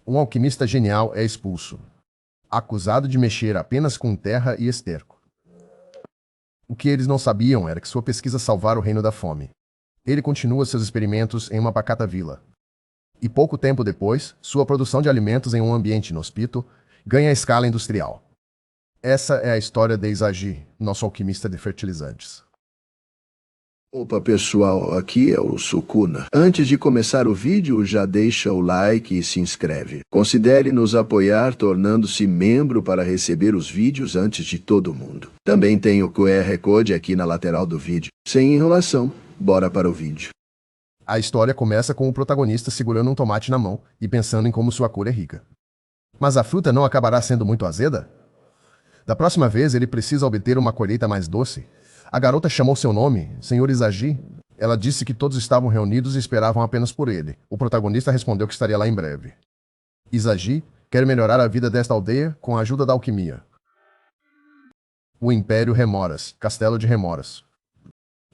Um alquimista genial é expulso, acusado de mexer apenas com terra e esterco. O que eles não sabiam era que sua pesquisa salvara o reino da fome. Ele continua seus experimentos em uma pacata vila. E pouco tempo depois, sua produção de alimentos em um ambiente inóspito ganha escala industrial. Essa é a história de Isagi, nosso alquimista de fertilizantes. Opa pessoal, aqui é o Sukuna. Antes de começar o vídeo, já deixa o like e se inscreve. Considere nos apoiar tornando-se membro para receber os vídeos antes de todo mundo. Também tem o QR Code aqui na lateral do vídeo. Sem enrolação, bora para o vídeo. A história começa com o protagonista segurando um tomate na mão e pensando em como sua cor é rica. Mas a fruta não acabará sendo muito azeda? Da próxima vez ele precisa obter uma colheita mais doce. A garota chamou seu nome, Sr. Isagi. Ela disse que todos estavam reunidos e esperavam apenas por ele. O protagonista respondeu que estaria lá em breve. Isagi quer melhorar a vida desta aldeia com a ajuda da alquimia. O Império Remoras, Castelo de Remoras.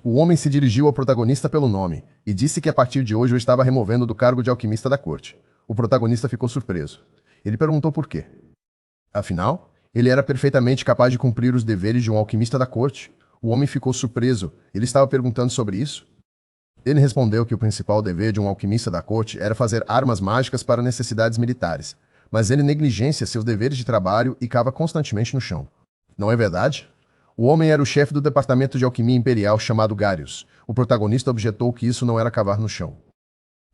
O homem se dirigiu ao protagonista pelo nome e disse que a partir de hoje o estava removendo do cargo de alquimista da corte. O protagonista ficou surpreso. Ele perguntou por quê. Afinal, ele era perfeitamente capaz de cumprir os deveres de um alquimista da corte. O homem ficou surpreso. Ele estava perguntando sobre isso? Ele respondeu que o principal dever de um alquimista da corte era fazer armas mágicas para necessidades militares, mas ele negligencia seus deveres de trabalho e cava constantemente no chão. Não é verdade? O homem era o chefe do departamento de alquimia imperial chamado Garius. O protagonista objetou que isso não era cavar no chão.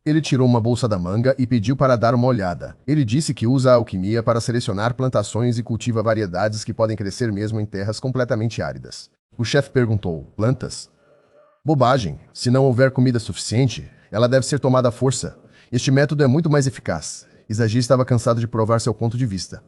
Ele tirou uma bolsa da manga e pediu para dar uma olhada. Ele disse que usa a alquimia para selecionar plantações e cultiva variedades que podem crescer mesmo em terras completamente áridas. O chefe perguntou, plantas? Bobagem. Se não houver comida suficiente, ela deve ser tomada à força. Este método é muito mais eficaz. Isagi estava cansado de provar seu ponto de vista.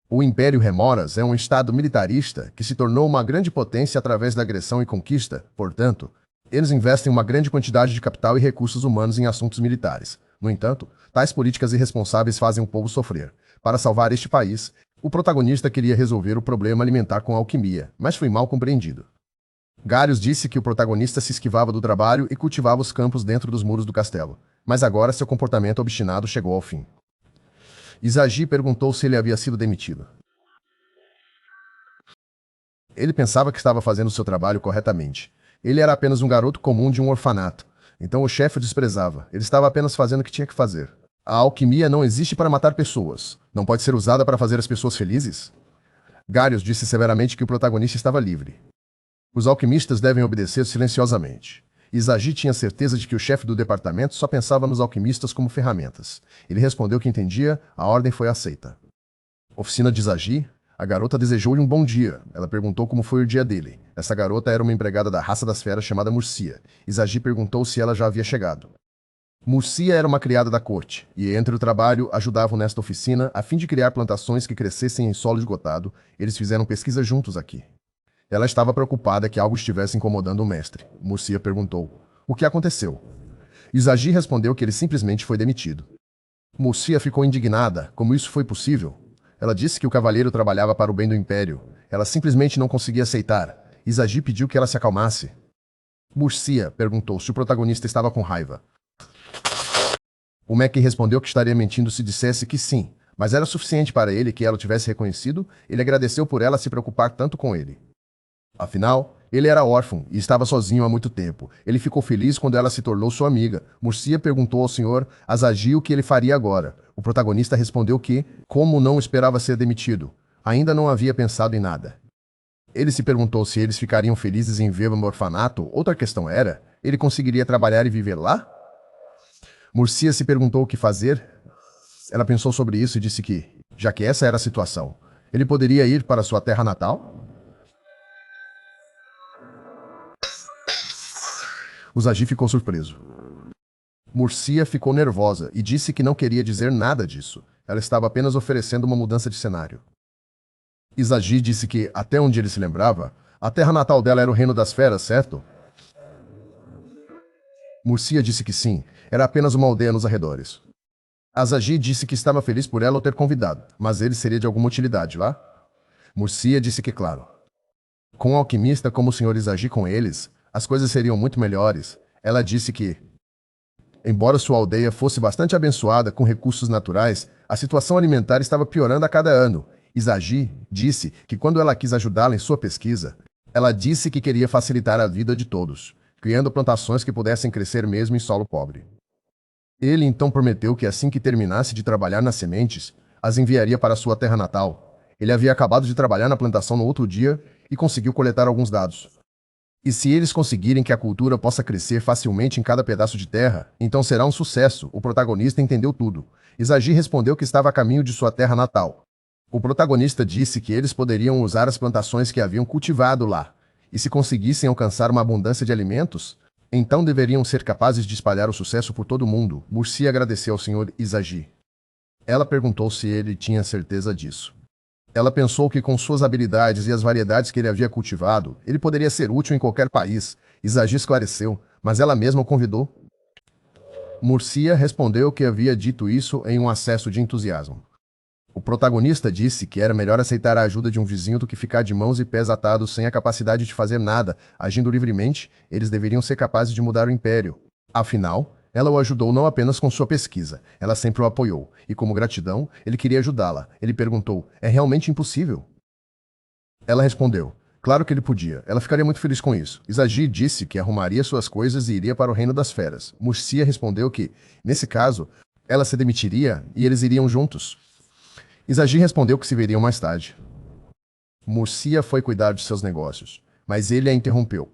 O Império Remoras é um estado militarista que se tornou uma grande potência através da agressão e conquista. Portanto, eles investem uma grande quantidade de capital e recursos humanos em assuntos militares. No entanto, tais políticas irresponsáveis fazem o povo sofrer. Para salvar este país, o protagonista queria resolver o problema alimentar com alquimia, mas foi mal compreendido. Garius disse que o protagonista se esquivava do trabalho e cultivava os campos dentro dos muros do castelo, mas agora seu comportamento obstinado chegou ao fim. Isagi perguntou se ele havia sido demitido. Ele pensava que estava fazendo seu trabalho corretamente. Ele era apenas um garoto comum de um orfanato, então o chefe o desprezava. Ele estava apenas fazendo o que tinha que fazer. A alquimia não existe para matar pessoas. Não pode ser usada para fazer as pessoas felizes? Garius disse severamente que o protagonista estava livre. Os alquimistas devem obedecer silenciosamente. Isagi tinha certeza de que o chefe do departamento só pensava nos alquimistas como ferramentas. Ele respondeu que entendia, a ordem foi aceita. Oficina de Isagi? A garota desejou-lhe um bom dia. Ela perguntou como foi o dia dele. Essa garota era uma empregada da raça das feras chamada Murcia. Isagi perguntou se ela já havia chegado. Murcia era uma criada da corte, e entre o trabalho ajudavam nesta oficina a fim de criar plantações que crescessem em solo esgotado. Eles fizeram pesquisa juntos aqui. Ela estava preocupada que algo estivesse incomodando o mestre. Murcia perguntou, o que aconteceu? Isagi respondeu que ele simplesmente foi demitido. Murcia ficou indignada, como isso foi possível? Ela disse que o cavalheiro trabalhava para o bem do Império. Ela simplesmente não conseguia aceitar. Isagi pediu que ela se acalmasse. Murcia perguntou se o protagonista estava com raiva. O Mac respondeu que estaria mentindo se dissesse que sim, mas era suficiente para ele que ela o tivesse reconhecido. Ele agradeceu por ela se preocupar tanto com ele. Afinal, ele era órfão e estava sozinho há muito tempo. Ele ficou feliz quando ela se tornou sua amiga. Murcia perguntou ao Sr. Isagi o que ele faria agora. O protagonista respondeu que, como não esperava ser demitido, ainda não havia pensado em nada. Ele se perguntou se eles ficariam felizes em ver no orfanato. Outra questão era, ele conseguiria trabalhar e viver lá? Murcia se perguntou o que fazer. Ela pensou sobre isso e disse que, já que essa era a situação, ele poderia ir para sua terra natal? Isagi ficou surpreso. Murcia ficou nervosa e disse que não queria dizer nada disso. Ela estava apenas oferecendo uma mudança de cenário. Isagi disse que, até onde ele se lembrava, a terra natal dela era o reino das feras, certo? Murcia disse que sim, era apenas uma aldeia nos arredores. Isagi disse que estava feliz por ela o ter convidado, mas ele seria de alguma utilidade lá? Murcia disse que claro. Com um alquimista como o Sr. Isagi com eles, as coisas seriam muito melhores. Ela disse que Embora sua aldeia fosse bastante abençoada com recursos naturais, a situação alimentar estava piorando a cada ano. Izagi disse que quando ela quis ajudá-la em sua pesquisa, ela disse que queria facilitar a vida de todos, criando plantações que pudessem crescer mesmo em solo pobre. Ele então prometeu que assim que terminasse de trabalhar nas sementes, as enviaria para sua terra natal. Ele havia acabado de trabalhar na plantação no outro dia e conseguiu coletar alguns dados. E se eles conseguirem que a cultura possa crescer facilmente em cada pedaço de terra, então será um sucesso. O protagonista entendeu tudo. Izagi respondeu que estava a caminho de sua terra natal. O protagonista disse que eles poderiam usar as plantações que haviam cultivado lá, e se conseguissem alcançar uma abundância de alimentos, então deveriam ser capazes de espalhar o sucesso por todo o mundo. Murcia agradeceu ao Sr. Izagi. Ela perguntou se ele tinha certeza disso. Ela pensou que com suas habilidades e as variedades que ele havia cultivado, ele poderia ser útil em qualquer país. Izagi esclareceu, mas ela mesma o convidou. Murcia respondeu que havia dito isso em um acesso de entusiasmo. O protagonista disse que era melhor aceitar a ajuda de um vizinho do que ficar de mãos e pés atados sem a capacidade de fazer nada. Agindo livremente, eles deveriam ser capazes de mudar o império. Afinal, ela o ajudou não apenas com sua pesquisa, ela sempre o apoiou, e como gratidão, ele queria ajudá-la. Ele perguntou, é realmente impossível? Ela respondeu, claro que ele podia, ela ficaria muito feliz com isso. Izagi disse que arrumaria suas coisas e iria para o reino das feras. Murcia respondeu que, nesse caso, ela se demitiria e eles iriam juntos. Izagi respondeu que se veriam mais tarde. Murcia foi cuidar de seus negócios, mas ele a interrompeu.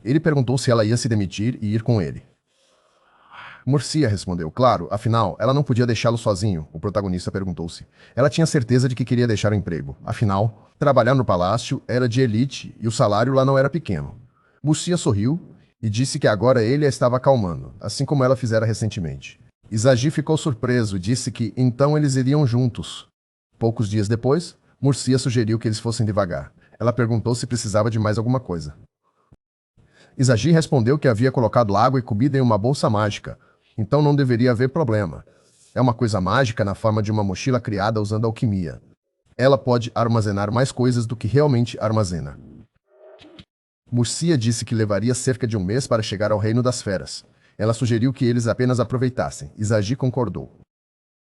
Ele perguntou se ela ia se demitir e ir com ele. Murcia respondeu, claro, afinal, ela não podia deixá-lo sozinho. O protagonista perguntou-se. Ela tinha certeza de que queria deixar o emprego. Afinal, trabalhar no palácio era de elite e o salário lá não era pequeno. Murcia sorriu e disse que agora ele a estava acalmando, assim como ela fizera recentemente. Izagi ficou surpreso e disse que então eles iriam juntos. Poucos dias depois, Murcia sugeriu que eles fossem devagar. Ela perguntou se precisava de mais alguma coisa. Izagi respondeu que havia colocado água e comida em uma bolsa mágica, então não deveria haver problema. É uma coisa mágica na forma de uma mochila criada usando alquimia. Ela pode armazenar mais coisas do que realmente armazena. Murcia disse que levaria cerca de um mês para chegar ao reino das feras. Ela sugeriu que eles apenas aproveitassem. Izagi concordou.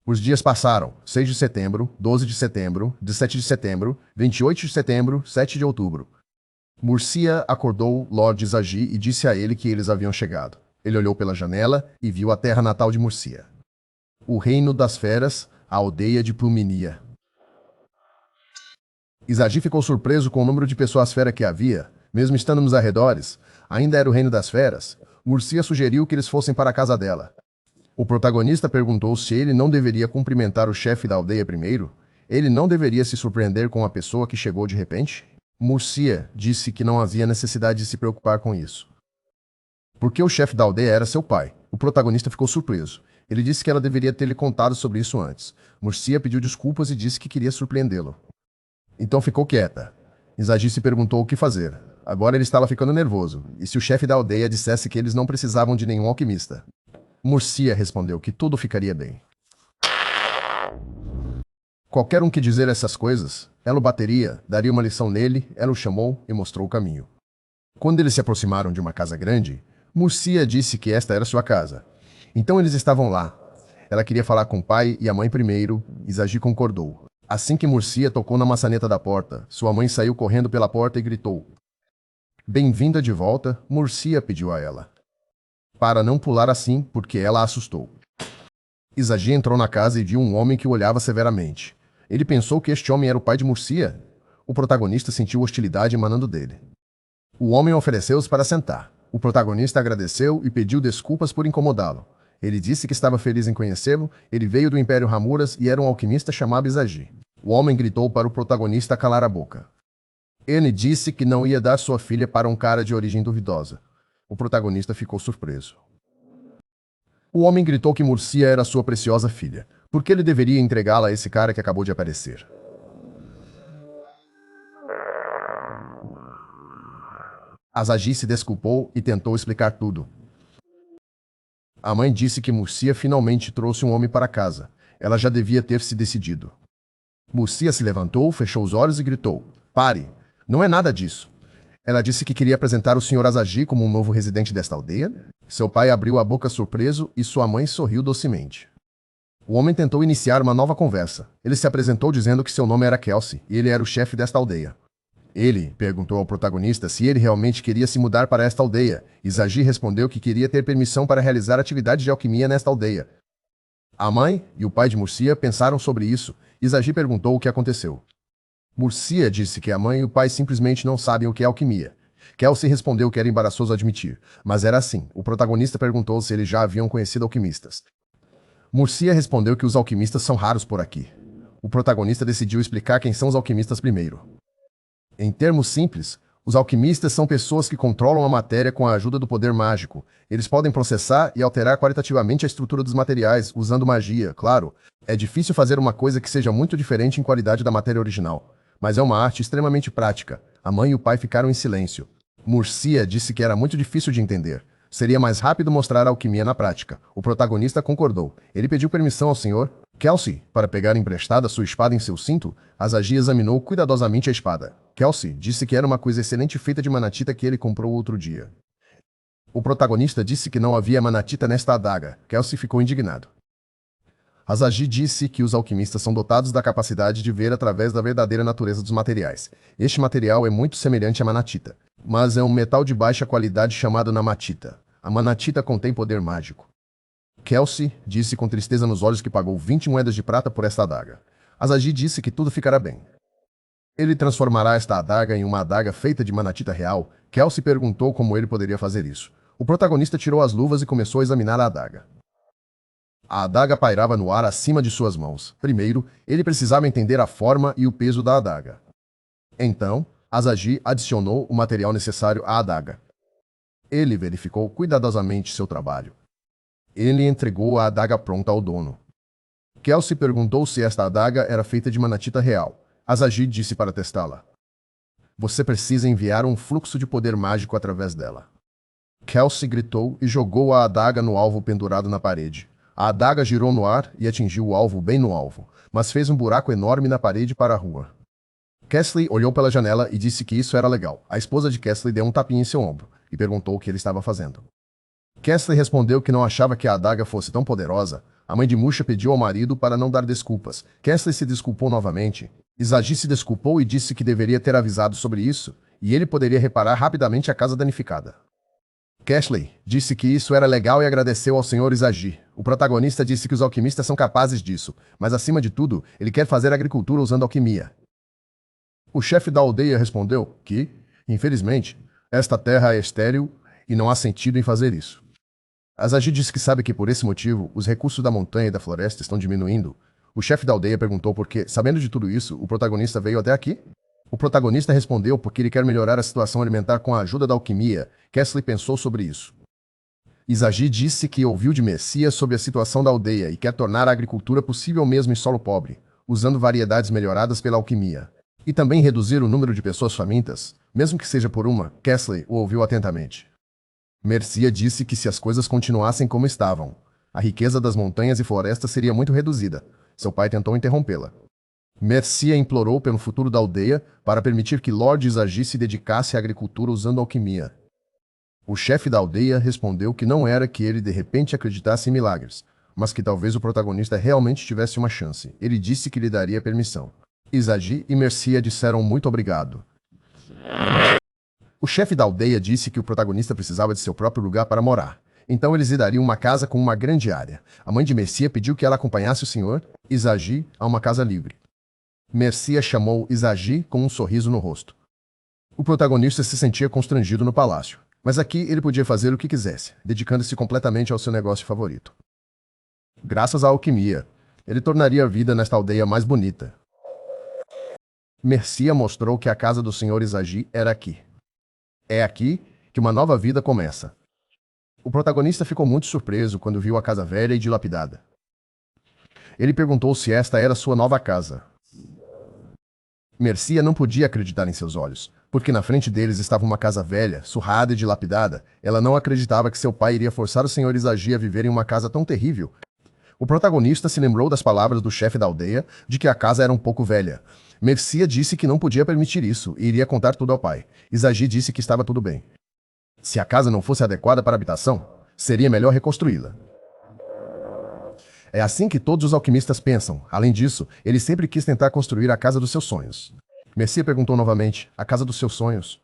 Os dias passaram. 6 de setembro, 12 de setembro, 17 de setembro, 28 de setembro, 7 de outubro. Murcia acordou Lord Izagi e disse a ele que eles haviam chegado. Ele olhou pela janela e viu a terra natal de Murcia. O reino das feras, a aldeia de Pluminia. Izagi ficou surpreso com o número de pessoas fera que havia, mesmo estando nos arredores. Ainda era o reino das feras. Murcia sugeriu que eles fossem para a casa dela. O protagonista perguntou se ele não deveria cumprimentar o chefe da aldeia primeiro. Ele não deveria se surpreender com a pessoa que chegou de repente? Murcia disse que não havia necessidade de se preocupar com isso. Porque o chefe da aldeia era seu pai. O protagonista ficou surpreso. Ele disse que ela deveria ter lhe contado sobre isso antes. Murcia pediu desculpas e disse que queria surpreendê-lo. Então ficou quieta. Izagi se perguntou o que fazer. Agora ele estava ficando nervoso. E se o chefe da aldeia dissesse que eles não precisavam de nenhum alquimista? Murcia respondeu que tudo ficaria bem. Qualquer um que dizer essas coisas, ela o bateria, daria uma lição nele, ela o chamou e mostrou o caminho. Quando eles se aproximaram de uma casa grande, Murcia disse que esta era sua casa. Então eles estavam lá. Ela queria falar com o pai e a mãe primeiro. Izagi concordou. Assim que Murcia tocou na maçaneta da porta, sua mãe saiu correndo pela porta e gritou. Bem-vinda de volta, Murcia pediu a ela. Para não pular assim, porque ela a assustou. Izagi entrou na casa e viu um homem que o olhava severamente. Ele pensou que este homem era o pai de Murcia. O protagonista sentiu hostilidade emanando dele. O homem ofereceu-se para sentar. O protagonista agradeceu e pediu desculpas por incomodá-lo. Ele disse que estava feliz em conhecê-lo, ele veio do Império Ramuras e era um alquimista chamado Izagi. O homem gritou para o protagonista calar a boca. Ele disse que não ia dar sua filha para um cara de origem duvidosa. O protagonista ficou surpreso. O homem gritou que Murcia era sua preciosa filha. Por que ele deveria entregá-la a esse cara que acabou de aparecer? Izagi se desculpou e tentou explicar tudo. A mãe disse que Murcia finalmente trouxe um homem para casa. Ela já devia ter se decidido. Murcia se levantou, fechou os olhos e gritou. Pare! Não é nada disso. Ela disse que queria apresentar o Sr. Izagi como um novo residente desta aldeia? Seu pai abriu a boca surpreso e sua mãe sorriu docemente. O homem tentou iniciar uma nova conversa. Ele se apresentou dizendo que seu nome era Kelsey e ele era o chefe desta aldeia. Ele perguntou ao protagonista se ele realmente queria se mudar para esta aldeia. Izagi respondeu que queria ter permissão para realizar atividades de alquimia nesta aldeia. A mãe e o pai de Murcia pensaram sobre isso. Izagi perguntou o que aconteceu. Murcia disse que a mãe e o pai simplesmente não sabem o que é alquimia. Kelsey respondeu que era embaraçoso admitir, mas era assim. O protagonista perguntou se eles já haviam conhecido alquimistas. Murcia respondeu que os alquimistas são raros por aqui. O protagonista decidiu explicar quem são os alquimistas primeiro. Em termos simples, os alquimistas são pessoas que controlam a matéria com a ajuda do poder mágico. Eles podem processar e alterar qualitativamente a estrutura dos materiais, usando magia, claro. É difícil fazer uma coisa que seja muito diferente em qualidade da matéria original, mas é uma arte extremamente prática. A mãe e o pai ficaram em silêncio. Murcia disse que era muito difícil de entender. Seria mais rápido mostrar a alquimia na prática. O protagonista concordou. Ele pediu permissão ao Sr. Kelsey para pegar emprestada sua espada em seu cinto. Izagi examinou cuidadosamente a espada. Kelsey disse que era uma coisa excelente feita de manatita que ele comprou outro dia. O protagonista disse que não havia manatita nesta adaga. Kelsey ficou indignado. Izagi disse que os alquimistas são dotados da capacidade de ver através da verdadeira natureza dos materiais. Este material é muito semelhante à manatita, mas é um metal de baixa qualidade chamado namatita. A manatita contém poder mágico. Kelsey disse com tristeza nos olhos que pagou 20 moedas de prata por esta adaga. Izagi disse que tudo ficará bem. Ele transformará esta adaga em uma adaga feita de manatita real. Kelsey perguntou como ele poderia fazer isso. O protagonista tirou as luvas e começou a examinar a adaga. A adaga pairava no ar acima de suas mãos. Primeiro, ele precisava entender a forma e o peso da adaga. Então, Izagi adicionou o material necessário à adaga. Ele verificou cuidadosamente seu trabalho. Ele entregou a adaga pronta ao dono. Kelsey perguntou se esta adaga era feita de manatita real. Izagi disse para testá-la. Você precisa enviar um fluxo de poder mágico através dela. Kelsey gritou e jogou a adaga no alvo pendurado na parede. A adaga girou no ar e atingiu o alvo bem no alvo, mas fez um buraco enorme na parede para a rua. Kelsey olhou pela janela e disse que isso era legal. A esposa de Kelsey deu um tapinha em seu ombro e perguntou o que ele estava fazendo. Kelsey respondeu que não achava que a adaga fosse tão poderosa. A mãe de Musha pediu ao marido para não dar desculpas. Kelsey se desculpou novamente. Izagi se desculpou e disse que deveria ter avisado sobre isso, e ele poderia reparar rapidamente a casa danificada. Kelsey disse que isso era legal e agradeceu ao Sr. Izagi. O protagonista disse que os alquimistas são capazes disso, mas acima de tudo, ele quer fazer agricultura usando alquimia. O chefe da aldeia respondeu que, infelizmente, esta terra é estéril e não há sentido em fazer isso. Izagi disse que sabe que por esse motivo, os recursos da montanha e da floresta estão diminuindo. O chefe da aldeia perguntou por que, sabendo de tudo isso, o protagonista veio até aqui? O protagonista respondeu porque ele quer melhorar a situação alimentar com a ajuda da alquimia. Kelsey pensou sobre isso. Izagi disse que ouviu de Messias sobre a situação da aldeia e quer tornar a agricultura possível mesmo em solo pobre, usando variedades melhoradas pela alquimia. E também reduzir o número de pessoas famintas, mesmo que seja por uma. Kelsey o ouviu atentamente. Mercia disse que se as coisas continuassem como estavam, a riqueza das montanhas e florestas seria muito reduzida. Seu pai tentou interrompê-la. Mercia implorou pelo futuro da aldeia para permitir que Lord Izagi se dedicasse à agricultura usando alquimia. O chefe da aldeia respondeu que não era que ele de repente acreditasse em milagres, mas que talvez o protagonista realmente tivesse uma chance. Ele disse que lhe daria permissão. Izagi e Mercia disseram muito obrigado. O chefe da aldeia disse que o protagonista precisava de seu próprio lugar para morar. Então eles lhe dariam uma casa com uma grande área. A mãe de Mercia pediu que ela acompanhasse o Sr. Izagi a uma casa livre. Mercia chamou Izagi com um sorriso no rosto. O protagonista se sentia constrangido no palácio, mas aqui ele podia fazer o que quisesse, dedicando-se completamente ao seu negócio favorito. Graças à alquimia, ele tornaria a vida nesta aldeia mais bonita. Mercia mostrou que a casa do Sr. Izagi era aqui. É aqui que uma nova vida começa. O protagonista ficou muito surpreso quando viu a casa velha e dilapidada. Ele perguntou se esta era sua nova casa. Mercia não podia acreditar em seus olhos, porque na frente deles estava uma casa velha, surrada e dilapidada. Ela não acreditava que seu pai iria forçar o Sr. Izagi a viver em uma casa tão terrível. O protagonista se lembrou das palavras do chefe da aldeia de que a casa era um pouco velha. Mercia disse que não podia permitir isso e iria contar tudo ao pai. Izagi disse que estava tudo bem. Se a casa não fosse adequada para habitação, Seria melhor reconstruí-la. É assim que todos os alquimistas pensam. Além disso, ele sempre quis tentar construir a casa dos seus sonhos. Mercia perguntou novamente, a casa dos seus sonhos?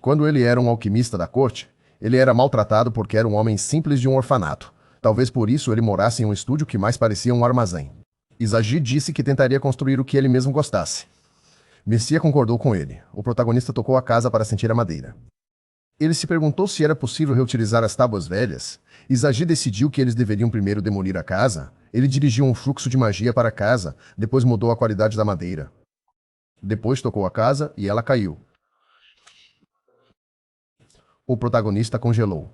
Quando ele era um alquimista da corte, ele era maltratado porque era um homem simples de um orfanato. Talvez por isso ele morasse em um estúdio que mais parecia um armazém. Izagi disse que tentaria construir o que ele mesmo gostasse. Mercia concordou com ele. O protagonista tocou a casa para sentir a madeira. Ele se perguntou se era possível reutilizar as tábuas velhas. Izagi decidiu que eles deveriam primeiro demolir a casa. Ele dirigiu um fluxo de magia para a casa, depois mudou a qualidade da madeira. Depois tocou a casa e ela caiu. O protagonista congelou.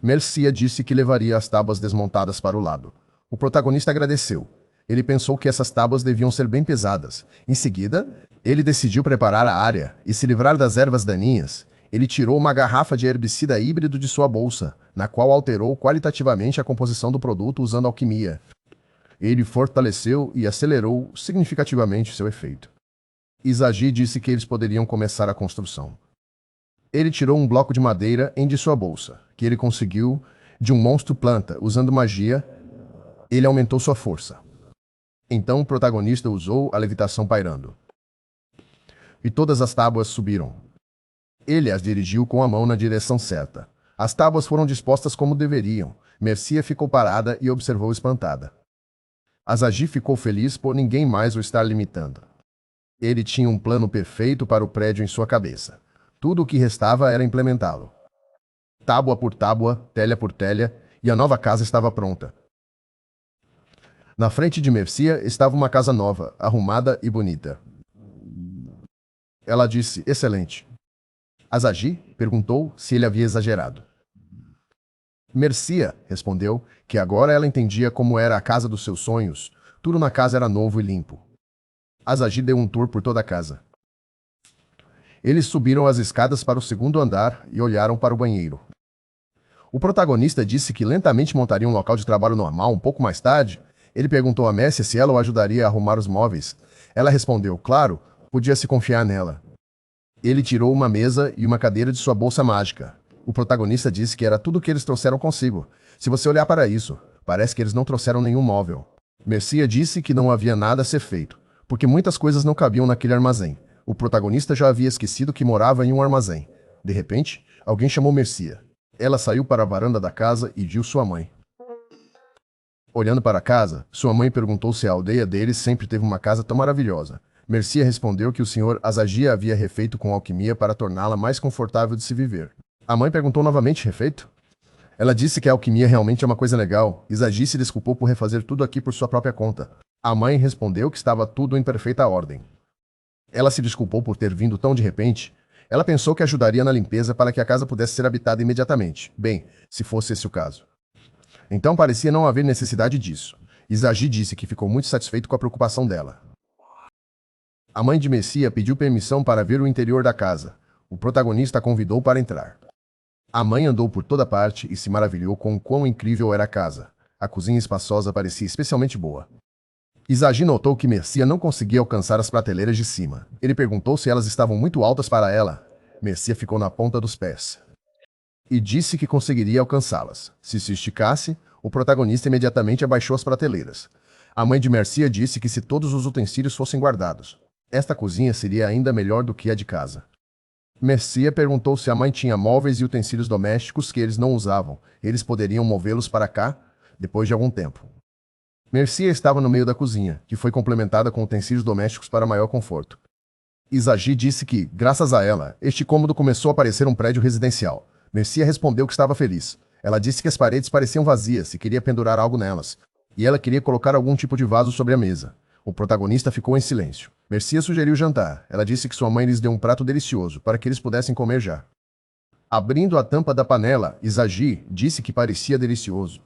Mercia disse que levaria as tábuas desmontadas para o lado. O protagonista agradeceu. Ele pensou que essas tábuas deviam ser bem pesadas. Em seguida, ele decidiu preparar a área e se livrar das ervas daninhas. Ele tirou uma garrafa de herbicida híbrido de sua bolsa, na qual alterou qualitativamente a composição do produto usando alquimia. Ele fortaleceu e acelerou significativamente seu efeito. Izagi disse que eles poderiam começar a construção. Ele tirou um bloco de madeira de sua bolsa, que ele conseguiu de um monstro planta. Usando magia, ele aumentou sua força. Então o protagonista usou a levitação pairando. E todas as tábuas subiram. Ele as dirigiu com a mão na direção certa. As tábuas foram dispostas como deveriam. Mercia ficou parada e observou espantada. Izagi ficou feliz por ninguém mais o estar limitando. Ele tinha um plano perfeito para o prédio em sua cabeça. Tudo o que restava era implementá-lo. Tábua por tábua, telha por telha, e a nova casa estava pronta. Na frente de Mercia estava uma casa nova, arrumada e bonita. Ela disse, excelente. Izagi perguntou se ele havia exagerado. Mercia respondeu que agora ela entendia como era a casa dos seus sonhos. Tudo na casa era novo e limpo. Izagi deu um tour por toda a casa. Eles subiram as escadas para o segundo andar e olharam para o banheiro. O protagonista disse que lentamente montaria um local de trabalho normal um pouco mais tarde. Ele perguntou a Mercia se ela o ajudaria a arrumar os móveis. Ela respondeu, claro, podia se confiar nela. Ele tirou uma mesa e uma cadeira de sua bolsa mágica. O protagonista disse que era tudo o que eles trouxeram consigo. Se você olhar para isso, parece que eles não trouxeram nenhum móvel. Mercia disse que não havia nada a ser feito, porque muitas coisas não cabiam naquele armazém. O protagonista já havia esquecido que morava em um armazém. De repente, alguém chamou Mercia. Ela saiu para a varanda da casa e viu sua mãe. Olhando para a casa, sua mãe perguntou se a aldeia deles sempre teve uma casa tão maravilhosa. Mercia respondeu que o Sr. Izagi a havia refeito com alquimia para torná-la mais confortável de se viver. A mãe perguntou novamente, refeito? Ela disse que a alquimia realmente é uma coisa legal. Izagi se desculpou por refazer tudo aqui por sua própria conta. A mãe respondeu que estava tudo em perfeita ordem. Ela se desculpou por ter vindo tão de repente. Ela pensou que ajudaria na limpeza para que a casa pudesse ser habitada imediatamente. Bem, se fosse esse o caso. Então parecia não haver necessidade disso. Izagi disse que ficou muito satisfeito com a preocupação dela. A mãe de Mercia pediu permissão para ver o interior da casa. O protagonista a convidou para entrar. A mãe andou por toda parte e se maravilhou com o quão incrível era a casa. A cozinha espaçosa parecia especialmente boa. Izagi notou que Mercia não conseguia alcançar as prateleiras de cima. Ele perguntou se elas estavam muito altas para ela. Mercia ficou na ponta dos pés. E disse que conseguiria alcançá-las. Se esticasse, o protagonista imediatamente abaixou as prateleiras. A mãe de Mercia disse que se todos os utensílios fossem guardados, esta cozinha seria ainda melhor do que a de casa. Mercia perguntou se a mãe tinha móveis e utensílios domésticos que eles não usavam. Eles poderiam movê-los para cá, depois de algum tempo. Mercia estava no meio da cozinha, que foi complementada com utensílios domésticos para maior conforto. Izagi disse que, graças a ela, este cômodo começou a parecer um prédio residencial. Mercia respondeu que estava feliz. Ela disse que as paredes pareciam vazias e queria pendurar algo nelas. E ela queria colocar algum tipo de vaso sobre a mesa. O protagonista ficou em silêncio. Mercia sugeriu jantar. Ela disse que sua mãe lhes deu um prato delicioso, para que eles pudessem comer já. Abrindo a tampa da panela, Izagi disse que parecia delicioso.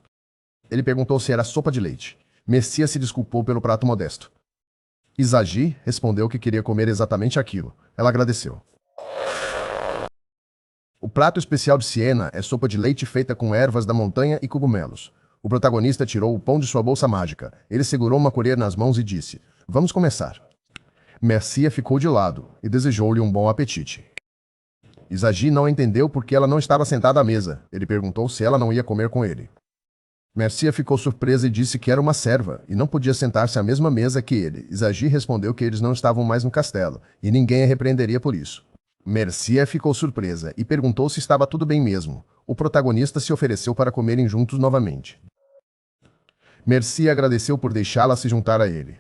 Ele perguntou se era sopa de leite. Mercia se desculpou pelo prato modesto. Izagi respondeu que queria comer exatamente aquilo. Ela agradeceu. O prato especial de Siena é sopa de leite feita com ervas da montanha e cogumelos. O protagonista tirou o pão de sua bolsa mágica. Ele segurou uma colher nas mãos e disse, vamos começar. Mercia ficou de lado e desejou-lhe um bom apetite. Izagi não entendeu porque ela não estava sentada à mesa. Ele perguntou se ela não ia comer com ele. Mercia ficou surpresa e disse que era uma serva e não podia sentar-se à mesma mesa que ele. Izagi respondeu que eles não estavam mais no castelo e ninguém a repreenderia por isso. Mercia ficou surpresa e perguntou se estava tudo bem mesmo. O protagonista se ofereceu para comerem juntos novamente. Mercia agradeceu por deixá-la se juntar a ele.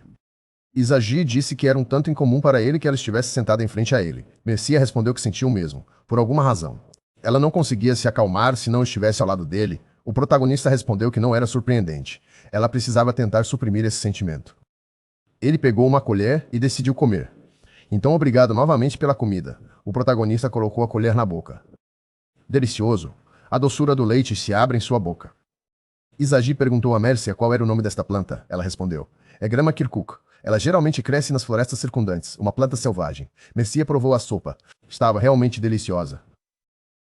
Izagi disse que era um tanto incomum para ele que ela estivesse sentada em frente a ele. Mercia respondeu que sentia o mesmo, por alguma razão. Ela não conseguia se acalmar se não estivesse ao lado dele. O protagonista respondeu que não era surpreendente. Ela precisava tentar suprimir esse sentimento. Ele pegou uma colher e decidiu comer. Então, obrigado novamente pela comida. O protagonista colocou a colher na boca. Delicioso. A doçura do leite se abre em sua boca. Izagi perguntou a Mercia qual era o nome desta planta. Ela respondeu. É grama kirkuk. Ela geralmente cresce nas florestas circundantes, uma planta selvagem. Mercia provou a sopa. Estava realmente deliciosa.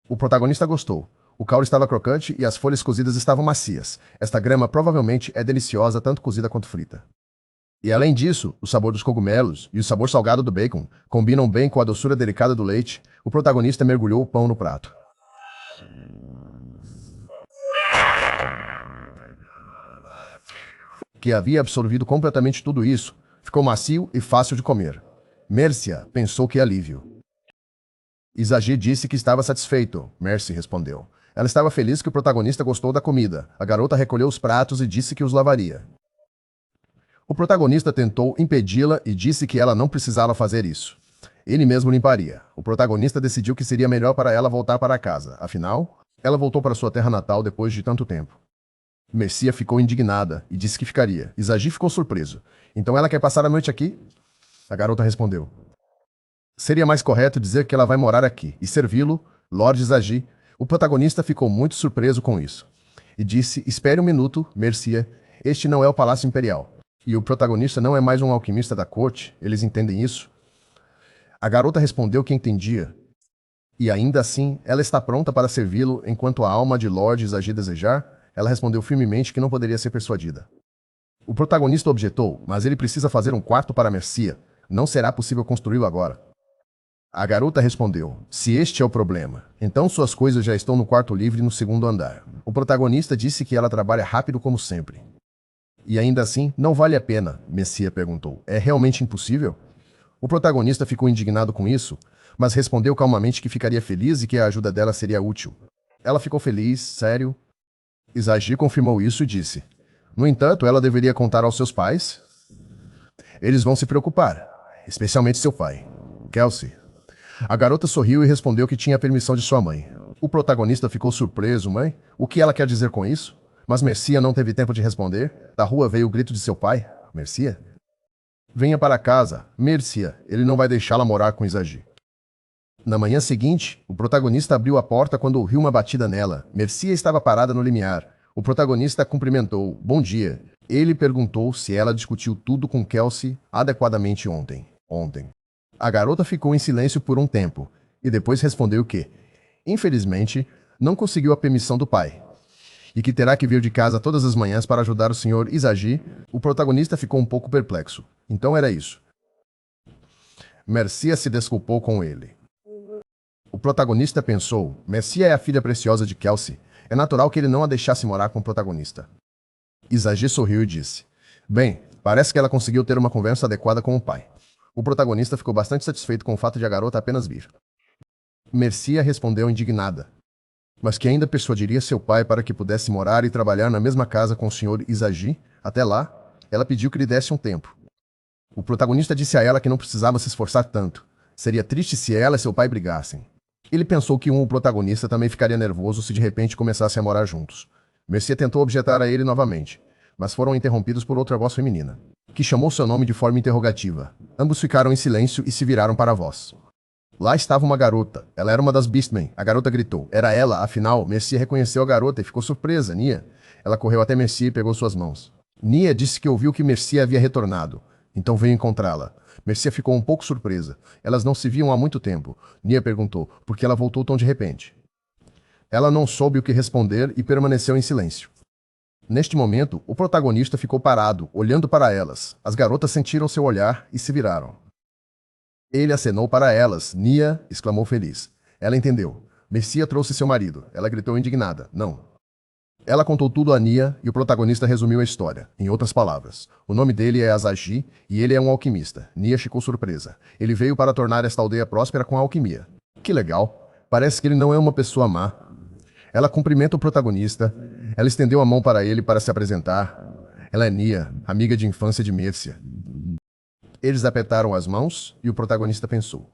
O protagonista gostou. O caule estava crocante e as folhas cozidas estavam macias. Esta grama provavelmente é deliciosa tanto cozida quanto frita. E além disso, o sabor dos cogumelos e o sabor salgado do bacon combinam bem com a doçura delicada do leite. O protagonista mergulhou o pão no prato. Que havia absorvido completamente tudo isso, ficou macio e fácil de comer. Mercia pensou que alívio. Izagi disse que estava satisfeito. Mercy respondeu. Ela estava feliz que o protagonista gostou da comida. A garota recolheu os pratos e disse que os lavaria. O protagonista tentou impedi-la e disse que ela não precisava fazer isso. Ele mesmo limparia. O protagonista decidiu que seria melhor para ela voltar para casa. Afinal, ela voltou para sua terra natal depois de tanto tempo. Mercia ficou indignada e disse que ficaria. Izagi ficou surpreso. Então ela quer passar a noite aqui? A garota respondeu. Seria mais correto dizer que ela vai morar aqui e servi-lo, Lord Izagi. O protagonista ficou muito surpreso com isso. E disse, espere um minuto, Mercia, este não é o Palácio Imperial. E o protagonista não é mais um alquimista da corte, eles entendem isso? A garota respondeu que entendia. E ainda assim, ela está pronta para servi-lo enquanto a alma de Lord Izagi desejar? Ela respondeu firmemente que não poderia ser persuadida. O protagonista objetou, mas ele precisa fazer um quarto para Mercia. Não será possível construí-lo agora. A garota respondeu, se este é o problema, então suas coisas já estão no quarto livre no segundo andar. O protagonista disse que ela trabalha rápido como sempre. E ainda assim, não vale a pena, Mercia perguntou. É realmente impossível? O protagonista ficou indignado com isso, mas respondeu calmamente que ficaria feliz e que a ajuda dela seria útil. Ela ficou feliz, sério. Izagi confirmou isso e disse. No entanto, ela deveria contar aos seus pais. Eles vão se preocupar, especialmente seu pai, Kelsey. A garota sorriu e respondeu que tinha a permissão de sua mãe. O protagonista ficou surpreso, mãe? O que ela quer dizer com isso? Mas Mercia não teve tempo de responder. Da rua veio o grito de seu pai. Mercia? Venha para casa. Mercia, ele não vai deixá-la morar com Izagi. Na manhã seguinte, o protagonista abriu a porta quando ouviu uma batida nela. Mercia estava parada no limiar. O protagonista a cumprimentou. Bom dia. Ele perguntou se ela discutiu tudo com Kelsey adequadamente ontem. A garota ficou em silêncio por um tempo, e depois respondeu que, infelizmente, não conseguiu a permissão do pai, e que terá que vir de casa todas as manhãs para ajudar o Sr. Izagi. O protagonista ficou um pouco perplexo. Então era isso. Mercia se desculpou com ele. O protagonista pensou, Mercia é a filha preciosa de Kelsey. É natural que ele não a deixasse morar com o protagonista. Izagi sorriu e disse, bem, parece que ela conseguiu ter uma conversa adequada com o pai. O protagonista ficou bastante satisfeito com o fato de a garota apenas vir. Mercia respondeu indignada, mas que ainda persuadiria seu pai para que pudesse morar e trabalhar na mesma casa com o Sr. Izagi. Até lá, ela pediu que lhe desse um tempo. O protagonista disse a ela que não precisava se esforçar tanto. Seria triste se ela e seu pai brigassem. Ele pensou que o protagonista também ficaria nervoso se de repente começassem a morar juntos. Mercia tentou objetar a ele novamente, mas foram interrompidos por outra voz feminina, que chamou seu nome de forma interrogativa. Ambos ficaram em silêncio e se viraram para a voz. Lá estava uma garota. Ela era uma das Beastmen. A garota gritou. Era ela, afinal. Mercia reconheceu a garota e ficou surpresa. Nia. Ela correu até Mercia e pegou suas mãos. Nia disse que ouviu que Mercia havia retornado. Então veio encontrá-la. Mercia ficou um pouco surpresa. Elas não se viam há muito tempo. Nia perguntou, por que ela voltou tão de repente. Ela não soube o que responder e permaneceu em silêncio. Neste momento, o protagonista ficou parado, olhando para elas. As garotas sentiram seu olhar e se viraram. Ele acenou para elas. Nia exclamou feliz. Ela entendeu. Mercia trouxe seu marido. Ela gritou indignada. Não. Ela contou tudo a Nia e o protagonista resumiu a história. Em outras palavras, o nome dele é Azaji e ele é um alquimista. Nia ficou surpresa. Ele veio para tornar esta aldeia próspera com a alquimia. Que legal. Parece que ele não é uma pessoa má. Ela cumprimenta o protagonista. Ela estendeu a mão para ele para se apresentar. Ela é Nia, amiga de infância de Mercia. Eles apertaram as mãos e o protagonista pensou.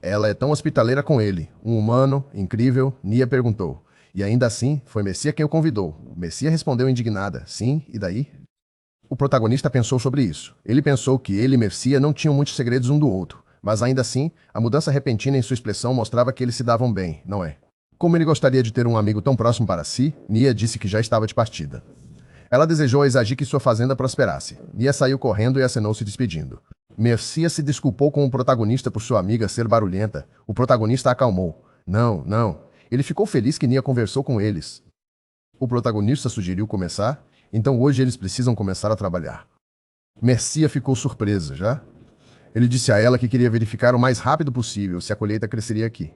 Ela é tão hospitaleira com ele. Um humano, incrível. Nia perguntou. E ainda assim, foi Mercia quem o convidou. Mercia respondeu indignada. Sim, e daí? O protagonista pensou sobre isso. Ele pensou que ele e Mercia não tinham muitos segredos um do outro. Mas ainda assim, a mudança repentina em sua expressão mostrava que eles se davam bem, não é? Como ele gostaria de ter um amigo tão próximo para si, Nia disse que já estava de partida. Ela desejou a Azaji que sua fazenda prosperasse. Nia saiu correndo e acenou se despedindo. Mercia se desculpou com o protagonista por sua amiga ser barulhenta. O protagonista a acalmou. Não, não. Ele ficou feliz que Nia conversou com eles. O protagonista sugeriu começar, então hoje eles precisam começar a trabalhar. Mercia ficou surpresa, já? Ele disse a ela que queria verificar o mais rápido possível se a colheita cresceria aqui.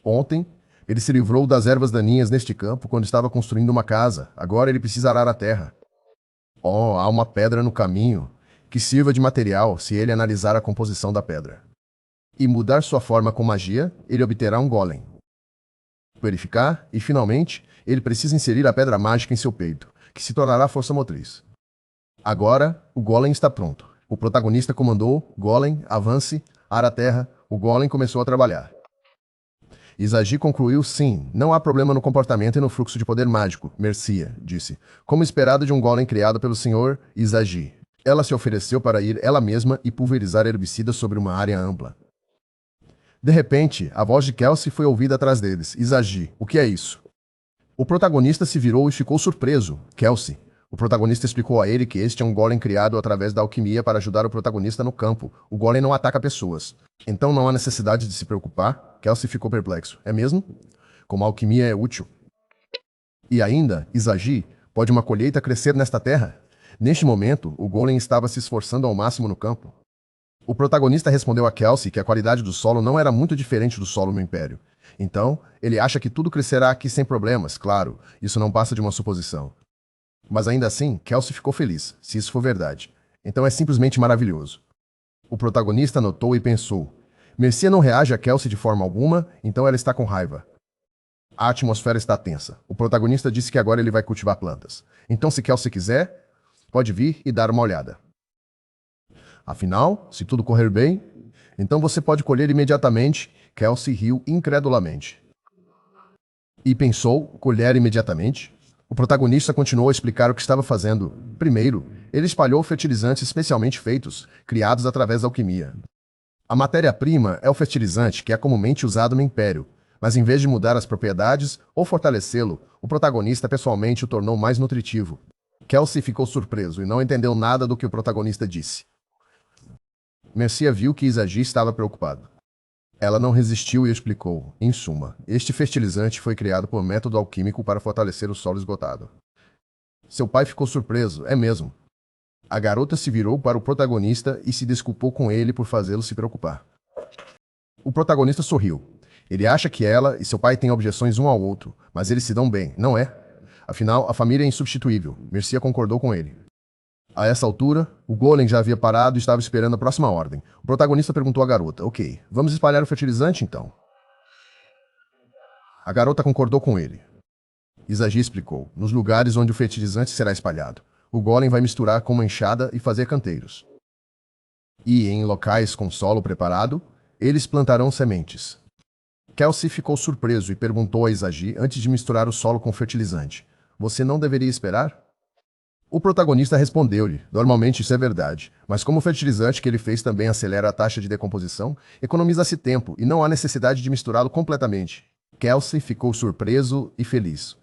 Ontem, ele se livrou das ervas daninhas neste campo quando estava construindo uma casa. Agora ele precisa arar a terra. Oh, há uma pedra no caminho que sirva de material se ele analisar a composição da pedra. E mudar sua forma com magia, ele obterá um golem. Verificar, e finalmente, ele precisa inserir a pedra mágica em seu peito, que se tornará força motriz. Agora, o golem está pronto. O protagonista comandou, golem, avance, ara a terra, o golem começou a trabalhar. Azaji concluiu, sim, não há problema no comportamento e no fluxo de poder mágico, Mercia, disse, como esperado de um golem criado pelo Sr. Azaji. Ela se ofereceu para ir ela mesma e pulverizar herbicidas sobre uma área ampla. De repente, a voz de Kelsey foi ouvida atrás deles. Azaji, o que é isso? O protagonista se virou e ficou surpreso. Kelsey. O protagonista explicou a ele que este é um golem criado através da alquimia para ajudar o protagonista no campo. O golem não ataca pessoas. Então não há necessidade de se preocupar. Kelsey ficou perplexo. É mesmo? Como a alquimia é útil. E ainda, Azaji, pode uma colheita crescer nesta terra? Neste momento, o golem estava se esforçando ao máximo no campo. O protagonista respondeu a Kelsey que a qualidade do solo não era muito diferente do solo no Império. Então, ele acha que tudo crescerá aqui sem problemas, claro, isso não passa de uma suposição. Mas ainda assim, Kelsey ficou feliz, se isso for verdade. Então é simplesmente maravilhoso. O protagonista notou e pensou. Mercia não reage a Kelsey de forma alguma, então ela está com raiva. A atmosfera está tensa. O protagonista disse que agora ele vai cultivar plantas. Então, se Kelsey quiser, pode vir e dar uma olhada. Afinal, se tudo correr bem, então você pode colher imediatamente. Kelsey riu incredulamente. E pensou, colher imediatamente? O protagonista continuou a explicar o que estava fazendo. Primeiro, ele espalhou fertilizantes especialmente feitos, criados através da alquimia. A matéria-prima é o fertilizante que é comumente usado no Império, mas em vez de mudar as propriedades ou fortalecê-lo, o protagonista pessoalmente o tornou mais nutritivo. Kelsey ficou surpreso e não entendeu nada do que o protagonista disse. Mercia viu que Azaji estava preocupado. Ela não resistiu e explicou. Em suma, este fertilizante foi criado por método alquímico para fortalecer o solo esgotado. Seu pai ficou surpreso, é mesmo. A garota se virou para o protagonista e se desculpou com ele por fazê-lo se preocupar. O protagonista sorriu. Ele acha que ela e seu pai têm objeções um ao outro, mas eles se dão bem, não é? Afinal, a família é insubstituível. Mercia concordou com ele. A essa altura, o golem já havia parado e estava esperando a próxima ordem. O protagonista perguntou à garota, ok, vamos espalhar o fertilizante então? A garota concordou com ele. Azaji explicou, nos lugares onde o fertilizante será espalhado, o golem vai misturar com uma enxada e fazer canteiros. E, em locais com solo preparado, eles plantarão sementes. Kelsey ficou surpreso e perguntou a Azaji antes de misturar o solo com fertilizante. Você não deveria esperar? O protagonista respondeu-lhe, normalmente isso é verdade, mas como o fertilizante que ele fez também acelera a taxa de decomposição, economiza-se tempo e não há necessidade de misturá-lo completamente. Kelsey ficou surpreso e feliz.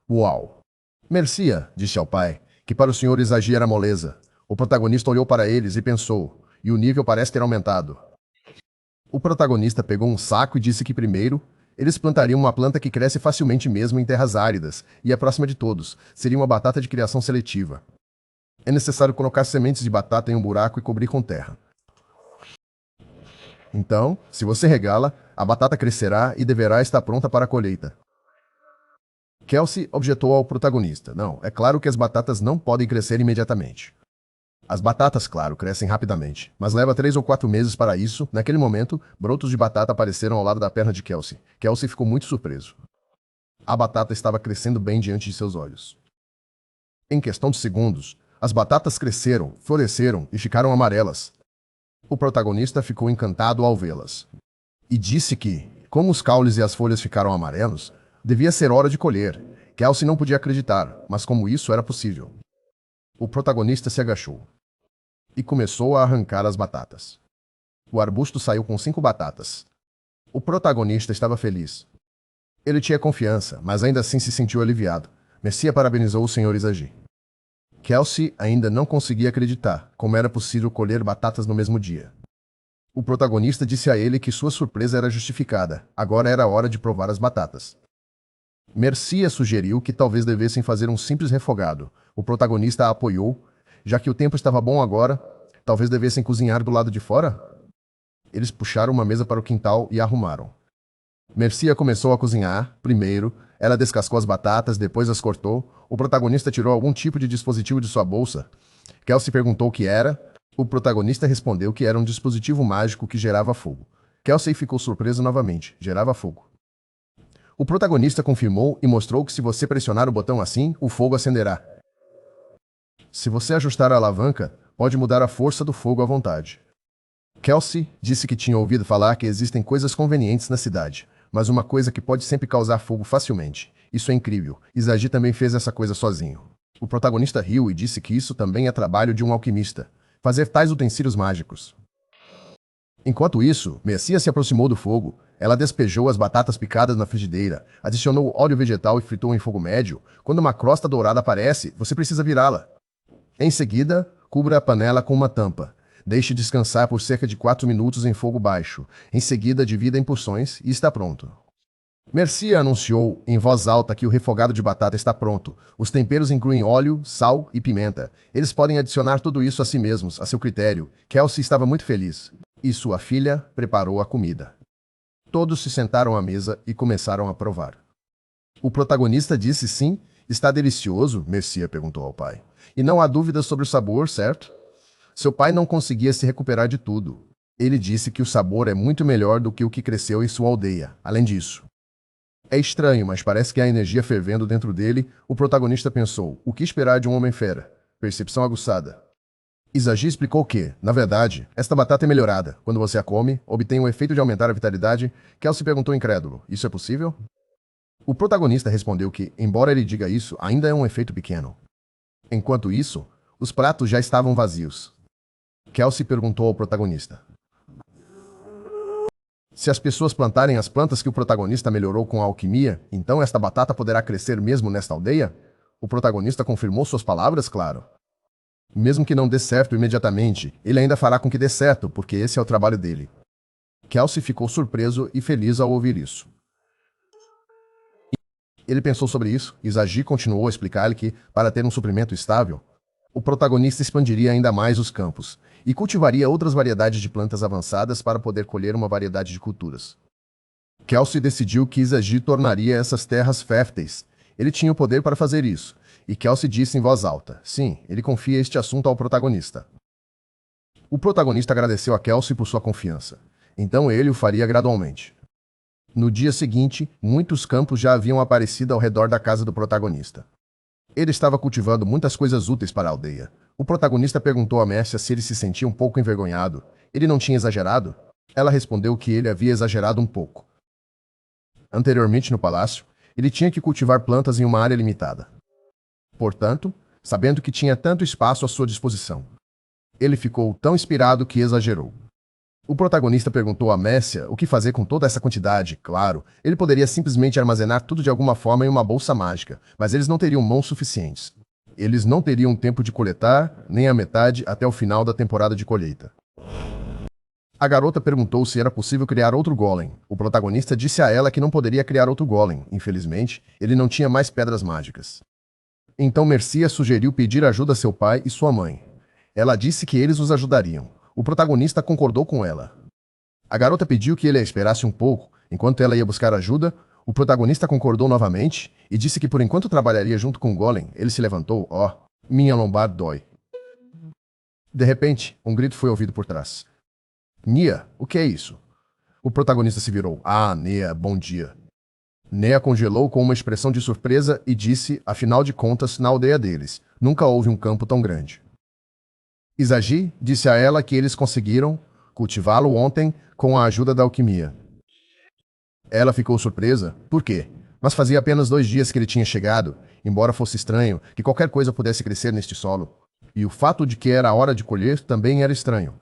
Uau! Mercia, disse ao pai, que para o Sr. Azaji era moleza. O protagonista olhou para eles e pensou, e o nível parece ter aumentado. O protagonista pegou um saco e disse que primeiro, eles plantariam uma planta que cresce facilmente mesmo em terras áridas, e a próxima de todos, seria uma batata de criação seletiva. É necessário colocar sementes de batata em um buraco e cobrir com terra. Então, se você regá-la, a batata crescerá e deverá estar pronta para a colheita. Kelsey objetou ao protagonista. Não, é claro que as batatas não podem crescer imediatamente. As batatas, claro, crescem rapidamente, mas leva 3 ou 4 meses para isso. Naquele momento, brotos de batata apareceram ao lado da perna de Kelsey. Kelsey ficou muito surpreso. A batata estava crescendo bem diante de seus olhos. Em questão de segundos, as batatas cresceram, floresceram e ficaram amarelas. O protagonista ficou encantado ao vê-las. E disse que, como os caules e as folhas ficaram amarelos, devia ser hora de colher. Kelsey não podia acreditar, mas como isso era possível. O protagonista se agachou e começou a arrancar as batatas. O arbusto saiu com 5 batatas. O protagonista estava feliz. Ele tinha confiança, mas ainda assim se sentiu aliviado. Mercia parabenizou o Sr. Izagi. Kelsey ainda não conseguia acreditar como era possível colher batatas no mesmo dia. O protagonista disse a ele que sua surpresa era justificada. Agora era hora de provar as batatas. Mercia sugeriu que talvez devessem fazer um simples refogado. O protagonista a apoiou. Já que o tempo estava bom agora, talvez devessem cozinhar do lado de fora? Eles puxaram uma mesa para o quintal e a arrumaram. Mercia começou a cozinhar. Primeiro, ela descascou as batatas, depois as cortou. O protagonista tirou algum tipo de dispositivo de sua bolsa. Kelsey perguntou o que era. O protagonista respondeu que era um dispositivo mágico que gerava fogo. Kelsey ficou surpreso novamente. Gerava fogo. O protagonista confirmou e mostrou que se você pressionar o botão assim, o fogo acenderá. Se você ajustar a alavanca, pode mudar a força do fogo à vontade. Kelsey disse que tinha ouvido falar que existem coisas convenientes na cidade, mas uma coisa que pode sempre causar fogo facilmente. Isso é incrível. Izagi também fez essa coisa sozinho. O protagonista riu e disse que isso também é trabalho de um alquimista. Fazer tais utensílios mágicos. Enquanto isso, Mercia se aproximou do fogo. Ela despejou as batatas picadas na frigideira, adicionou óleo vegetal e fritou em fogo médio. Quando uma crosta dourada aparece, você precisa virá-la. Em seguida, cubra a panela com uma tampa. Deixe descansar por cerca de 4 minutos em fogo baixo. Em seguida, divida em porções e está pronto. Mercia anunciou em voz alta que o refogado de batata está pronto. Os temperos incluem óleo, sal e pimenta. Eles podem adicionar tudo isso a si mesmos, a seu critério. Kelsey estava muito feliz. E sua filha preparou a comida. Todos se sentaram à mesa e começaram a provar. O protagonista disse sim. Está delicioso? Mercia perguntou ao pai. E não há dúvidas sobre o sabor, certo? Seu pai não conseguia se recuperar de tudo. Ele disse que o sabor é muito melhor do que o que cresceu em sua aldeia. Além disso, é estranho, mas parece que há energia fervendo dentro dele. O protagonista pensou, o que esperar de um homem fera? Percepção aguçada. Izagi explicou que, na verdade, esta batata é melhorada. Quando você a come, obtém o efeito de aumentar a vitalidade. Kelsey perguntou incrédulo, isso é possível? O protagonista respondeu que, embora ele diga isso, ainda é um efeito pequeno. Enquanto isso, os pratos já estavam vazios. Kelsey perguntou ao protagonista. Se as pessoas plantarem as plantas que o protagonista melhorou com a alquimia, então esta batata poderá crescer mesmo nesta aldeia? O protagonista confirmou suas palavras, claro. Mesmo que não dê certo imediatamente, ele ainda fará com que dê certo, porque esse é o trabalho dele. Kelsey ficou surpreso e feliz ao ouvir isso. Ele pensou sobre isso, e Izagi continuou a explicar-lhe que, para ter um suprimento estável, o protagonista expandiria ainda mais os campos e cultivaria outras variedades de plantas avançadas para poder colher uma variedade de culturas. Kelsey decidiu que Izagi tornaria essas terras férteis. Ele tinha o poder para fazer isso, e Kelsey disse em voz alta, sim, ele confia este assunto ao protagonista. O protagonista agradeceu a Kelsey por sua confiança. Então ele o faria gradualmente. No dia seguinte, muitos campos já haviam aparecido ao redor da casa do protagonista. Ele estava cultivando muitas coisas úteis para a aldeia. O protagonista perguntou a Mercia se ele se sentia um pouco envergonhado. Ele não tinha exagerado? Ela respondeu que ele havia exagerado um pouco. Anteriormente no palácio, ele tinha que cultivar plantas em uma área limitada. Portanto, sabendo que tinha tanto espaço à sua disposição, ele ficou tão inspirado que exagerou. O protagonista perguntou a Mercia o que fazer com toda essa quantidade. Claro, ele poderia simplesmente armazenar tudo de alguma forma em uma bolsa mágica, mas eles não teriam mãos suficientes. Eles não teriam tempo de coletar, nem a metade até o final da temporada de colheita. A garota perguntou se era possível criar outro golem. O protagonista disse a ela que não poderia criar outro golem. Infelizmente, ele não tinha mais pedras mágicas. Então Mercia sugeriu pedir ajuda a seu pai e sua mãe. Ela disse que eles os ajudariam. O protagonista concordou com ela. A garota pediu que ele a esperasse um pouco, enquanto ela ia buscar ajuda. O protagonista concordou novamente e disse que por enquanto trabalharia junto com o Golem. Ele se levantou. Minha lombar dói. De repente, um grito foi ouvido por trás. Nia, o que é isso? O protagonista se virou. Nia, bom dia. Nia congelou com uma expressão de surpresa e disse, afinal de contas, na aldeia deles, nunca houve um campo tão grande. Izagi disse a ela que eles conseguiram cultivá-lo ontem com a ajuda da alquimia. Ela ficou surpresa. Por quê? Mas fazia apenas 2 dias que ele tinha chegado, embora fosse estranho que qualquer coisa pudesse crescer neste solo. E o fato de que era a hora de colher também era estranho.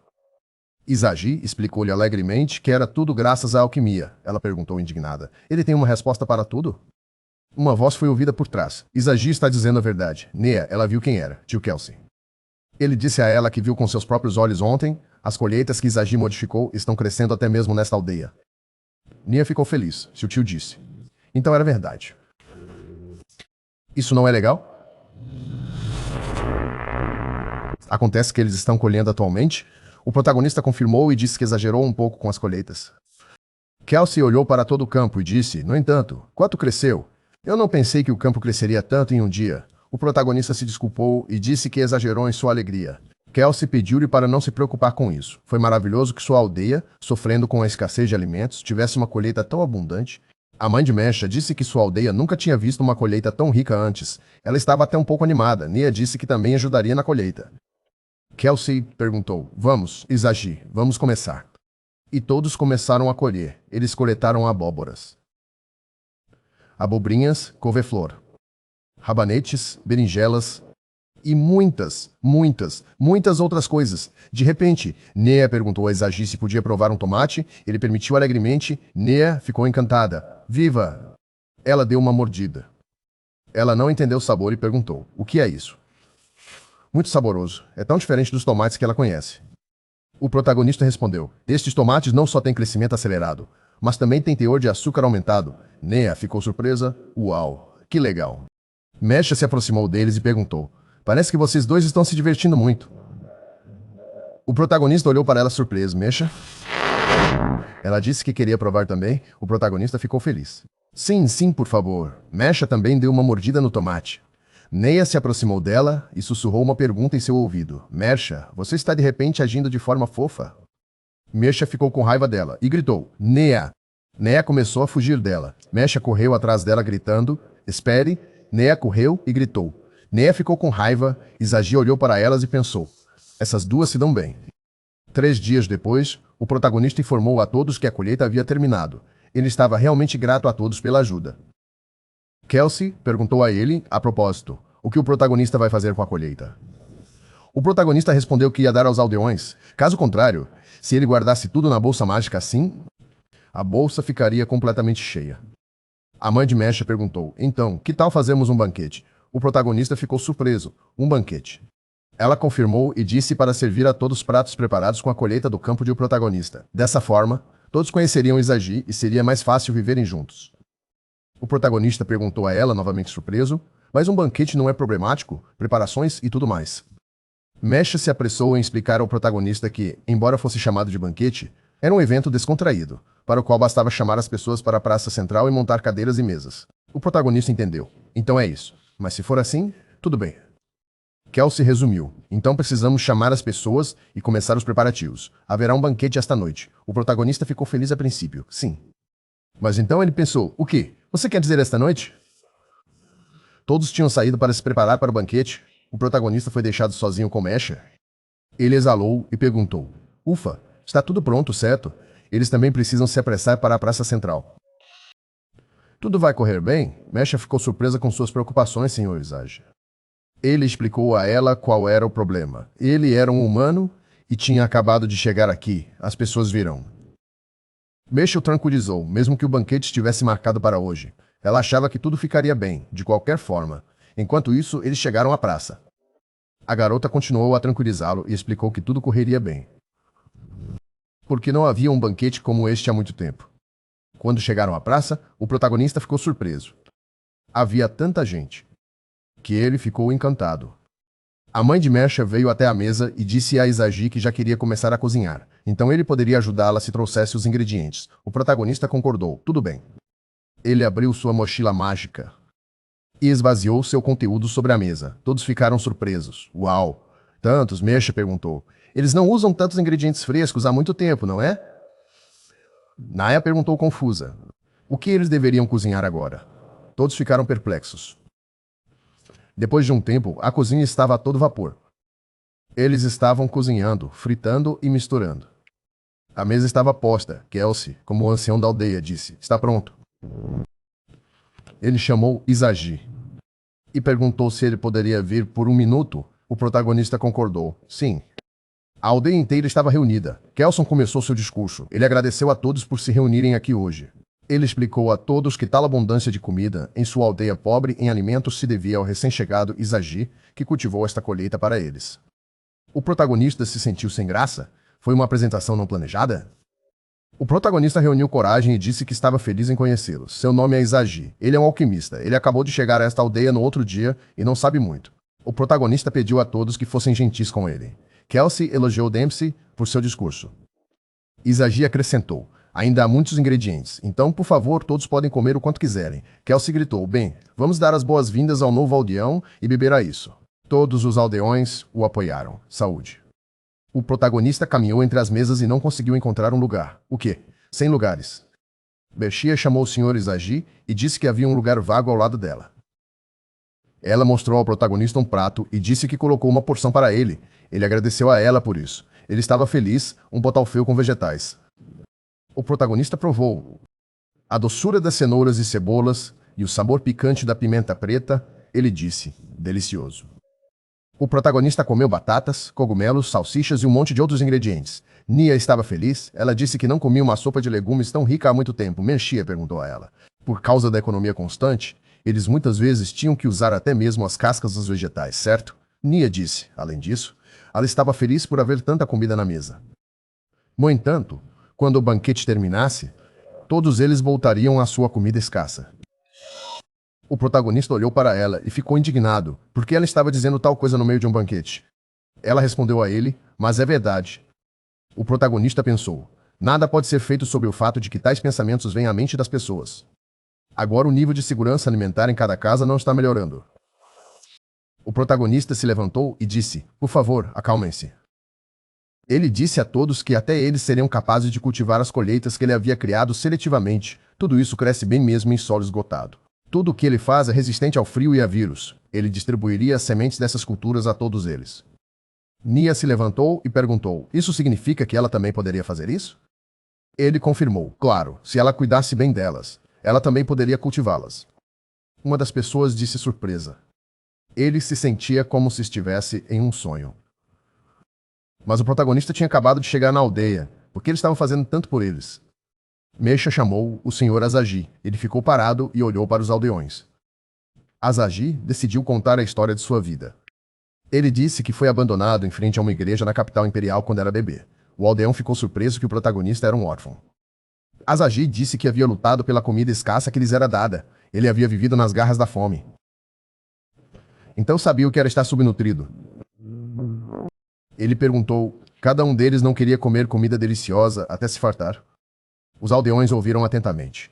Izagi explicou-lhe alegremente que era tudo graças à alquimia. Ela perguntou indignada. Ele tem uma resposta para tudo? Uma voz foi ouvida por trás. Izagi está dizendo a verdade. Nia, ela viu quem era. Tio Kelsey. Ele disse a ela que viu com seus próprios olhos ontem. As colheitas que Izagi modificou estão crescendo até mesmo nesta aldeia. Nia ficou feliz. Seu tio disse. Então era verdade. Isso não é legal? Acontece que eles estão colhendo atualmente? O protagonista confirmou e disse que exagerou um pouco com as colheitas. Kelsey olhou para todo o campo e disse, no entanto, quanto cresceu? Eu não pensei que o campo cresceria tanto em um dia. O protagonista se desculpou e disse que exagerou em sua alegria. Kelsey pediu-lhe para não se preocupar com isso. Foi maravilhoso que sua aldeia, sofrendo com a escassez de alimentos, tivesse uma colheita tão abundante. A mãe de Mesha disse que sua aldeia nunca tinha visto uma colheita tão rica antes. Ela estava até um pouco animada. Nia disse que também ajudaria na colheita. Kelsey perguntou, vamos, Izagi, vamos começar. E todos começaram a colher. Eles coletaram abóboras, abobrinhas, couve-flor, rabanetes, berinjelas e muitas outras coisas. De repente, Nia perguntou a Izagi se podia provar um tomate. Ele permitiu alegremente. Nia ficou encantada. Viva! Ela deu uma mordida. Ela não entendeu o sabor e perguntou, o que é isso? Muito saboroso. É tão diferente dos tomates que ela conhece. O protagonista respondeu, estes tomates não só têm crescimento acelerado, mas também têm teor de açúcar aumentado. Nia ficou surpresa. Uau, que legal. Mesha se aproximou deles e perguntou, parece que vocês dois estão se divertindo muito. O protagonista olhou para ela surpreso. Mesha? Ela disse que queria provar também. O protagonista ficou feliz. Sim, por favor. Mesha também deu uma mordida no tomate. Nia se aproximou dela e sussurrou uma pergunta em seu ouvido. Mesha, você está de repente agindo de forma fofa? Mesha ficou com raiva dela e gritou, Nia! Nia começou a fugir dela. Mesha correu atrás dela gritando, espere! Nia correu e gritou. Nia ficou com raiva. Izagi olhou para elas e pensou, essas duas se dão bem. 3 dias depois, o protagonista informou a todos que a colheita havia terminado. Ele estava realmente grato a todos pela ajuda. Kelsey perguntou a ele, a propósito, o que o protagonista vai fazer com a colheita. O protagonista respondeu que ia dar aos aldeões. Caso contrário, se ele guardasse tudo na bolsa mágica assim, a bolsa ficaria completamente cheia. A mãe de Mesha perguntou, então, que tal fazermos um banquete? O protagonista ficou surpreso. Um banquete. Ela confirmou e disse para servir a todos pratos preparados com a colheita do campo de o protagonista. Dessa forma, todos conheceriam Izagi e seria mais fácil viverem juntos. O protagonista perguntou a ela, novamente surpreso, mas um banquete não é problemático? Preparações e tudo mais. Mesha se apressou em explicar ao protagonista que, embora fosse chamado de banquete, era um evento descontraído, para o qual bastava chamar as pessoas para a praça central e montar cadeiras e mesas. O protagonista entendeu. Então é isso. Mas se for assim, tudo bem. Kelsey resumiu. Então precisamos chamar as pessoas e começar os preparativos. Haverá um banquete esta noite. O protagonista ficou feliz a princípio. Sim. Mas então ele pensou, o quê? Você quer dizer esta noite? Todos tinham saído para se preparar para o banquete. O protagonista foi deixado sozinho com Mesha. Ele exalou e perguntou, ufa, está tudo pronto, certo? Eles também precisam se apressar para a praça central. Tudo vai correr bem? Mesha ficou surpresa com suas preocupações, Sr. Izagi. Ele explicou a ela qual era o problema. Ele era um humano e tinha acabado de chegar aqui. As pessoas virão. Mesha o tranquilizou, mesmo que o banquete estivesse marcado para hoje. Ela achava que tudo ficaria bem, de qualquer forma. Enquanto isso, eles chegaram à praça. A garota continuou a tranquilizá-lo e explicou que tudo correria bem. Porque não havia um banquete como este há muito tempo. Quando chegaram à praça, o protagonista ficou surpreso. Havia tanta gente que ele ficou encantado. A mãe de Mersha veio até a mesa e disse a Izagi que já queria começar a cozinhar, então ele poderia ajudá-la se trouxesse os ingredientes. O protagonista concordou, tudo bem. Ele abriu sua mochila mágica e esvaziou seu conteúdo sobre a mesa. Todos ficaram surpresos. Uau! Tantos? Mersha perguntou. Eles não usam tantos ingredientes frescos há muito tempo, não é? Naya perguntou confusa. O que eles deveriam cozinhar agora? Todos ficaram perplexos. Depois de um tempo, a cozinha estava a todo vapor. Eles estavam cozinhando, fritando e misturando. A mesa estava posta. Kelsey, como o ancião da aldeia, disse, está pronto. Ele chamou Izagi e perguntou se ele poderia vir por um minuto. O protagonista concordou. Sim. A aldeia inteira estava reunida. Kelson começou seu discurso. Ele agradeceu a todos por se reunirem aqui hoje. Ele explicou a todos que tal abundância de comida em sua aldeia pobre em alimentos se devia ao recém-chegado Izagi, que cultivou esta colheita para eles. O protagonista se sentiu sem graça? Foi uma apresentação não planejada? O protagonista reuniu coragem e disse que estava feliz em conhecê-los. Seu nome é Izagi. Ele é um alquimista. Ele acabou de chegar a esta aldeia no outro dia e não sabe muito. O protagonista pediu a todos que fossem gentis com ele. Kelsey elogiou Dempsey por seu discurso. Izagi acrescentou. Ainda há muitos ingredientes, então, por favor, todos podem comer o quanto quiserem. Kelsey gritou, bem, vamos dar as boas-vindas ao novo aldeão e beber a isso. Todos os aldeões o apoiaram. Saúde. O protagonista caminhou entre as mesas e não conseguiu encontrar um lugar. O quê? 100 lugares. Bershia chamou o Sr. Izagi e disse que havia um lugar vago ao lado dela. Ela mostrou ao protagonista um prato e disse que colocou uma porção para ele. Ele agradeceu a ela por isso. Ele estava feliz, um potalfeu com vegetais. O protagonista provou a doçura das cenouras e cebolas e o sabor picante da pimenta preta. Ele disse, delicioso. O protagonista comeu batatas, cogumelos, salsichas e um monte de outros ingredientes. Nia estava feliz. Ela disse que não comia uma sopa de legumes tão rica há muito tempo. Mershia perguntou a ela. Por causa da economia constante, eles muitas vezes tinham que usar até mesmo as cascas dos vegetais, certo? Nia disse. Além disso, ela estava feliz por haver tanta comida na mesa. No entanto, quando o banquete terminasse, todos eles voltariam à sua comida escassa. O protagonista olhou para ela e ficou indignado, porque ela estava dizendo tal coisa no meio de um banquete. Ela respondeu a ele, mas é verdade. O protagonista pensou, nada pode ser feito sobre o fato de que tais pensamentos vêm à mente das pessoas. Agora o nível de segurança alimentar em cada casa não está melhorando. O protagonista se levantou e disse, por favor, acalmem-se. Ele disse a todos que até eles seriam capazes de cultivar as colheitas que ele havia criado seletivamente. Tudo isso cresce bem mesmo em solo esgotado. Tudo o que ele faz é resistente ao frio e a vírus. Ele distribuiria as sementes dessas culturas a todos eles. Nia se levantou e perguntou, isso significa que ela também poderia fazer isso? Ele confirmou, claro, se ela cuidasse bem delas, ela também poderia cultivá-las. Uma das pessoas disse surpresa. Ele se sentia como se estivesse em um sonho. Mas o protagonista tinha acabado de chegar na aldeia, porque eles estavam fazendo tanto por eles. Mersha chamou o Sr. Azagi. Ele ficou parado e olhou para os aldeões. Azagi decidiu contar a história de sua vida. Ele disse que foi abandonado em frente a uma igreja na capital imperial quando era bebê. O aldeão ficou surpreso que o protagonista era um órfão. Azagi disse que havia lutado pela comida escassa que lhes era dada. Ele havia vivido nas garras da fome. Então sabia o que era estar subnutrido. Ele perguntou, cada um deles não queria comer comida deliciosa até se fartar? Os aldeões ouviram atentamente.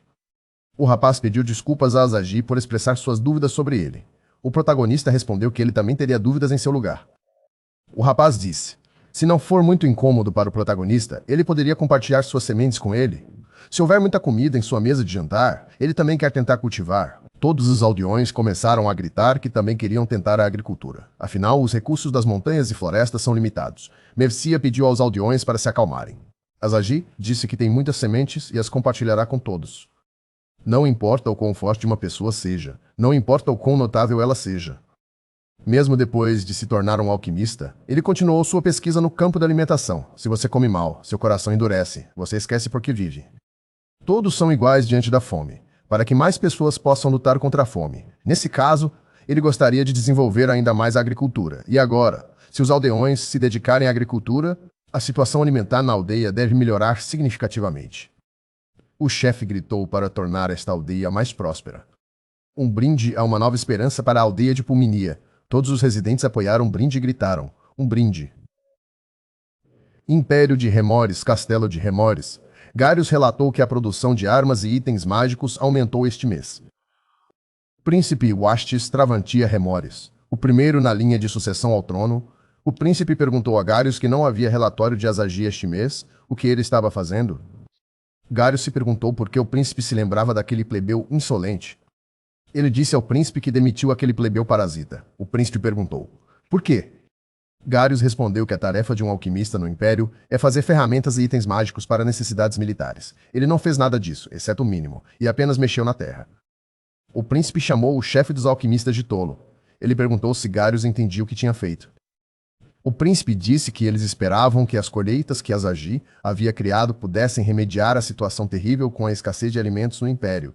O rapaz pediu desculpas a Azagi por expressar suas dúvidas sobre ele. O protagonista respondeu que ele também teria dúvidas em seu lugar. O rapaz disse, se não for muito incômodo para o protagonista, ele poderia compartilhar suas sementes com ele. Se houver muita comida em sua mesa de jantar, ele também quer tentar cultivar. Todos os aldeões começaram a gritar que também queriam tentar a agricultura. Afinal, os recursos das montanhas e florestas são limitados. Mercia pediu aos aldeões para se acalmarem. Azagi disse que tem muitas sementes e as compartilhará com todos. Não importa o quão forte uma pessoa seja, não importa o quão notável ela seja. Mesmo depois de se tornar um alquimista, ele continuou sua pesquisa no campo da alimentação. Se você come mal, seu coração endurece, você esquece por que vive. Todos são iguais diante da fome, para que mais pessoas possam lutar contra a fome. Nesse caso, ele gostaria de desenvolver ainda mais a agricultura. E agora, se os aldeões se dedicarem à agricultura, a situação alimentar na aldeia deve melhorar significativamente. O chefe gritou para tornar esta aldeia mais próspera. Um brinde a uma nova esperança para a aldeia de Pulminia. Todos os residentes apoiaram um brinde e gritaram: um brinde. Império de Remores, Castelo de Remores. Garius relatou que a produção de armas e itens mágicos aumentou este mês. Príncipe Wastes Travantia Remores, o primeiro na linha de sucessão ao trono. O príncipe perguntou a Garius que não havia relatório de Azagi este mês, o que ele estava fazendo. Garius se perguntou por que o príncipe se lembrava daquele plebeu insolente. Ele disse ao príncipe que demitiu aquele plebeu parasita. O príncipe perguntou: por quê? Garius respondeu que a tarefa de um alquimista no Império é fazer ferramentas e itens mágicos para necessidades militares. Ele não fez nada disso, exceto o mínimo, e apenas mexeu na terra. O príncipe chamou o chefe dos alquimistas de tolo. Ele perguntou se Garius entendia o que tinha feito. O príncipe disse que eles esperavam que as colheitas que Azagi havia criado pudessem remediar a situação terrível com a escassez de alimentos no Império.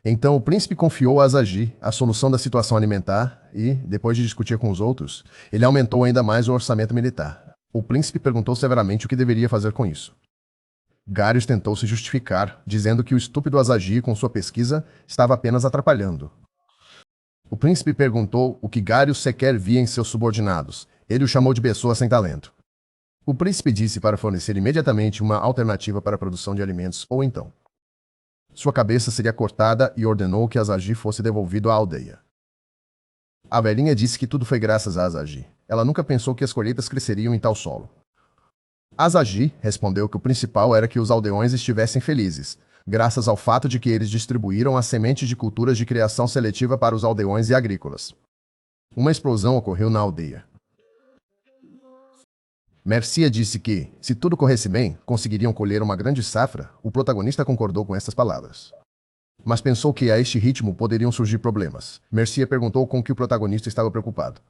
Então o príncipe confiou a Azagi a solução da situação alimentar e, depois de discutir com os outros, ele aumentou ainda mais o orçamento militar. O príncipe perguntou severamente o que deveria fazer com isso. Garius tentou se justificar, dizendo que o estúpido Azagi, com sua pesquisa, estava apenas atrapalhando. O príncipe perguntou o que Garius sequer via em seus subordinados. Ele o chamou de pessoa sem talento. O príncipe disse para fornecer imediatamente uma alternativa para a produção de alimentos, ou então sua cabeça seria cortada, e ordenou que Azagi fosse devolvido à aldeia. A velhinha disse que tudo foi graças a Azagi. Ela nunca pensou que as colheitas cresceriam em tal solo. Azagi respondeu que o principal era que os aldeões estivessem felizes, graças ao fato de que eles distribuíram as sementes de culturas de criação seletiva para os aldeões e agrícolas. Uma explosão ocorreu na aldeia. Mercia disse que, se tudo corresse bem, conseguiriam colher uma grande safra. O protagonista concordou com estas palavras. Mas pensou que a este ritmo poderiam surgir problemas. Mercia perguntou com que o protagonista estava preocupado.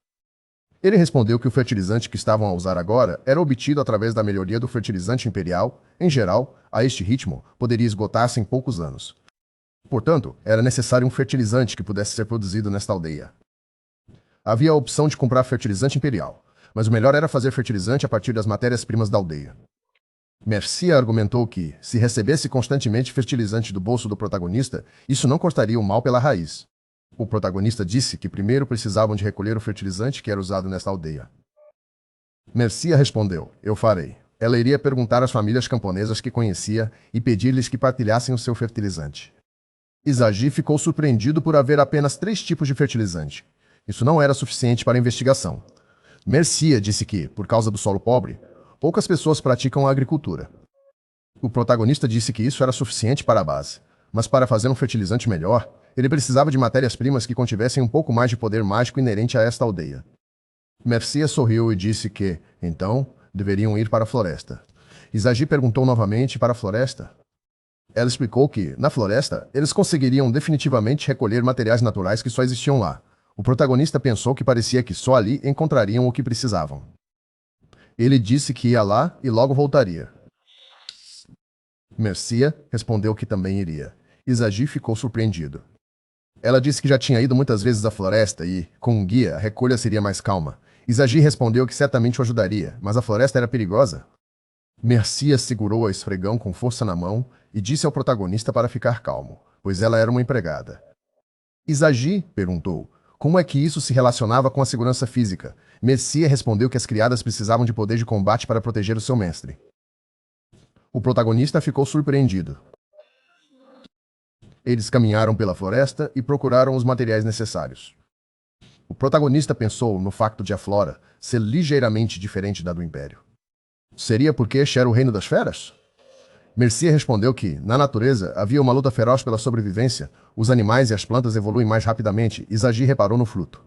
Ele respondeu que o fertilizante que estavam a usar agora era obtido através da melhoria do fertilizante imperial. Em geral, a este ritmo, poderia esgotar-se em poucos anos. Portanto, era necessário um fertilizante que pudesse ser produzido nesta aldeia. Havia a opção de comprar fertilizante imperial, mas o melhor era fazer fertilizante a partir das matérias-primas da aldeia. Mercia argumentou que, se recebesse constantemente fertilizante do bolso do protagonista, isso não cortaria o mal pela raiz. O protagonista disse que primeiro precisavam de recolher o fertilizante que era usado nesta aldeia. Mercia respondeu: eu farei. Ela iria perguntar às famílias camponesas que conhecia e pedir-lhes que partilhassem o seu fertilizante. Azagi ficou surpreendido por haver apenas 3 tipos de fertilizante. Isso não era suficiente para a investigação. Mercia disse que, por causa do solo pobre, poucas pessoas praticam a agricultura. O protagonista disse que isso era suficiente para a base, mas para fazer um fertilizante melhor, ele precisava de matérias-primas que contivessem um pouco mais de poder mágico inerente a esta aldeia. Mercia sorriu e disse que, então, deveriam ir para a floresta. Azagi perguntou novamente para a floresta. Ela explicou que, na floresta, eles conseguiriam definitivamente recolher materiais naturais que só existiam lá. O protagonista pensou que parecia que só ali encontrariam o que precisavam. Ele disse que ia lá e logo voltaria. Mercia respondeu que também iria. Azagi ficou surpreendido. Ela disse que já tinha ido muitas vezes à floresta e, com um guia, a recolha seria mais calma. Azagi respondeu que certamente o ajudaria, mas a floresta era perigosa. Mercia segurou a esfregão com força na mão e disse ao protagonista para ficar calmo, pois ela era uma empregada. Azagi perguntou como é que isso se relacionava com a segurança física. Mercia respondeu que as criadas precisavam de poder de combate para proteger o seu mestre. O protagonista ficou surpreendido. Eles caminharam pela floresta e procuraram os materiais necessários. O protagonista pensou no facto de a flora ser ligeiramente diferente da do Império. Seria porque este era o reino das feras? Mercia respondeu que, na natureza, havia uma luta feroz pela sobrevivência. Os animais e as plantas evoluem mais rapidamente. Azagi reparou no fruto.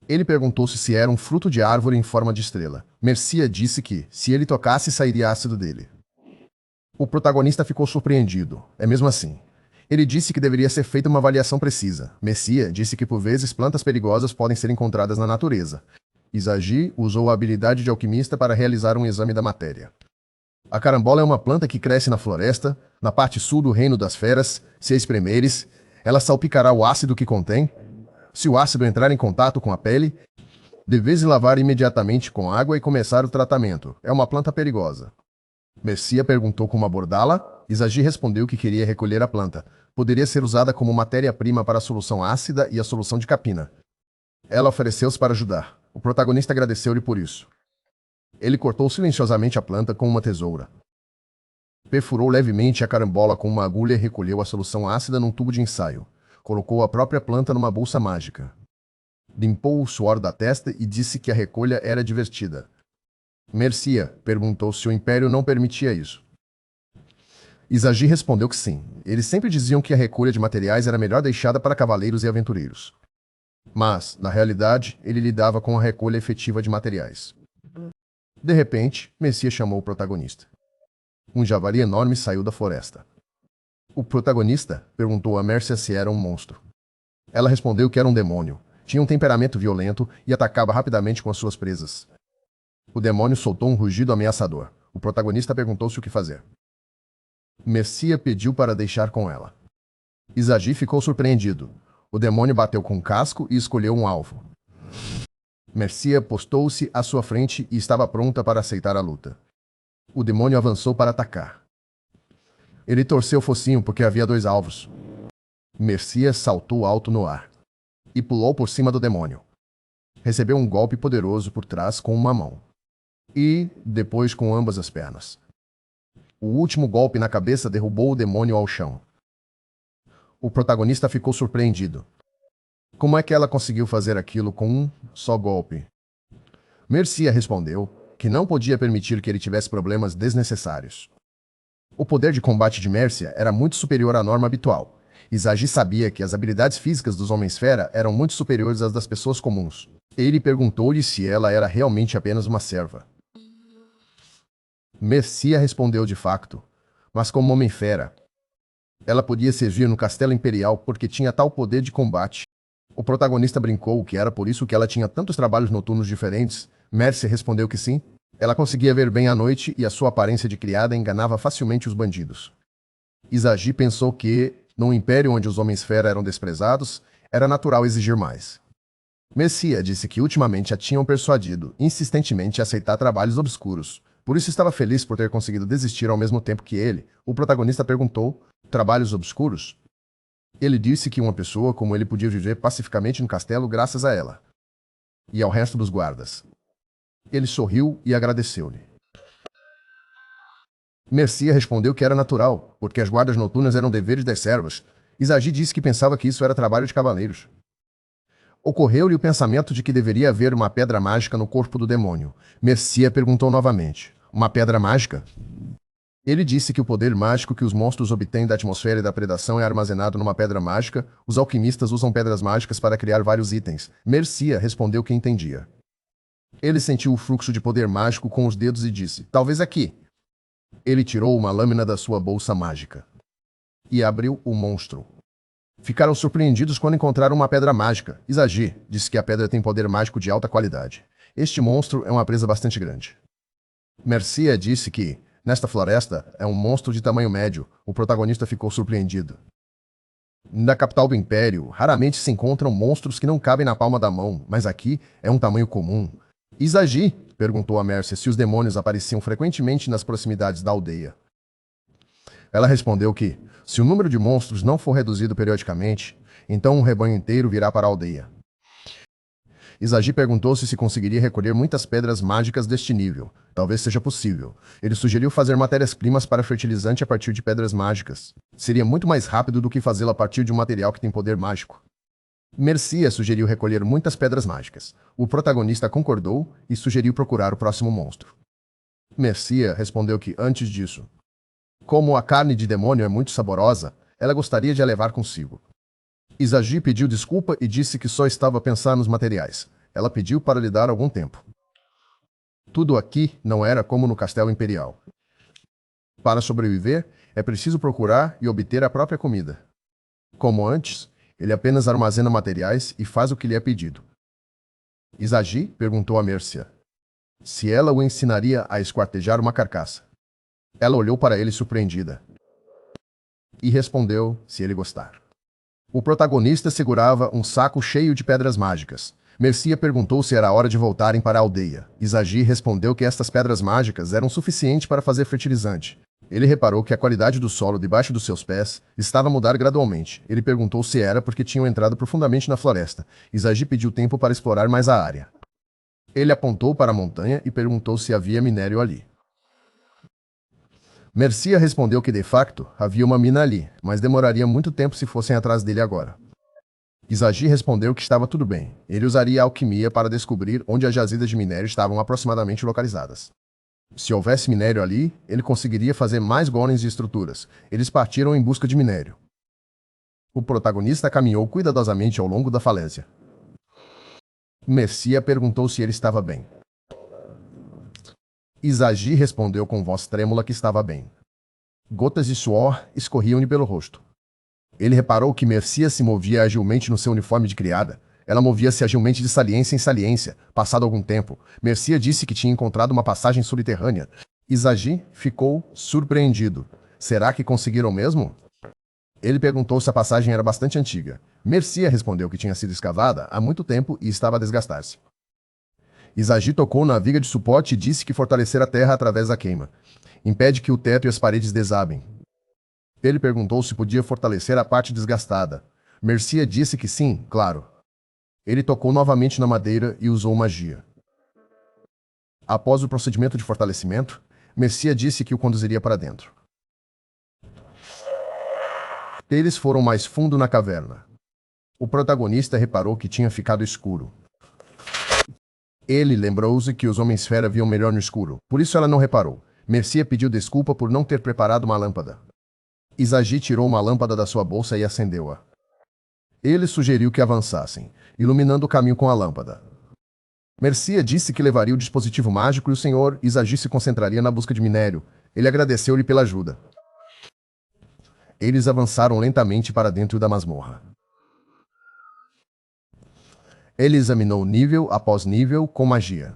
Ele perguntou-se se era um fruto de árvore em forma de estrela. Mercia disse que, se ele tocasse, sairia ácido dele. O protagonista ficou surpreendido. É mesmo assim. Ele disse que deveria ser feita uma avaliação precisa. Mercia disse que, por vezes, plantas perigosas podem ser encontradas na natureza. Azagi usou a habilidade de alquimista para realizar um exame da matéria. A carambola é uma planta que cresce na floresta, na parte sul do reino das feras. Se a espremeres, ela salpicará o ácido que contém. Se o ácido entrar em contato com a pele, deves lavar imediatamente com água e começar o tratamento. É uma planta perigosa. Mercia perguntou como abordá-la. Azagi respondeu que queria recolher a planta. Poderia ser usada como matéria-prima para a solução ácida e a solução de capina. Ela ofereceu-se para ajudar. O protagonista agradeceu-lhe por isso. Ele cortou silenciosamente a planta com uma tesoura. Perfurou levemente a carambola com uma agulha e recolheu a solução ácida num tubo de ensaio. Colocou a própria planta numa bolsa mágica. Limpou o suor da testa e disse que a recolha era divertida. Mercia perguntou se o Império não permitia isso. Izagi respondeu que sim. Eles sempre diziam que a recolha de materiais era melhor deixada para cavaleiros e aventureiros. Mas, na realidade, ele lidava com a recolha efetiva de materiais. De repente, Mercia chamou o protagonista. Um javali enorme saiu da floresta. O protagonista perguntou a Mercia se era um monstro. Ela respondeu que era um demônio. Tinha um temperamento violento e atacava rapidamente com as suas presas. O demônio soltou um rugido ameaçador. O protagonista perguntou-se o que fazer. Mercia pediu para deixar com ela. Izagi ficou surpreendido. O demônio bateu com o casco e escolheu um alvo. Mercia postou-se à sua frente e estava pronta para aceitar a luta. O demônio avançou para atacar. Ele torceu o focinho porque havia 2 alvos. Mercia saltou alto no ar e pulou por cima do demônio. Recebeu um golpe poderoso por trás com uma mão. E, depois com ambas as pernas. O último golpe na cabeça derrubou o demônio ao chão. O protagonista ficou surpreendido. Como é que ela conseguiu fazer aquilo com um só golpe? Mercia respondeu que não podia permitir que ele tivesse problemas desnecessários. O poder de combate de Mercia era muito superior à norma habitual. Izagi sabia que as habilidades físicas dos Homens-Fera eram muito superiores às das pessoas comuns. Ele perguntou-lhe se ela era realmente apenas uma serva. Mercia respondeu de facto, mas como Homem-Fera. Ela podia servir no Castelo Imperial porque tinha tal poder de combate. O protagonista brincou que era por isso que ela tinha tantos trabalhos noturnos diferentes. Mercia respondeu que sim. Ela conseguia ver bem à noite e a sua aparência de criada enganava facilmente os bandidos. Izagi pensou que, num império onde os Homens-Fera eram desprezados, era natural exigir mais. Mercia disse que ultimamente a tinham persuadido insistentemente a aceitar trabalhos obscuros. Por isso estava feliz por ter conseguido desistir ao mesmo tempo que ele. O protagonista perguntou: trabalhos obscuros? Ele disse que uma pessoa como ele podia viver pacificamente no castelo graças a ela. E ao resto dos guardas. Ele sorriu e agradeceu-lhe. Mercia respondeu que era natural, porque as guardas noturnas eram deveres das servas. Izagi disse que pensava que isso era trabalho de cavaleiros. Ocorreu-lhe o pensamento de que deveria haver uma pedra mágica no corpo do demônio. Mercia perguntou novamente: uma pedra mágica? Ele disse que o poder mágico que os monstros obtêm da atmosfera e da predação é armazenado numa pedra mágica. Os alquimistas usam pedras mágicas para criar vários itens. Mercia respondeu que entendia. Ele sentiu o fluxo de poder mágico com os dedos e disse: talvez aqui. Ele tirou uma lâmina da sua bolsa mágica e abriu o monstro. Ficaram surpreendidos quando encontraram uma pedra mágica. Izagi disse que a pedra tem poder mágico de alta qualidade. Este monstro é uma presa bastante grande. Mercia disse que, nesta floresta, é um monstro de tamanho médio. O protagonista ficou surpreendido. Na capital do Império, raramente se encontram monstros que não cabem na palma da mão, mas aqui é um tamanho comum. Izagi perguntou a Mercia se os demônios apareciam frequentemente nas proximidades da aldeia. Ela respondeu que, se o número de monstros não for reduzido periodicamente, então um rebanho inteiro virá para a aldeia. Izagi perguntou-se se conseguiria recolher muitas pedras mágicas deste nível. Talvez seja possível. Ele sugeriu fazer matérias-primas para fertilizante a partir de pedras mágicas. Seria muito mais rápido do que fazê-lo a partir de um material que tem poder mágico. Mercia sugeriu recolher muitas pedras mágicas. O protagonista concordou e sugeriu procurar o próximo monstro. Mercia respondeu que, antes disso, como a carne de demônio é muito saborosa, ela gostaria de a levar consigo. Izagi pediu desculpa e disse que só estava a pensar nos materiais. Ela pediu para lhe dar algum tempo. Tudo aqui não era como no Castelo Imperial. Para sobreviver, é preciso procurar e obter a própria comida. Como antes, ele apenas armazena materiais e faz o que lhe é pedido. Izagi perguntou a Mercia se ela o ensinaria a esquartejar uma carcaça. Ela olhou para ele surpreendida e respondeu se ele gostar. O protagonista segurava um saco cheio de pedras mágicas. Mercia perguntou se era hora de voltarem para a aldeia. Izagi respondeu que estas pedras mágicas eram suficientes para fazer fertilizante. Ele reparou que a qualidade do solo debaixo dos seus pés estava a mudar gradualmente. Ele perguntou se era porque tinham entrado profundamente na floresta. Izagi pediu tempo para explorar mais a área. Ele apontou para a montanha e perguntou se havia minério ali. Mercia respondeu que, de facto, havia uma mina ali, mas demoraria muito tempo se fossem atrás dele agora. Izagi respondeu que estava tudo bem. Ele usaria a alquimia para descobrir onde as jazidas de minério estavam aproximadamente localizadas. Se houvesse minério ali, ele conseguiria fazer mais golems e estruturas. Eles partiram em busca de minério. O protagonista caminhou cuidadosamente ao longo da falésia. Mercia perguntou se ele estava bem. Izagi respondeu com voz trêmula que estava bem. Gotas de suor escorriam-lhe pelo rosto. Ele reparou que Mercia se movia agilmente no seu uniforme de criada. Ela movia-se agilmente de saliência em saliência. Passado algum tempo, Mercia disse que tinha encontrado uma passagem subterrânea. Izagi ficou surpreendido. Será que conseguiram mesmo? Ele perguntou se a passagem era bastante antiga. Mercia respondeu que tinha sido escavada há muito tempo e estava a desgastar-se. Izagi tocou na viga de suporte e disse que fortalecer a terra através da queima impede que o teto e as paredes desabem. Ele perguntou se podia fortalecer a parte desgastada. Mercia disse que sim, claro. Ele tocou novamente na madeira e usou magia. Após o procedimento de fortalecimento, Mercia disse que o conduziria para dentro. Eles foram mais fundo na caverna. O protagonista reparou que tinha ficado escuro. Ele lembrou-se que os Homens-Fera viam melhor no escuro, por isso ela não reparou. Mercia pediu desculpa por não ter preparado uma lâmpada. Izagi tirou uma lâmpada da sua bolsa e acendeu-a. Ele sugeriu que avançassem, iluminando o caminho com a lâmpada. Mercia disse que levaria o dispositivo mágico e o Sr. Izagi se concentraria na busca de minério. Ele agradeceu-lhe pela ajuda. Eles avançaram lentamente para dentro da masmorra. Ele examinou nível após nível com magia.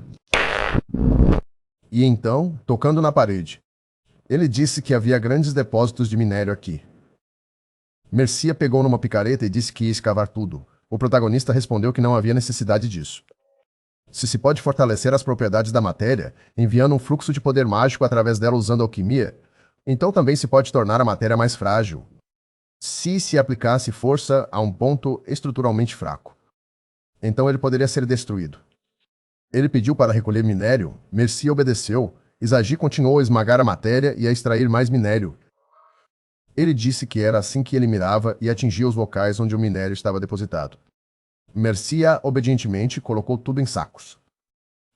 E então, tocando na parede, ele disse que havia grandes depósitos de minério aqui. Mercia pegou numa picareta e disse que ia escavar tudo. O protagonista respondeu que não havia necessidade disso. Se se pode fortalecer as propriedades da matéria, enviando um fluxo de poder mágico através dela usando alquimia, então também se pode tornar a matéria mais frágil, se se aplicasse força a um ponto estruturalmente fraco. Então ele poderia ser destruído. Ele pediu para recolher minério, Mercia obedeceu, Izagi continuou a esmagar a matéria e a extrair mais minério. Ele disse que era assim que ele mirava e atingia os locais onde o minério estava depositado. Mercia, obedientemente, colocou tudo em sacos.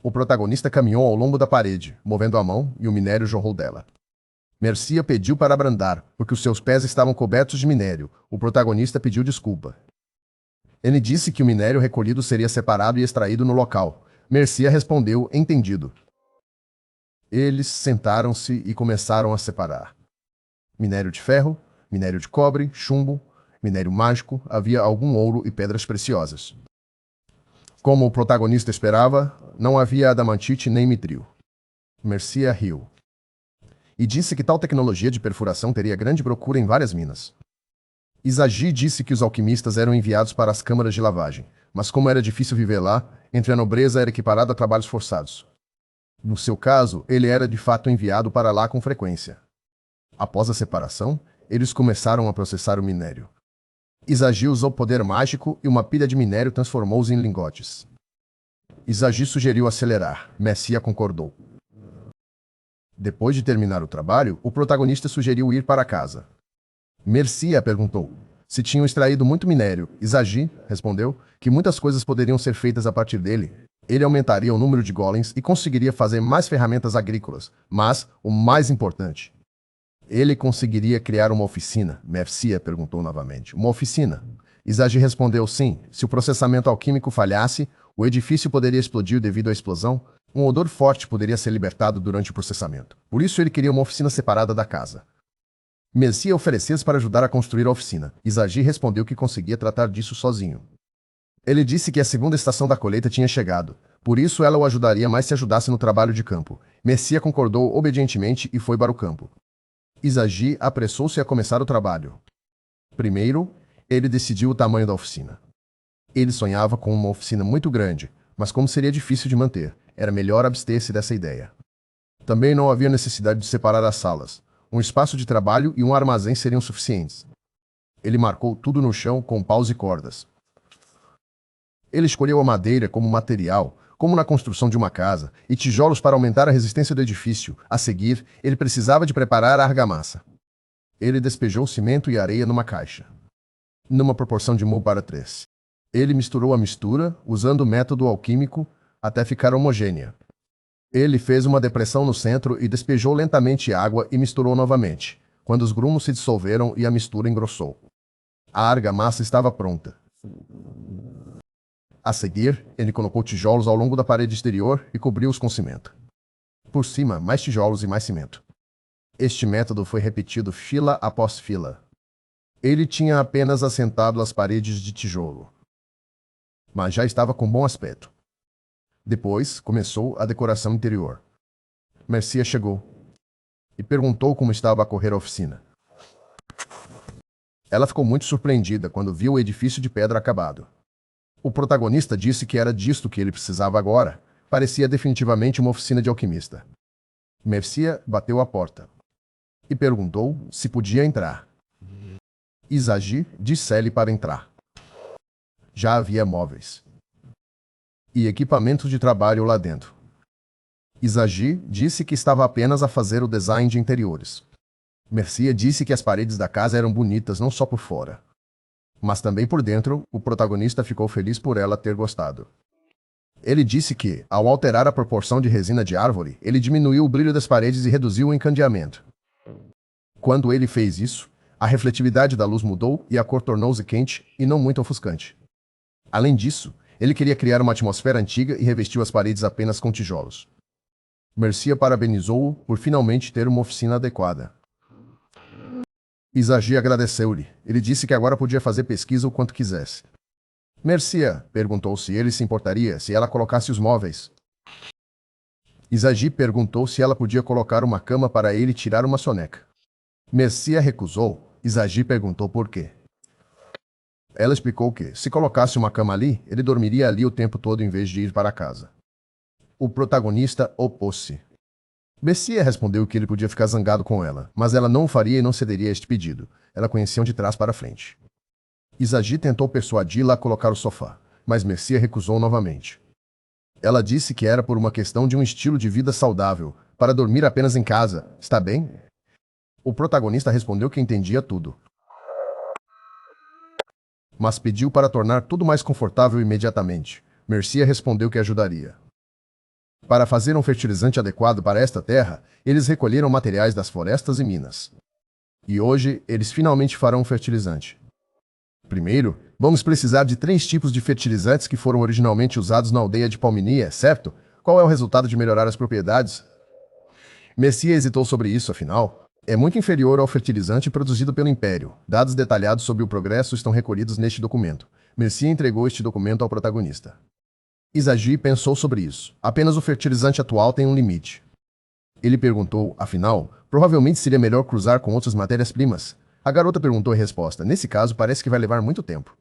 O protagonista caminhou ao longo da parede, movendo a mão, e o minério jorrou dela. Mercia pediu para abrandar, porque os seus pés estavam cobertos de minério. O protagonista pediu desculpa. Ele disse que o minério recolhido seria separado e extraído no local. Mercia respondeu, entendido. Eles sentaram-se e começaram a separar. Minério de ferro, minério de cobre, chumbo, minério mágico, havia algum ouro e pedras preciosas. Como o protagonista esperava, não havia adamantite nem mitril. Mercia riu. E disse que tal tecnologia de perfuração teria grande procura em várias minas. Izagi disse que os alquimistas eram enviados para as câmaras de lavagem, mas como era difícil viver lá, entre a nobreza era equiparado a trabalhos forçados. No seu caso, ele era de fato enviado para lá com frequência. Após a separação, eles começaram a processar o minério. Izagi usou poder mágico e uma pilha de minério transformou-os em lingotes. Izagi sugeriu acelerar, Mercia concordou. Depois de terminar o trabalho, o protagonista sugeriu ir para casa. Mercia perguntou se tinham extraído muito minério. Izagi respondeu que muitas coisas poderiam ser feitas a partir dele. Ele aumentaria o número de golems e conseguiria fazer mais ferramentas agrícolas, mas, o mais importante, ele conseguiria criar uma oficina. Mercia perguntou novamente. Uma oficina? Izagi respondeu sim. Se o processamento alquímico falhasse, o edifício poderia explodir devido à explosão. Um odor forte poderia ser libertado durante o processamento. Por isso ele queria uma oficina separada da casa. Mercia ofereceu-se para ajudar a construir a oficina. Izagi respondeu que conseguia tratar disso sozinho. Ele disse que a segunda estação da colheita tinha chegado. Por isso ela o ajudaria mais se ajudasse no trabalho de campo. Mercia concordou obedientemente e foi para o campo. Izagi apressou-se a começar o trabalho. Primeiro, ele decidiu o tamanho da oficina. Ele sonhava com uma oficina muito grande, mas como seria difícil de manter, era melhor abster-se dessa ideia. Também não havia necessidade de separar as salas. Um espaço de trabalho e um armazém seriam suficientes. Ele marcou tudo no chão com paus e cordas. Ele escolheu a madeira como material, como na construção de uma casa, e tijolos para aumentar a resistência do edifício. A seguir, ele precisava de preparar a argamassa. Ele despejou cimento e areia numa caixa, numa proporção de 1:3. Ele misturou a mistura, usando o método alquímico, até ficar homogênea. Ele fez uma depressão no centro e despejou lentamente água e misturou novamente, quando os grumos se dissolveram e a mistura engrossou. A argamassa estava pronta. A seguir, ele colocou tijolos ao longo da parede exterior e cobriu-os com cimento. Por cima, mais tijolos e mais cimento. Este método foi repetido fila após fila. Ele tinha apenas assentado as paredes de tijolo, mas já estava com bom aspecto. Depois, começou a decoração interior. Mercia chegou e perguntou como estava a correr a oficina. Ela ficou muito surpreendida quando viu o edifício de pedra acabado. O protagonista disse que era disto que ele precisava agora. Parecia definitivamente uma oficina de alquimista. Mercia bateu à porta e perguntou se podia entrar. Izagi disse-lhe para entrar. Já havia móveis e equipamentos de trabalho lá dentro. Izagi disse que estava apenas a fazer o design de interiores. Mercia disse que as paredes da casa eram bonitas não só por fora, mas também por dentro. O protagonista ficou feliz por ela ter gostado. Ele disse que, ao alterar a proporção de resina de árvore, ele diminuiu o brilho das paredes e reduziu o encandeamento. Quando ele fez isso, a refletividade da luz mudou e a cor tornou-se quente e não muito ofuscante. Além disso, ele queria criar uma atmosfera antiga e revestiu as paredes apenas com tijolos. Mercia parabenizou-o por finalmente ter uma oficina adequada. Izagi agradeceu-lhe. Ele disse que agora podia fazer pesquisa o quanto quisesse. Mercia perguntou se ele se importaria se ela colocasse os móveis. Izagi perguntou se ela podia colocar uma cama para ele tirar uma soneca. Mercia recusou. Izagi perguntou por quê. Ela explicou que, se colocasse uma cama ali, ele dormiria ali o tempo todo em vez de ir para casa. O protagonista opôs-se. Mercia respondeu que ele podia ficar zangado com ela, mas ela não o faria e não cederia a este pedido. Ela conhecia de trás para frente. Izagi tentou persuadi-la a colocar o sofá, mas Mercia recusou novamente. Ela disse que era por uma questão de um estilo de vida saudável, para dormir apenas em casa. Está bem? O protagonista respondeu que entendia tudo, mas pediu para tornar tudo mais confortável imediatamente. Mercia respondeu que ajudaria. Para fazer um fertilizante adequado para esta terra, eles recolheram materiais das florestas e minas. E hoje, eles finalmente farão um fertilizante. Primeiro, vamos precisar de 3 tipos de fertilizantes que foram originalmente usados na aldeia de Palminia, certo? Qual é o resultado de melhorar as propriedades? Mercia hesitou sobre isso, afinal. É muito inferior ao fertilizante produzido pelo Império. Dados detalhados sobre o progresso estão recolhidos neste documento. Mercia entregou este documento ao protagonista. Izagi pensou sobre isso. Apenas o fertilizante atual tem um limite. Ele perguntou, afinal, provavelmente seria melhor cruzar com outras matérias-primas. A garota perguntou em resposta. Nesse caso, parece que vai levar muito tempo.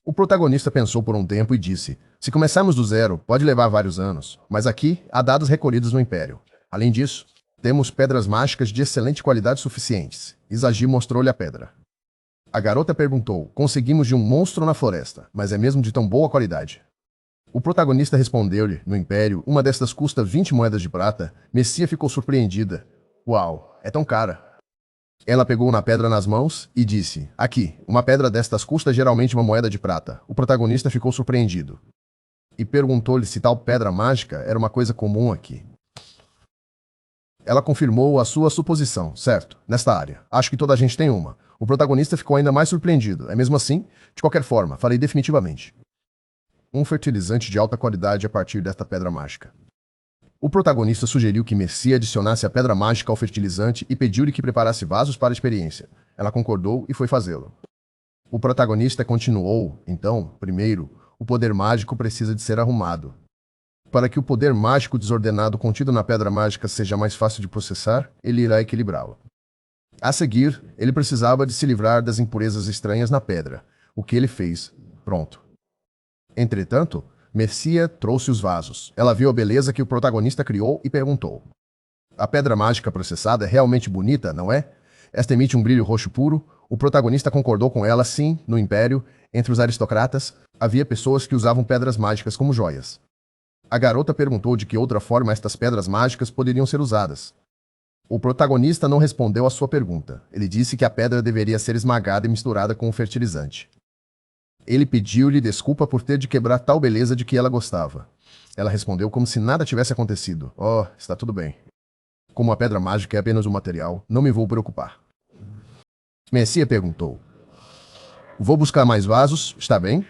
O protagonista pensou por um tempo e disse, se começarmos do zero, pode levar vários anos, mas aqui há dados recolhidos no Império. Além disso, temos pedras mágicas de excelente qualidade suficientes. Izagi mostrou-lhe a pedra. A garota perguntou, conseguimos de um monstro na floresta, mas é mesmo de tão boa qualidade? O protagonista respondeu-lhe, no Império, uma destas custa 20 moedas de prata. Mercia ficou surpreendida. Uau, é tão cara. Ela pegou na pedra nas mãos e disse, aqui, uma pedra destas custa geralmente uma moeda de prata. O protagonista ficou surpreendido e perguntou-lhe se tal pedra mágica era uma coisa comum aqui. Ela confirmou a sua suposição, certo, nesta área. Acho que toda a gente tem uma. O protagonista ficou ainda mais surpreendido. É mesmo assim? De qualquer forma, falei definitivamente. Um fertilizante de alta qualidade a partir desta pedra mágica. O protagonista sugeriu que Mercia adicionasse a pedra mágica ao fertilizante e pediu-lhe que preparasse vasos para a experiência. Ela concordou e foi fazê-lo. O protagonista continuou, então, primeiro, o poder mágico precisa de ser arrumado. Para que o poder mágico desordenado contido na pedra mágica seja mais fácil de processar, ele irá equilibrá-lo. A seguir, ele precisava de se livrar das impurezas estranhas na pedra, o que ele fez. Pronto. Entretanto, Mercia trouxe os vasos. Ela viu a beleza que o protagonista criou e perguntou, A pedra mágica processada é realmente bonita, não é? Esta emite um brilho roxo puro. O protagonista concordou com ela, sim, no Império, entre os aristocratas, havia pessoas que usavam pedras mágicas como joias. A garota perguntou de que outra forma estas pedras mágicas poderiam ser usadas. O protagonista não respondeu à sua pergunta. Ele disse que a pedra deveria ser esmagada e misturada com um fertilizante. Ele pediu-lhe desculpa por ter de quebrar tal beleza de que ela gostava. Ela respondeu como se nada tivesse acontecido. Oh, está tudo bem. Como a pedra mágica é apenas um material, não me vou preocupar. Mercia perguntou. Vou buscar mais vasos, está bem?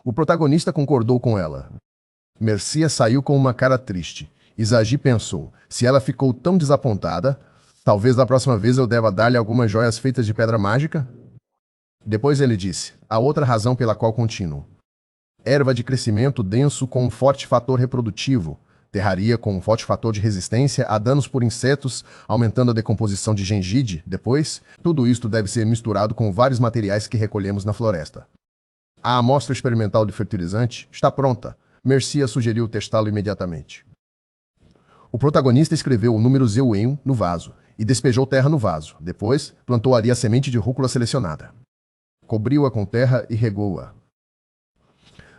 O protagonista concordou com ela. Mercia saiu com uma cara triste. Isagi pensou, se ela ficou tão desapontada, talvez da próxima vez eu deva dar-lhe algumas joias feitas de pedra mágica? Depois ele disse, a outra razão pela qual continuo. Erva de crescimento denso com um forte fator reprodutivo, terraria com um forte fator de resistência a danos por insetos, aumentando a decomposição de gengibre. Depois, tudo isto deve ser misturado com vários materiais que recolhemos na floresta. A amostra experimental de fertilizante está pronta. Mercia sugeriu testá-lo imediatamente. O protagonista escreveu o número Zeuenho no vaso e despejou terra no vaso. Depois, plantou ali a semente de rúcula selecionada. Cobriu-a com terra e regou-a.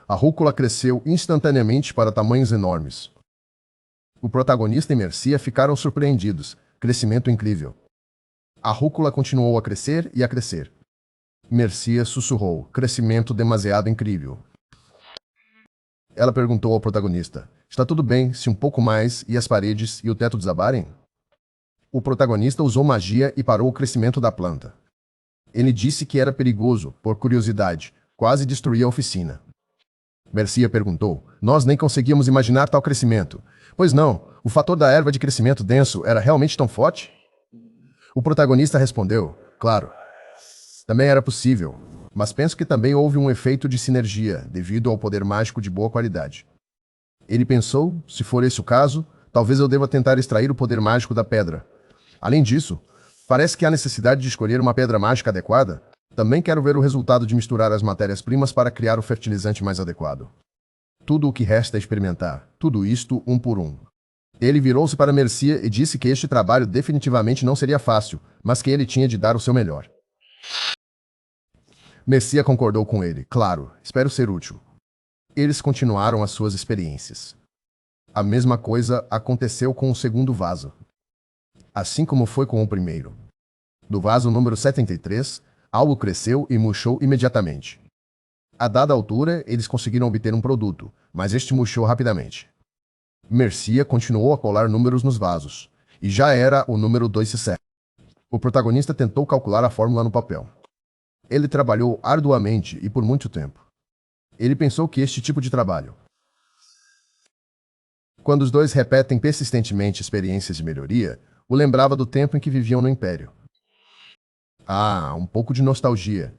A rúcula cresceu instantaneamente para tamanhos enormes. O protagonista e Mercia ficaram surpreendidos. Crescimento incrível. A rúcula continuou a crescer e a crescer. Mercia sussurrou. Crescimento demasiado incrível. Ela perguntou ao protagonista. Está tudo bem se um pouco mais e as paredes e o teto desabarem? O protagonista usou magia e parou o crescimento da planta. Ele disse que era perigoso, por curiosidade. Quase destruía a oficina. Mercia perguntou. Nós nem conseguíamos imaginar tal crescimento. Pois não, o fator da erva de crescimento denso era realmente tão forte? O protagonista respondeu. Claro. Também era possível, mas penso que também houve um efeito de sinergia, devido ao poder mágico de boa qualidade. Ele pensou, se for esse o caso, talvez eu deva tentar extrair o poder mágico da pedra. Além disso, parece que há necessidade de escolher uma pedra mágica adequada. Também quero ver o resultado de misturar as matérias-primas para criar o fertilizante mais adequado. Tudo o que resta é experimentar, tudo isto um por um. Ele virou-se para Mercia e disse que este trabalho definitivamente não seria fácil, mas que ele tinha de dar o seu melhor. Mercia concordou com ele. Claro, espero ser útil. Eles continuaram as suas experiências. A mesma coisa aconteceu com o segundo vaso. Assim como foi com o primeiro. Do vaso número 73, algo cresceu e murchou imediatamente. A dada altura, eles conseguiram obter um produto, mas este murchou rapidamente. Mercia continuou a colar números nos vasos, e já era o número 267. O protagonista tentou calcular a fórmula no papel. Ele trabalhou arduamente e por muito tempo. Ele pensou que este tipo de trabalho, quando os dois repetem persistentemente experiências de melhoria, o lembrava do tempo em que viviam no Império. Ah, um pouco de nostalgia.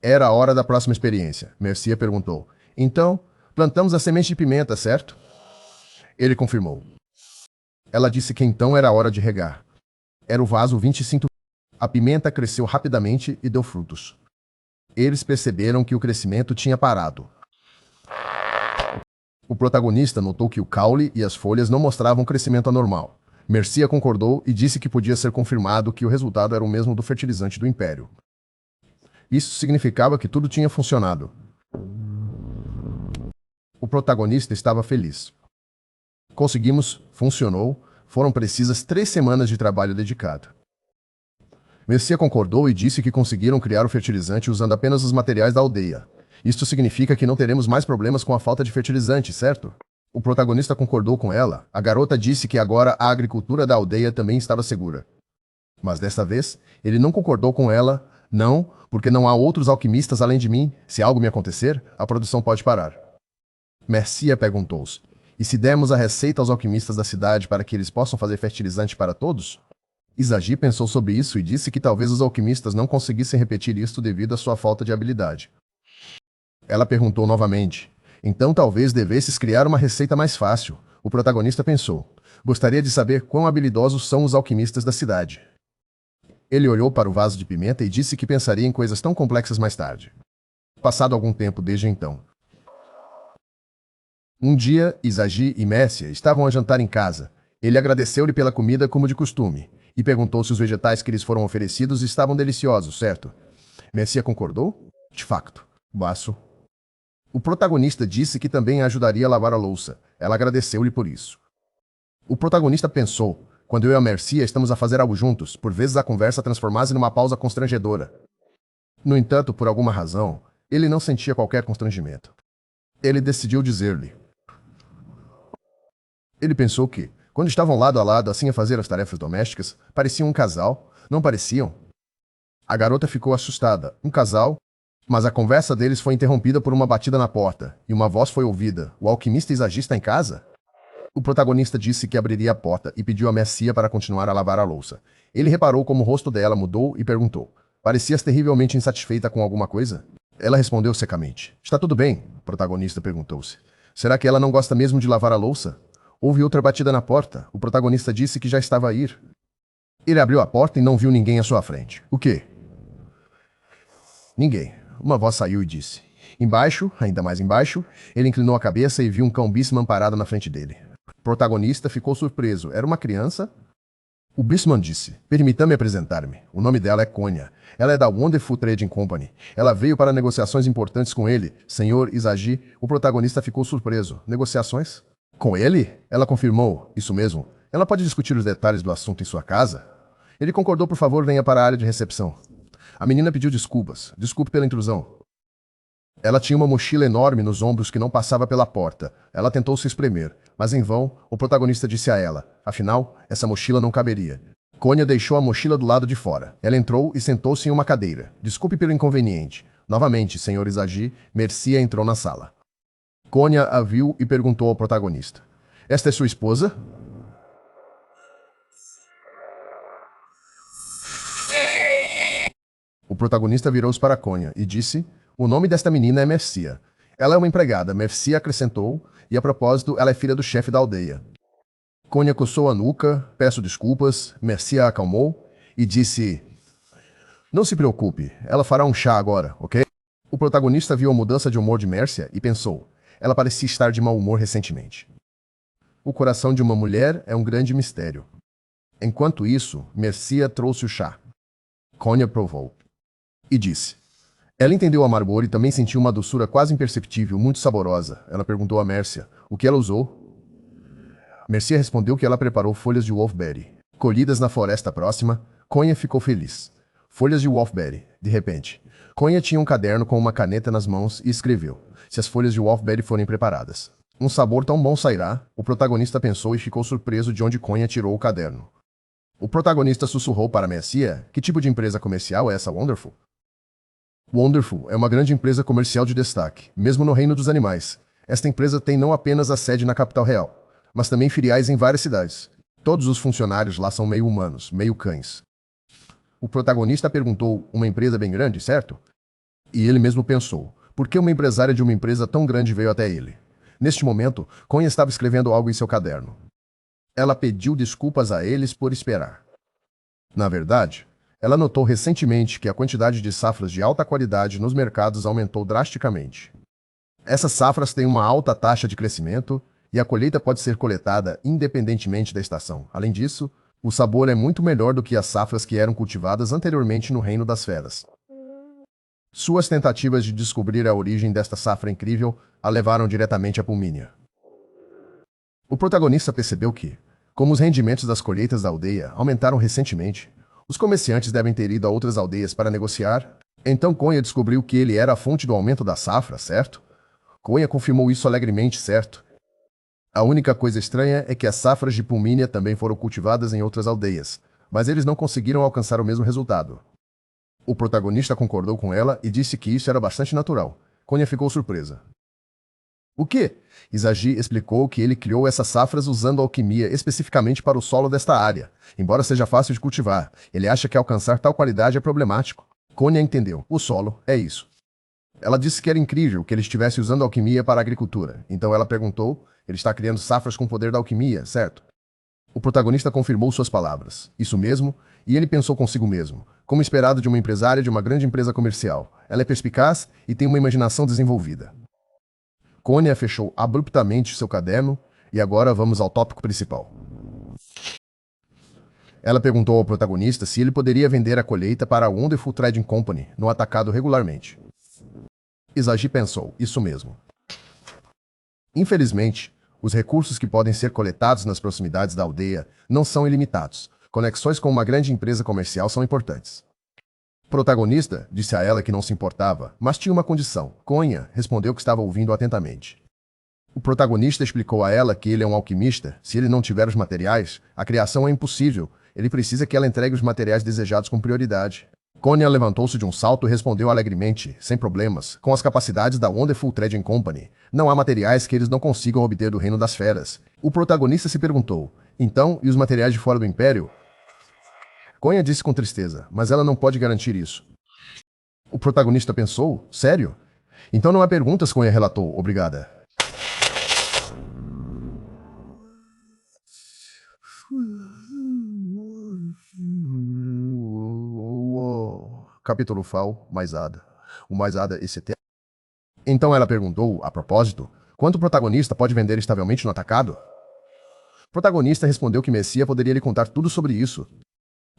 Era a hora da próxima experiência, Mercia perguntou. Então, plantamos a semente de pimenta, certo? Ele confirmou. Ela disse que então era a hora de regar. Era o vaso 25. A pimenta cresceu rapidamente e deu frutos. Eles perceberam que o crescimento tinha parado. O protagonista notou que o caule e as folhas não mostravam crescimento anormal. Mercia concordou e disse que podia ser confirmado que o resultado era o mesmo do fertilizante do Império. Isso significava que tudo tinha funcionado. O protagonista estava feliz. Conseguimos, funcionou, foram precisas 3 semanas de trabalho dedicado. Mercia concordou e disse que conseguiram criar o fertilizante usando apenas os materiais da aldeia. Isto significa que não teremos mais problemas com a falta de fertilizante, certo? O protagonista concordou com ela. A garota disse que agora a agricultura da aldeia também estava segura. Mas desta vez, ele não concordou com ela. Não, porque não há outros alquimistas além de mim. Se algo me acontecer, a produção pode parar. Mercia perguntou-se. E se dermos a receita aos alquimistas da cidade para que eles possam fazer fertilizante para todos? Isagi pensou sobre isso e disse que talvez os alquimistas não conseguissem repetir isto devido à sua falta de habilidade. Ela perguntou novamente. Então talvez devesses criar uma receita mais fácil. O protagonista pensou. Gostaria de saber quão habilidosos são os alquimistas da cidade. Ele olhou para o vaso de pimenta e disse que pensaria em coisas tão complexas mais tarde. Passado algum tempo desde então. Um dia, Izagi e Messia estavam a jantar em casa. Ele agradeceu-lhe pela comida como de costume e perguntou se os vegetais que lhes foram oferecidos estavam deliciosos, certo? Messia concordou? De facto. Baço. O protagonista disse que também a ajudaria a lavar a louça. Ela agradeceu-lhe por isso. O protagonista pensou: quando eu e a Mercia estamos a fazer algo juntos, por vezes a conversa transforma-se numa pausa constrangedora. No entanto, por alguma razão, ele não sentia qualquer constrangimento. Ele decidiu dizer-lhe. Ele pensou que, quando estavam lado a lado assim a fazer as tarefas domésticas, pareciam um casal, não pareciam? A garota ficou assustada. Um casal? Mas a conversa deles foi interrompida por uma batida na porta, e uma voz foi ouvida. O alquimista Izagi está em casa? O protagonista disse que abriria a porta e pediu a Messia para continuar a lavar a louça. Ele reparou como o rosto dela mudou e perguntou: parecias terrivelmente insatisfeita com alguma coisa? Ela respondeu secamente: está tudo bem? O protagonista perguntou-se: será que ela não gosta mesmo de lavar a louça? Houve outra batida na porta. O protagonista disse que já estava a ir. Ele abriu a porta e não viu ninguém à sua frente. O quê? Ninguém. Uma voz saiu e disse. Embaixo, ainda mais embaixo, ele inclinou a cabeça e viu um cão Bisman parado na frente dele. O protagonista ficou surpreso. Era uma criança? O Bisman disse. Permita-me apresentar-me. O nome dela é Konya. Ela é da Wonderful Trading Company. Ela veio para negociações importantes com ele. Senhor Izagi, o protagonista ficou surpreso. Negociações? Com ele? Ela confirmou. Isso mesmo. Ela pode discutir os detalhes do assunto em sua casa? Ele concordou. Por favor, venha para a área de recepção. A menina pediu desculpas. Desculpe pela intrusão. Ela tinha uma mochila enorme nos ombros que não passava pela porta. Ela tentou se espremer, mas em vão, o protagonista disse a ela. Afinal, essa mochila não caberia. Konya deixou a mochila do lado de fora. Ela entrou e sentou-se em uma cadeira. Desculpe pelo inconveniente. Novamente, senhor Izagi, Mercia entrou na sala. Konya a viu e perguntou ao protagonista. Esta é sua esposa? O protagonista virou-se para Konya e disse: o nome desta menina é Mercia. Ela é uma empregada, Mercia acrescentou, e a propósito, ela é filha do chefe da aldeia. Konya coçou a nuca, peço desculpas, Mercia a acalmou e disse: não se preocupe, ela fará um chá agora, ok? O protagonista viu a mudança de humor de Mercia e pensou: ela parecia estar de mau humor recentemente. O coração de uma mulher é um grande mistério. Enquanto isso, Mercia trouxe o chá. Konya provou e disse. Ela entendeu o amargor e também sentiu uma doçura quase imperceptível, muito saborosa. Ela perguntou a Mercia o que ela usou. Mercia respondeu que ela preparou folhas de wolfberry. Colhidas na floresta próxima, Konya ficou feliz. Folhas de wolfberry, de repente. Konya tinha um caderno com uma caneta nas mãos e escreveu: se as folhas de wolfberry forem preparadas. Um sabor tão bom sairá, o protagonista pensou e ficou surpreso de onde Konya tirou o caderno. O protagonista sussurrou para Mercia: que tipo de empresa comercial é essa Wonderful? Wonderful é uma grande empresa comercial de destaque, mesmo no reino dos animais. Esta empresa tem não apenas a sede na capital real, mas também filiais em várias cidades. Todos os funcionários lá são meio humanos, meio cães. O protagonista perguntou: uma empresa bem grande, certo? E ele mesmo pensou: por que uma empresária de uma empresa tão grande veio até ele? Neste momento, Konya estava escrevendo algo em seu caderno. Ela pediu desculpas a eles por esperar. Na verdade, ela notou recentemente que a quantidade de safras de alta qualidade nos mercados aumentou drasticamente. Essas safras têm uma alta taxa de crescimento e a colheita pode ser coletada independentemente da estação. Além disso, o sabor é muito melhor do que as safras que eram cultivadas anteriormente no Reino das Feras. Suas tentativas de descobrir a origem desta safra incrível a levaram diretamente à Pulmínia. O protagonista percebeu que, como os rendimentos das colheitas da aldeia aumentaram recentemente, os comerciantes devem ter ido a outras aldeias para negociar. Então Konya descobriu que ele era a fonte do aumento da safra, certo? Konya confirmou isso alegremente, certo? A única coisa estranha é que as safras de Pulmínia também foram cultivadas em outras aldeias, mas eles não conseguiram alcançar o mesmo resultado. O protagonista concordou com ela e disse que isso era bastante natural. Konya ficou surpresa. O quê? Izagi explicou que ele criou essas safras usando alquimia especificamente para o solo desta área. Embora seja fácil de cultivar, ele acha que alcançar tal qualidade é problemático. Konya entendeu. O solo é isso. Ela disse que era incrível que ele estivesse usando alquimia para a agricultura. Então ela perguntou: ele está criando safras com o poder da alquimia, certo? O protagonista confirmou suas palavras. Isso mesmo, e ele pensou consigo mesmo. Como esperado de uma empresária de uma grande empresa comercial, ela é perspicaz e tem uma imaginação desenvolvida. Konya fechou abruptamente seu caderno e agora vamos ao tópico principal. Ela perguntou ao protagonista se ele poderia vender a colheita para a Wonderful Trading Company no atacado regularmente. Izagi pensou, isso mesmo. Infelizmente, os recursos que podem ser coletados nas proximidades da aldeia não são ilimitados. Conexões com uma grande empresa comercial são importantes. O protagonista disse a ela que não se importava, mas tinha uma condição. Konya respondeu que estava ouvindo atentamente. O protagonista explicou a ela que ele é um alquimista. Se ele não tiver os materiais, a criação é impossível. Ele precisa que ela entregue os materiais desejados com prioridade. Konya levantou-se de um salto e respondeu alegremente, sem problemas, com as capacidades da Wonderful Trading Company. Não há materiais que eles não consigam obter do Reino das Feras. O protagonista se perguntou, então, e os materiais de fora do Império? Konya disse com tristeza, mas ela não pode garantir isso. O protagonista pensou, sério? Então não há perguntas, Konya relatou, obrigada. Capítulo FAO, Maisada. O Maisada ST. Então ela perguntou, a propósito, quanto o protagonista pode vender estavelmente no atacado? O protagonista respondeu que Mercia poderia lhe contar tudo sobre isso.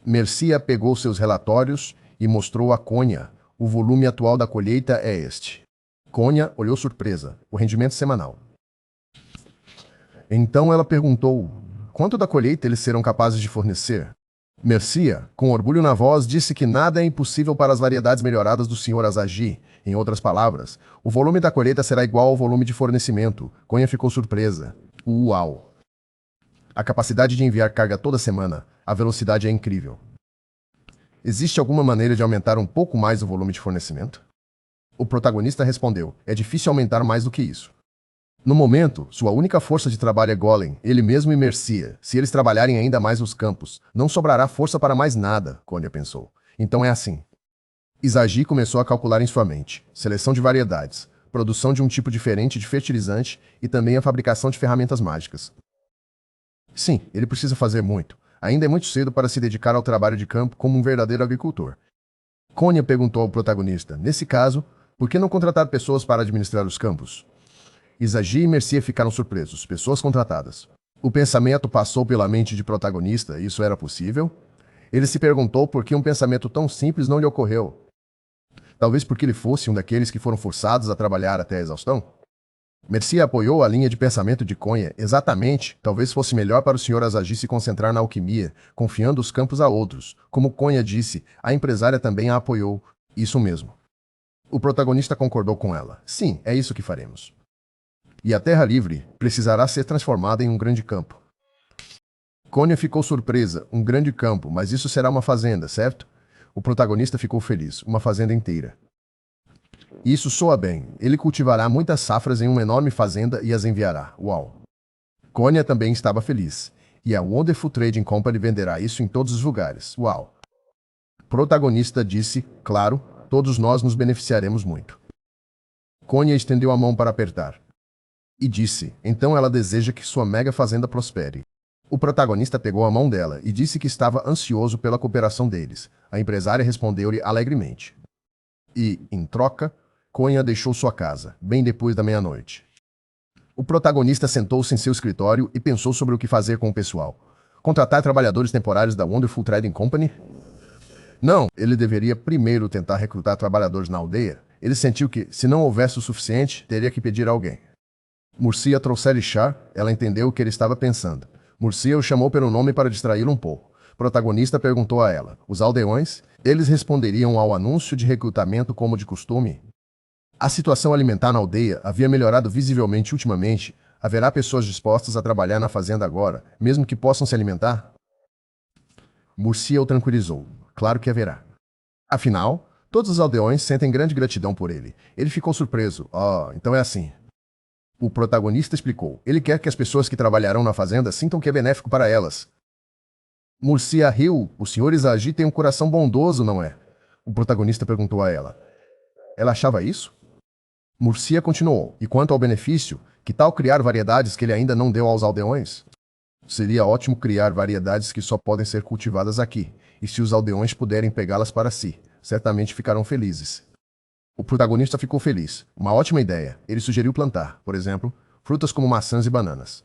Mercia pegou seus relatórios e mostrou a Konya. O volume atual da colheita é este. Konya olhou surpresa. O rendimento semanal. Então ela perguntou, quanto da colheita eles serão capazes de fornecer? Mercia, com orgulho na voz, disse que nada é impossível para as variedades melhoradas do Sr. Izagi. Em outras palavras, o volume da colheita será igual ao volume de fornecimento. Konya ficou surpresa. Uau! A capacidade de enviar carga toda semana, a velocidade é incrível. Existe alguma maneira de aumentar um pouco mais o volume de fornecimento? O protagonista respondeu, é difícil aumentar mais do que isso. No momento, sua única força de trabalho é Golem, ele mesmo e Mercia. Se eles trabalharem ainda mais nos campos, não sobrará força para mais nada, Konya pensou. Então é assim. Izagi começou a calcular em sua mente. Seleção de variedades, produção de um tipo diferente de fertilizante e também a fabricação de ferramentas mágicas. Sim, ele precisa fazer muito. Ainda é muito cedo para se dedicar ao trabalho de campo como um verdadeiro agricultor. Konya perguntou ao protagonista, nesse caso, por que não contratar pessoas para administrar os campos? Izagi e Mercia ficaram surpresos, pessoas contratadas. O pensamento passou pela mente de protagonista, isso era possível? Ele se perguntou por que um pensamento tão simples não lhe ocorreu. Talvez porque ele fosse um daqueles que foram forçados a trabalhar até a exaustão? Mercia apoiou a linha de pensamento de Konya, exatamente, talvez fosse melhor para o Sr. Izagi se concentrar na alquimia, confiando os campos a outros. Como Konya disse, a empresária também a apoiou. Isso mesmo. O protagonista concordou com ela. Sim, é isso que faremos. E a Terra Livre precisará ser transformada em um grande campo. Konya ficou surpresa, um grande campo, mas isso será uma fazenda, certo? O protagonista ficou feliz, uma fazenda inteira. Isso soa bem, ele cultivará muitas safras em uma enorme fazenda e as enviará, uau! Konya também estava feliz, e a Wonderful Trading Company venderá isso em todos os lugares, uau! O protagonista disse, claro, todos nós nos beneficiaremos muito. Konya estendeu a mão para apertar. E disse, então ela deseja que sua mega fazenda prospere. O protagonista pegou a mão dela e disse que estava ansioso pela cooperação deles. A empresária respondeu-lhe alegremente. E, em troca, Konya deixou sua casa, bem depois da meia-noite. O protagonista sentou-se em seu escritório e pensou sobre o que fazer com o pessoal. Contratar trabalhadores temporários da Wonderful Trading Company? Não, ele deveria primeiro tentar recrutar trabalhadores na aldeia. Ele sentiu que, se não houvesse o suficiente, teria que pedir a alguém. Mercia trouxe-lhe chá, ela entendeu o que ele estava pensando. Mercia o chamou pelo nome para distraí-lo um pouco. O protagonista perguntou a ela, os aldeões? Eles responderiam ao anúncio de recrutamento como de costume? A situação alimentar na aldeia havia melhorado visivelmente ultimamente. Haverá pessoas dispostas a trabalhar na fazenda agora, mesmo que possam se alimentar? Mercia o tranquilizou. Claro que haverá. Afinal, todos os aldeões sentem grande gratidão por ele. Ele ficou surpreso. Então é assim. O protagonista explicou. Ele quer que as pessoas que trabalharão na fazenda sintam que é benéfico para elas. Mercia riu. O Sr. Izagi tem um coração bondoso, não é? O protagonista perguntou a ela. Ela achava isso? Mercia continuou. E quanto ao benefício, que tal criar variedades que ele ainda não deu aos aldeões? Seria ótimo criar variedades que só podem ser cultivadas aqui. E se os aldeões puderem pegá-las para si, certamente ficarão felizes. O protagonista ficou feliz. Uma ótima ideia. Ele sugeriu plantar, por exemplo, frutas como maçãs e bananas.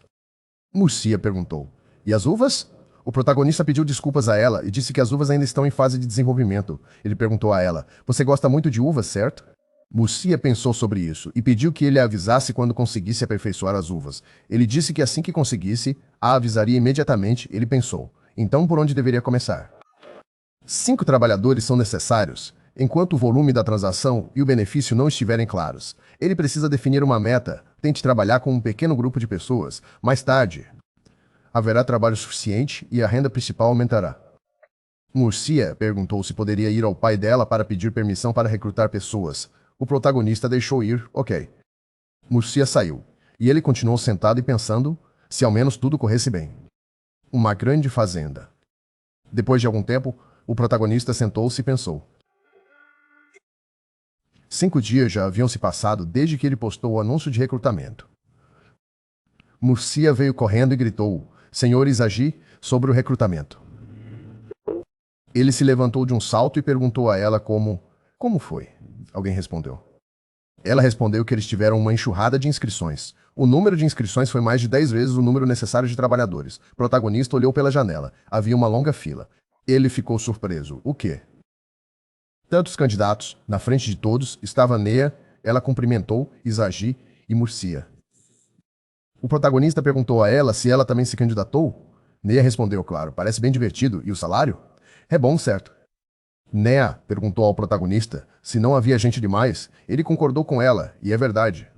Murcia perguntou: "E as uvas?" O protagonista pediu desculpas a ela e disse que as uvas ainda estão em fase de desenvolvimento. Ele perguntou a ela: "Você gosta muito de uvas, certo?" Murcia pensou sobre isso e pediu que ele a avisasse quando conseguisse aperfeiçoar as uvas. Ele disse que assim que conseguisse, a avisaria imediatamente. Ele pensou: então por onde deveria começar? 5 trabalhadores são necessários. Enquanto o volume da transação e o benefício não estiverem claros, ele precisa definir uma meta. Tente trabalhar com um pequeno grupo de pessoas. Mais tarde, haverá trabalho suficiente e a renda principal aumentará. Murcia perguntou se poderia ir ao pai dela para pedir permissão para recrutar pessoas. O protagonista deixou ir, ok. Murcia saiu, e ele continuou sentado e pensando se ao menos tudo corresse bem. Uma grande fazenda. Depois de algum tempo, o protagonista sentou-se e pensou. 5 dias já haviam se passado desde que ele postou o anúncio de recrutamento. Murcia veio correndo e gritou: "Senhor Izagi, sobre o recrutamento." Ele se levantou de um salto e perguntou a ela como foi. Alguém respondeu. Ela respondeu que eles tiveram uma enxurrada de inscrições. O número de inscrições foi mais de 10 vezes o número necessário de trabalhadores. O protagonista olhou pela janela. Havia uma longa fila. Ele ficou surpreso. O quê? Tantos candidatos. Na frente de todos estava Nea. Ela cumprimentou Izagi e Murcia. O protagonista perguntou a ela se ela também se candidatou. Nea respondeu, claro, parece bem divertido. E o salário? É bom, certo? Nea perguntou ao protagonista se não havia gente demais. Ele concordou com ela, e é verdade.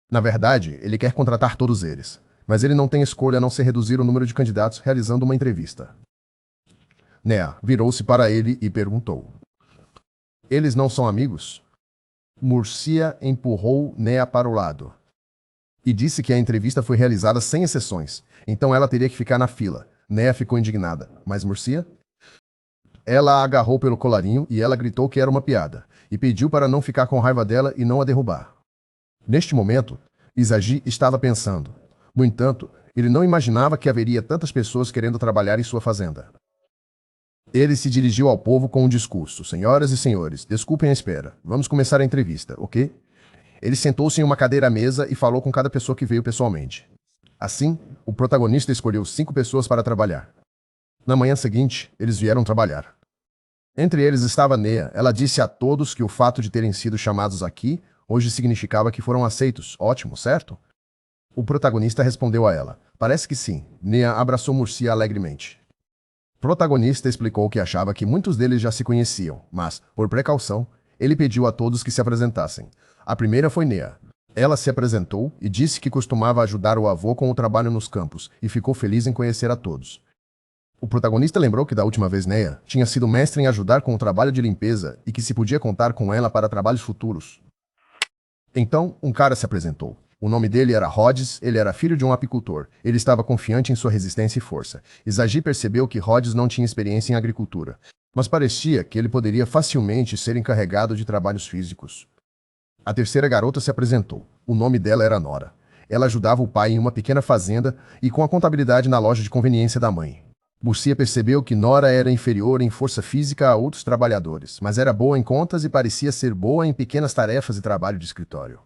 Na verdade, ele quer contratar todos eles, mas ele não tem escolha a não ser reduzir o número de candidatos realizando uma entrevista. Nea virou-se para ele e perguntou: "Eles não são amigos?" Murcia empurrou Nea para o lado e disse que a entrevista foi realizada sem exceções, então ela teria que ficar na fila. Nea ficou indignada. Mas Murcia? Ela a agarrou pelo colarinho e ela gritou que era uma piada, e pediu para não ficar com raiva dela e não a derrubar. Neste momento, Izagi estava pensando. No entanto, ele não imaginava que haveria tantas pessoas querendo trabalhar em sua fazenda. Ele se dirigiu ao povo com um discurso. "Senhoras e senhores, desculpem a espera. Vamos começar a entrevista, ok?" Ele sentou-se em uma cadeira à mesa e falou com cada pessoa que veio pessoalmente. Assim, o protagonista escolheu 5 pessoas para trabalhar. Na manhã seguinte, eles vieram trabalhar. Entre eles estava Nea. Ela disse a todos que o fato de terem sido chamados aqui hoje significava que foram aceitos. Ótimo, certo? O protagonista respondeu a ela: "Parece que sim." Nea abraçou Murcia alegremente. O protagonista explicou que achava que muitos deles já se conheciam, mas, por precaução, ele pediu a todos que se apresentassem. A primeira foi Nea. Ela se apresentou e disse que costumava ajudar o avô com o trabalho nos campos e ficou feliz em conhecer a todos. O protagonista lembrou que da última vez Nea tinha sido mestre em ajudar com o trabalho de limpeza e que se podia contar com ela para trabalhos futuros. Então, um cara se apresentou. O nome dele era Rhodes, ele era filho de um apicultor. Ele estava confiante em sua resistência e força. Izagi percebeu que Rhodes não tinha experiência em agricultura, mas parecia que ele poderia facilmente ser encarregado de trabalhos físicos. A terceira garota se apresentou. O nome dela era Nora. Ela ajudava o pai em uma pequena fazenda e com a contabilidade na loja de conveniência da mãe. Murcia percebeu que Nora era inferior em força física a outros trabalhadores, mas era boa em contas e parecia ser boa em pequenas tarefas e trabalho de escritório.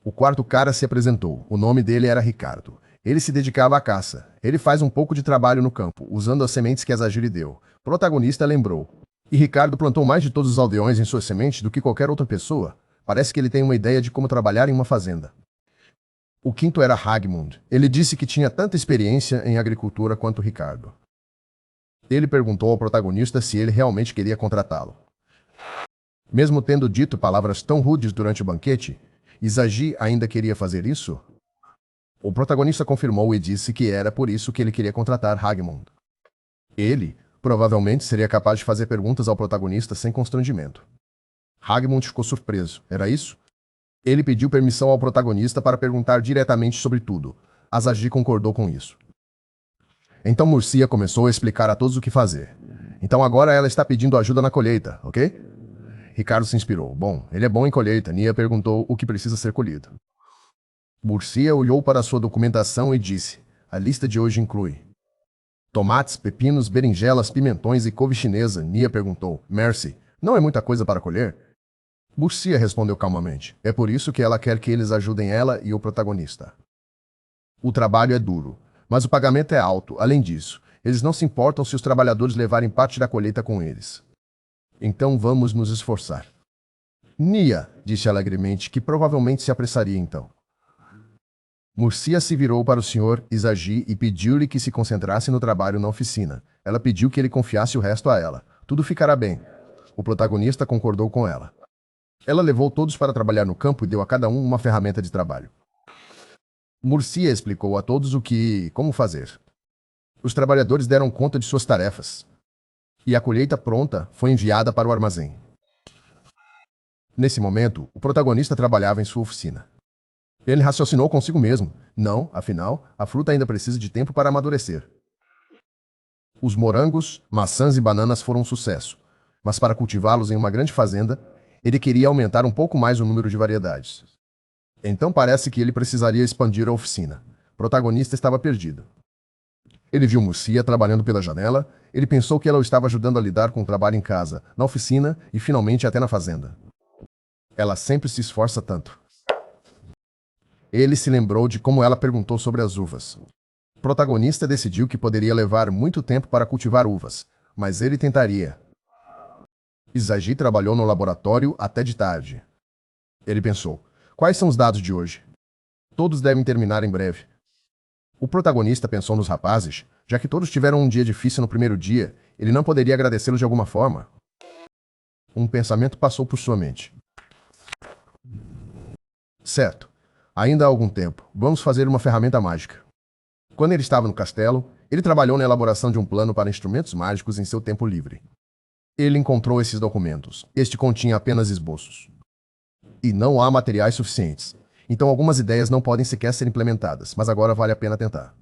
O quarto cara se apresentou. O nome dele era Ricardo. Ele se dedicava à caça. Ele faz um pouco de trabalho no campo, usando as sementes que Izagi lhe deu. O protagonista lembrou. E Ricardo plantou mais de todos os aldeões em suas sementes do que qualquer outra pessoa. Parece que ele tem uma ideia de como trabalhar em uma fazenda. O quinto era Hagmund. Ele disse que tinha tanta experiência em agricultura quanto Ricardo. Ele perguntou ao protagonista se ele realmente queria contratá-lo. Mesmo tendo dito palavras tão rudes durante o banquete, Izagi ainda queria fazer isso? O protagonista confirmou e disse que era por isso que ele queria contratar Hagmund. Ele, provavelmente, seria capaz de fazer perguntas ao protagonista sem constrangimento. Hagmund ficou surpreso. Era isso? Ele pediu permissão ao protagonista para perguntar diretamente sobre tudo. Izagi concordou com isso. Então Murcia começou a explicar a todos o que fazer. Então agora ela está pedindo ajuda na colheita, ok? Ricardo se inspirou. Bom, ele é bom em colheita. Nia perguntou o que precisa ser colhido. Murcia olhou para sua documentação e disse: "A lista de hoje inclui tomates, pepinos, berinjelas, pimentões e couve chinesa." Nia perguntou: "Mercy, não é muita coisa para colher?" Murcia respondeu calmamente. É por isso que ela quer que eles ajudem ela e o protagonista. O trabalho é duro, mas o pagamento é alto. Além disso, eles não se importam se os trabalhadores levarem parte da colheita com eles. Então vamos nos esforçar. Nia, disse alegremente, que provavelmente se apressaria então. Murcia se virou para o Sr. Isagi e pediu-lhe que se concentrasse no trabalho na oficina. Ela pediu que ele confiasse o resto a ela. Tudo ficará bem. O protagonista concordou com ela. Ela levou todos para trabalhar no campo e deu a cada um uma ferramenta de trabalho. Murcia explicou a todos como fazer. Os trabalhadores deram conta de suas tarefas. E a colheita pronta foi enviada para o armazém. Nesse momento, o protagonista trabalhava em sua oficina. Ele raciocinou consigo mesmo. Não, afinal, a fruta ainda precisa de tempo para amadurecer. Os morangos, maçãs e bananas foram um sucesso, mas para cultivá-los em uma grande fazenda, ele queria aumentar um pouco mais o número de variedades. Então parece que ele precisaria expandir a oficina. O protagonista estava perdido. Ele viu Murcia trabalhando pela janela, ele pensou que ela o estava ajudando a lidar com o trabalho em casa, na oficina e finalmente até na fazenda. Ela sempre se esforça tanto. Ele se lembrou de como ela perguntou sobre as uvas. O protagonista decidiu que poderia levar muito tempo para cultivar uvas, mas ele tentaria. Isagi trabalhou no laboratório até de tarde. Ele pensou, quais são os dados de hoje? Todos devem terminar em breve. O protagonista pensou nos rapazes, já que todos tiveram um dia difícil no primeiro dia, ele não poderia agradecê-los de alguma forma. Um pensamento passou por sua mente. Certo. Ainda há algum tempo. Vamos fazer uma ferramenta mágica. Quando ele estava no castelo, ele trabalhou na elaboração de um plano para instrumentos mágicos em seu tempo livre. Ele encontrou esses documentos. Este continha apenas esboços. E não há materiais suficientes. Então algumas ideias não podem sequer ser implementadas, mas agora vale a pena tentar.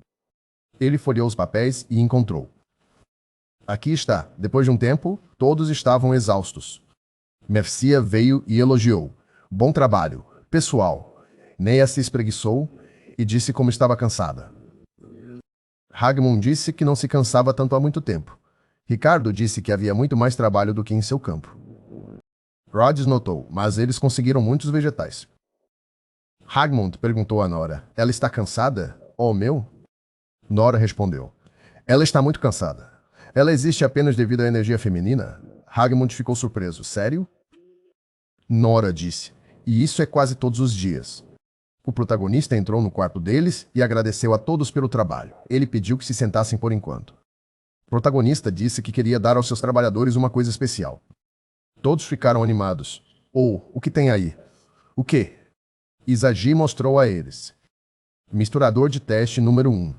Ele folheou os papéis e encontrou. Aqui está. Depois de um tempo, todos estavam exaustos. Mercia veio e elogiou. Bom trabalho, pessoal. Neia se espreguiçou e disse como estava cansada. Hagmund disse que não se cansava tanto há muito tempo. Ricardo disse que havia muito mais trabalho do que em seu campo. Rhodes notou, mas eles conseguiram muitos vegetais. Hagmund perguntou a Nora, ela está cansada? Oh, meu? Nora respondeu, ela está muito cansada. Ela existe apenas devido à energia feminina? Hagmund ficou surpreso. Sério? Nora disse, e isso é quase todos os dias. O protagonista entrou no quarto deles e agradeceu a todos pelo trabalho. Ele pediu que se sentassem por enquanto. O protagonista disse que queria dar aos seus trabalhadores uma coisa especial. Todos ficaram animados. O que tem aí? O quê? Isagi mostrou a eles. Misturador de teste número 1.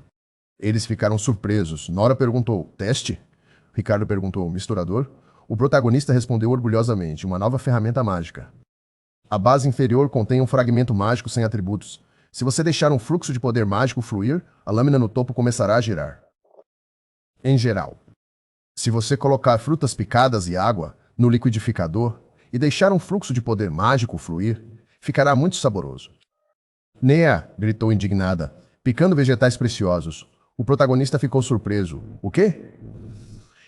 Eles ficaram surpresos. Nora perguntou, teste? Ricardo perguntou, misturador? O protagonista respondeu orgulhosamente, uma nova ferramenta mágica. A base inferior contém um fragmento mágico sem atributos. Se você deixar um fluxo de poder mágico fluir, a lâmina no topo começará a girar. Em geral, se você colocar frutas picadas e água no liquidificador e deixar um fluxo de poder mágico fluir, ficará muito saboroso. Nea, gritou indignada, picando vegetais preciosos. O protagonista ficou surpreso. O quê?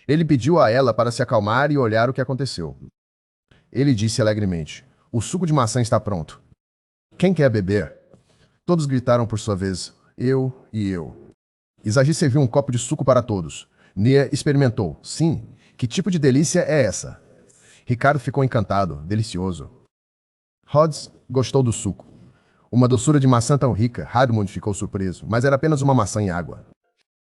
Ele pediu a ela para se acalmar e olhar o que aconteceu. Ele disse alegremente, o suco de maçã está pronto. Quem quer beber? Todos gritaram por sua vez, eu e eu. Isagi serviu um copo de suco para todos. Nia experimentou. Sim, que tipo de delícia é essa? Ricardo ficou encantado, delicioso. Rhodes gostou do suco. Uma doçura de maçã tão rica, Hagmund ficou surpreso, mas era apenas uma maçã em água.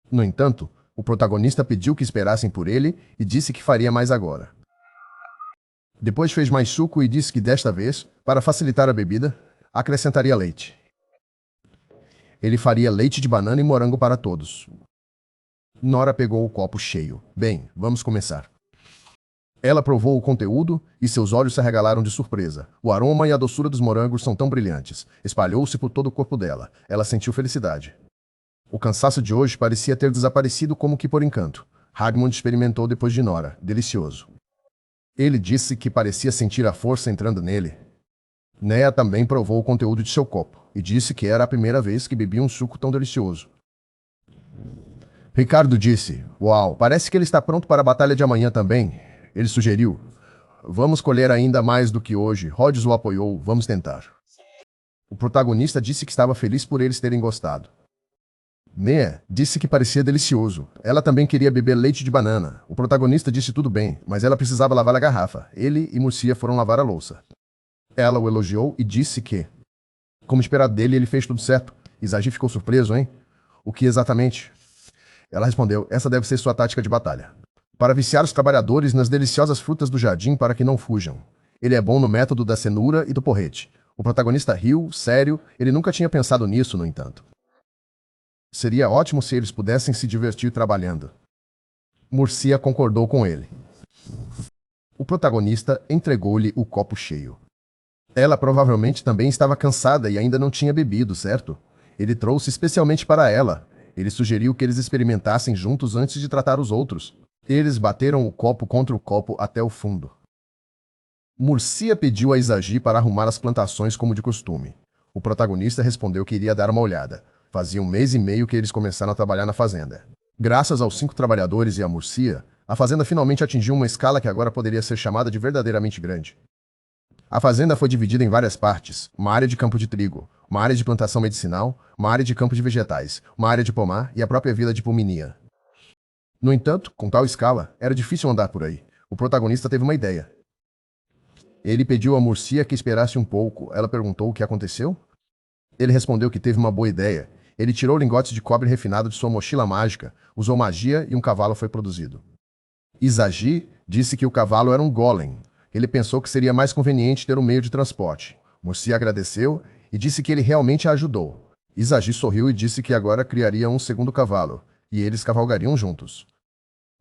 No entanto, o protagonista pediu que esperassem por ele e disse que faria mais agora. Depois fez mais suco e disse que desta vez, para facilitar a bebida, acrescentaria leite. Ele faria leite de banana e morango para todos. Nora pegou o copo cheio. Bem, vamos começar. Ela provou o conteúdo e seus olhos se arregalaram de surpresa. O aroma e a doçura dos morangos são tão brilhantes. Espalhou-se por todo o corpo dela. Ela sentiu felicidade. O cansaço de hoje parecia ter desaparecido como que por encanto. Hagmund experimentou depois de Nora. Delicioso. Ele disse que parecia sentir a força entrando nele. Nea também provou o conteúdo de seu copo e disse que era a primeira vez que bebia um suco tão delicioso. Ricardo disse, uau, parece que ele está pronto para a batalha de amanhã também. Ele sugeriu, Vamos colher ainda mais do que hoje. Rhodes o apoiou. Vamos tentar. O protagonista disse que estava feliz por eles terem gostado. Nea disse que parecia delicioso. Ela também queria beber leite de banana. O protagonista disse tudo bem, mas ela precisava lavar a garrafa. Ele e Murcia foram lavar a louça. Ela o elogiou e disse que, como esperado dele, ele fez tudo certo. Izagi ficou surpreso, hein? O que exatamente? Ela respondeu, essa deve ser sua tática de batalha. Para viciar os trabalhadores nas deliciosas frutas do jardim para que não fujam. Ele é bom no método da cenoura e do porrete. O protagonista riu, sério, ele nunca tinha pensado nisso, no entanto. Seria ótimo se eles pudessem se divertir trabalhando. Murcia concordou com ele. O protagonista entregou-lhe o copo cheio. Ela provavelmente também estava cansada e ainda não tinha bebido, certo? Ele trouxe especialmente para ela. Ele sugeriu que eles experimentassem juntos antes de tratar os outros. Eles bateram o copo contra o copo até o fundo. Murcia pediu a Izagi para arrumar as plantações como de costume. O protagonista respondeu que iria dar uma olhada. Fazia 1 mês e meio que eles começaram a trabalhar na fazenda. Graças aos 5 trabalhadores e a Murcia, a fazenda finalmente atingiu uma escala que agora poderia ser chamada de verdadeiramente grande. A fazenda foi dividida em várias partes, uma área de campo de trigo, uma área de plantação medicinal, uma área de campo de vegetais, uma área de pomar e a própria vila de Puminia. No entanto, com tal escala, era difícil andar por aí. O protagonista teve uma ideia. Ele pediu a Murcia que esperasse um pouco. Ela perguntou o que aconteceu. Ele respondeu que teve uma boa ideia. Ele tirou lingotes de cobre refinado de sua mochila mágica, usou magia e um cavalo foi produzido. Izagi disse que o cavalo era um golem. Ele pensou que seria mais conveniente ter um meio de transporte. Murcia agradeceu e disse que ele realmente a ajudou. Izagi sorriu e disse que agora criaria um segundo cavalo, e eles cavalgariam juntos.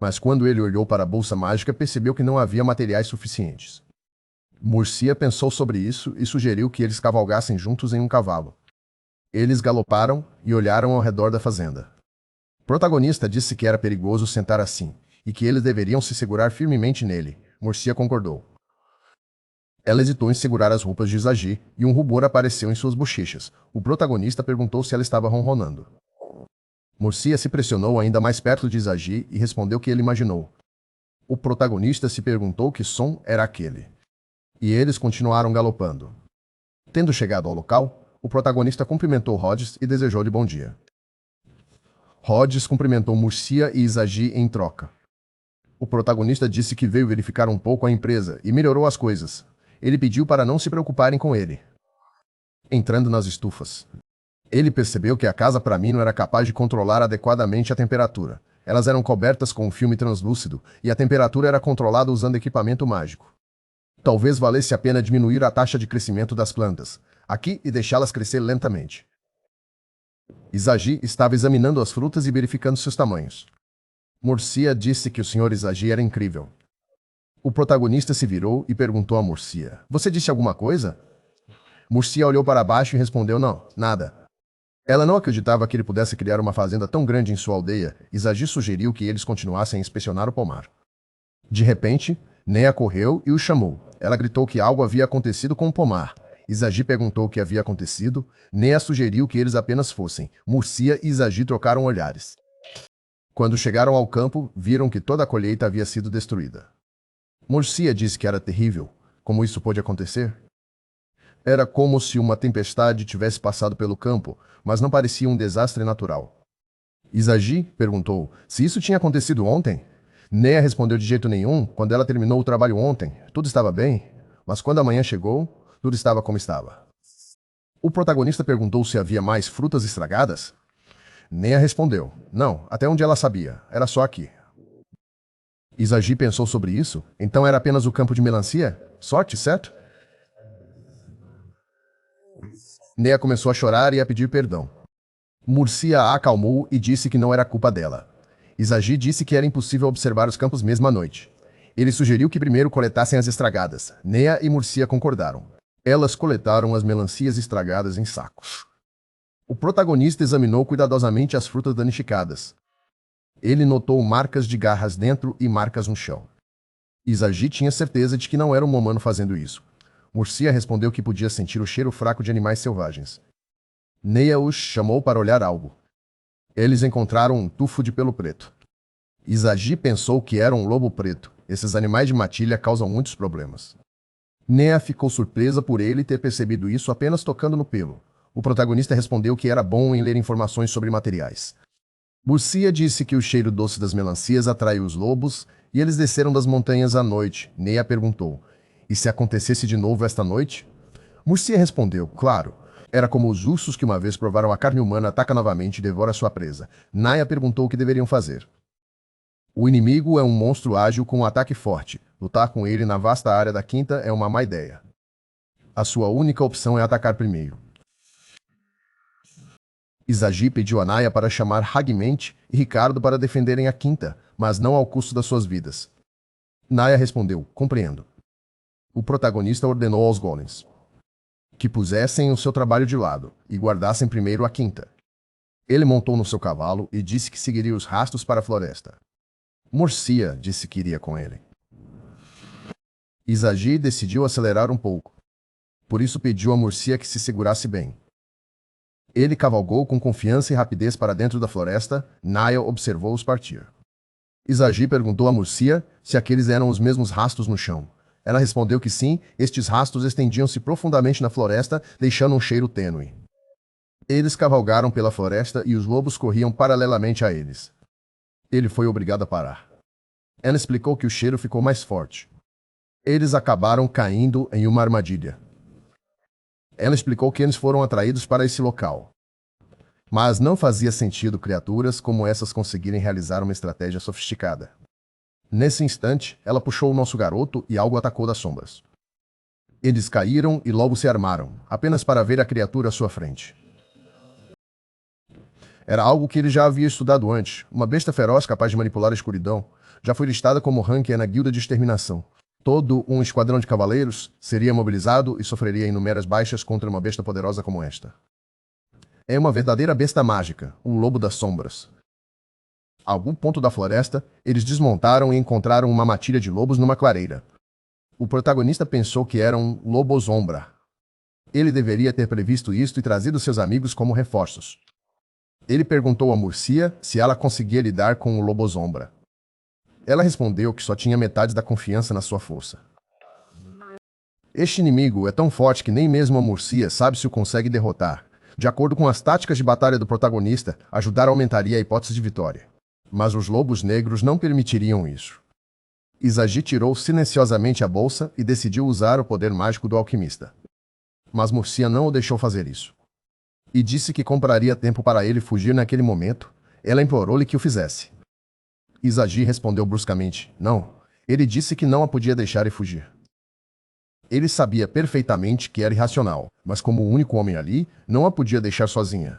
Mas quando ele olhou para a bolsa mágica, percebeu que não havia materiais suficientes. Murcia pensou sobre isso e sugeriu que eles cavalgassem juntos em um cavalo. Eles galoparam e olharam ao redor da fazenda. O protagonista disse que era perigoso sentar assim, e que eles deveriam se segurar firmemente nele. Murcia concordou. Ela hesitou em segurar as roupas de Izagi, e um rubor apareceu em suas bochechas. O protagonista perguntou se ela estava ronronando. Murcia se pressionou ainda mais perto de Izagi e respondeu que ele imaginou. O protagonista se perguntou que som era aquele. E eles continuaram galopando. Tendo chegado ao local, o protagonista cumprimentou Rhodes e desejou-lhe bom dia. Rhodes cumprimentou Murcia e Izagi em troca. O protagonista disse que veio verificar um pouco a empresa e melhorou as coisas. Ele pediu para não se preocuparem com ele. Entrando nas estufas. Ele percebeu que a casa para mim não era capaz de controlar adequadamente a temperatura. Elas eram cobertas com um filme translúcido e a temperatura era controlada usando equipamento mágico. Talvez valesse a pena diminuir a taxa de crescimento das plantas aqui e deixá-las crescer lentamente. Izagi estava examinando as frutas e verificando seus tamanhos. Murcia disse que o Sr. Izagi era incrível. O protagonista se virou e perguntou a Murcia, você disse alguma coisa? Murcia olhou para baixo e respondeu não, nada. Ela não acreditava que ele pudesse criar uma fazenda tão grande em sua aldeia. Izagi sugeriu que eles continuassem a inspecionar o pomar. De repente, Nea correu e o chamou. Ela gritou que algo havia acontecido com o pomar. Izagi perguntou o que havia acontecido. Nea sugeriu que eles apenas fossem. Murcia e Izagi trocaram olhares. Quando chegaram ao campo, viram que toda a colheita havia sido destruída. Murcia disse que era terrível. Como isso pôde acontecer? Era como se uma tempestade tivesse passado pelo campo, mas não parecia um desastre natural. Izagi perguntou se isso tinha acontecido ontem. Nea respondeu de jeito nenhum. Quando ela terminou o trabalho ontem, tudo estava bem, mas quando a manhã chegou, tudo estava como estava. O protagonista perguntou se havia mais frutas estragadas. Nea respondeu, não, até onde ela sabia, era só aqui. Izagi pensou sobre isso, então era apenas o campo de melancia? Sorte, certo? Nea começou a chorar e a pedir perdão. Murcia a acalmou e disse que não era culpa dela. Izagi disse que era impossível observar os campos mesmo à noite. Ele sugeriu que primeiro coletassem as estragadas. Nea e Murcia concordaram. Elas coletaram as melancias estragadas em sacos. O protagonista examinou cuidadosamente as frutas danificadas. Ele notou marcas de garras dentro e marcas no chão. Izagi tinha certeza de que não era um humano fazendo isso. Murcia respondeu que podia sentir o cheiro fraco de animais selvagens. Nea os chamou para olhar algo. Eles encontraram um tufo de pelo preto. Izagi pensou que era um lobo preto. Esses animais de matilha causam muitos problemas. Nea ficou surpresa por ele ter percebido isso apenas tocando no pelo. O protagonista respondeu que era bom em ler informações sobre materiais. Murcia disse que o cheiro doce das melancias atraiu os lobos e eles desceram das montanhas à noite. Nea perguntou: e se acontecesse de novo esta noite? Murcia respondeu: claro. Era como os ursos que uma vez provaram a carne humana ataca novamente e devora sua presa. Naya perguntou o que deveriam fazer. O inimigo é um monstro ágil com um ataque forte. Lutar com ele na vasta área da quinta é uma má ideia. A sua única opção é atacar primeiro. Izagi pediu a Naya para chamar Hagmente e Ricardo para defenderem a quinta, mas não ao custo das suas vidas. Naya respondeu: compreendo. O protagonista ordenou aos golems que pusessem o seu trabalho de lado e guardassem primeiro a quinta. Ele montou no seu cavalo e disse que seguiria os rastros para a floresta. Murcia disse que iria com ele. Izagi decidiu acelerar um pouco. Por isso pediu a Murcia que se segurasse bem. Ele cavalgou com confiança e rapidez para dentro da floresta. Naya observou-os partir. Izagi perguntou a Murcia se aqueles eram os mesmos rastros no chão. Ela respondeu que sim, estes rastros estendiam-se profundamente na floresta, deixando um cheiro tênue. Eles cavalgaram pela floresta e os lobos corriam paralelamente a eles. Ele foi obrigado a parar. Ela explicou que o cheiro ficou mais forte. Eles acabaram caindo em uma armadilha. Ela explicou que eles foram atraídos para esse local. Mas não fazia sentido criaturas como essas conseguirem realizar uma estratégia sofisticada. Nesse instante, ela puxou o nosso garoto e algo atacou das sombras. Eles caíram e logo se armaram, apenas para ver a criatura à sua frente. Era algo que ele já havia estudado antes, uma besta feroz capaz de manipular a escuridão. Já foi listada como ranking na guilda de exterminação. Todo um esquadrão de cavaleiros seria mobilizado e sofreria inumeras baixas contra uma besta poderosa como esta. É uma verdadeira besta mágica, um lobo das sombras. A algum ponto da floresta, eles desmontaram e encontraram uma matilha de lobos numa clareira. O protagonista pensou que era um lobo-sombra. Ele deveria ter previsto isto e trazido seus amigos como reforços. Ele perguntou a Murcia se ela conseguia lidar com o lobo-sombra. Ela respondeu que só tinha metade da confiança na sua força. Este inimigo é tão forte que nem mesmo a Murcia sabe se o consegue derrotar. De acordo com as táticas de batalha do protagonista, ajudar aumentaria a hipótese de vitória. Mas os lobos negros não permitiriam isso. Izagi tirou silenciosamente a bolsa e decidiu usar o poder mágico do alquimista. Mas Murcia não o deixou fazer isso. E disse que compraria tempo para ele fugir naquele momento. Ela implorou-lhe que o fizesse. Izagi respondeu bruscamente: não. Ele disse que não a podia deixar e fugir. Ele sabia perfeitamente que era irracional, mas como o único homem ali, não a podia deixar sozinha.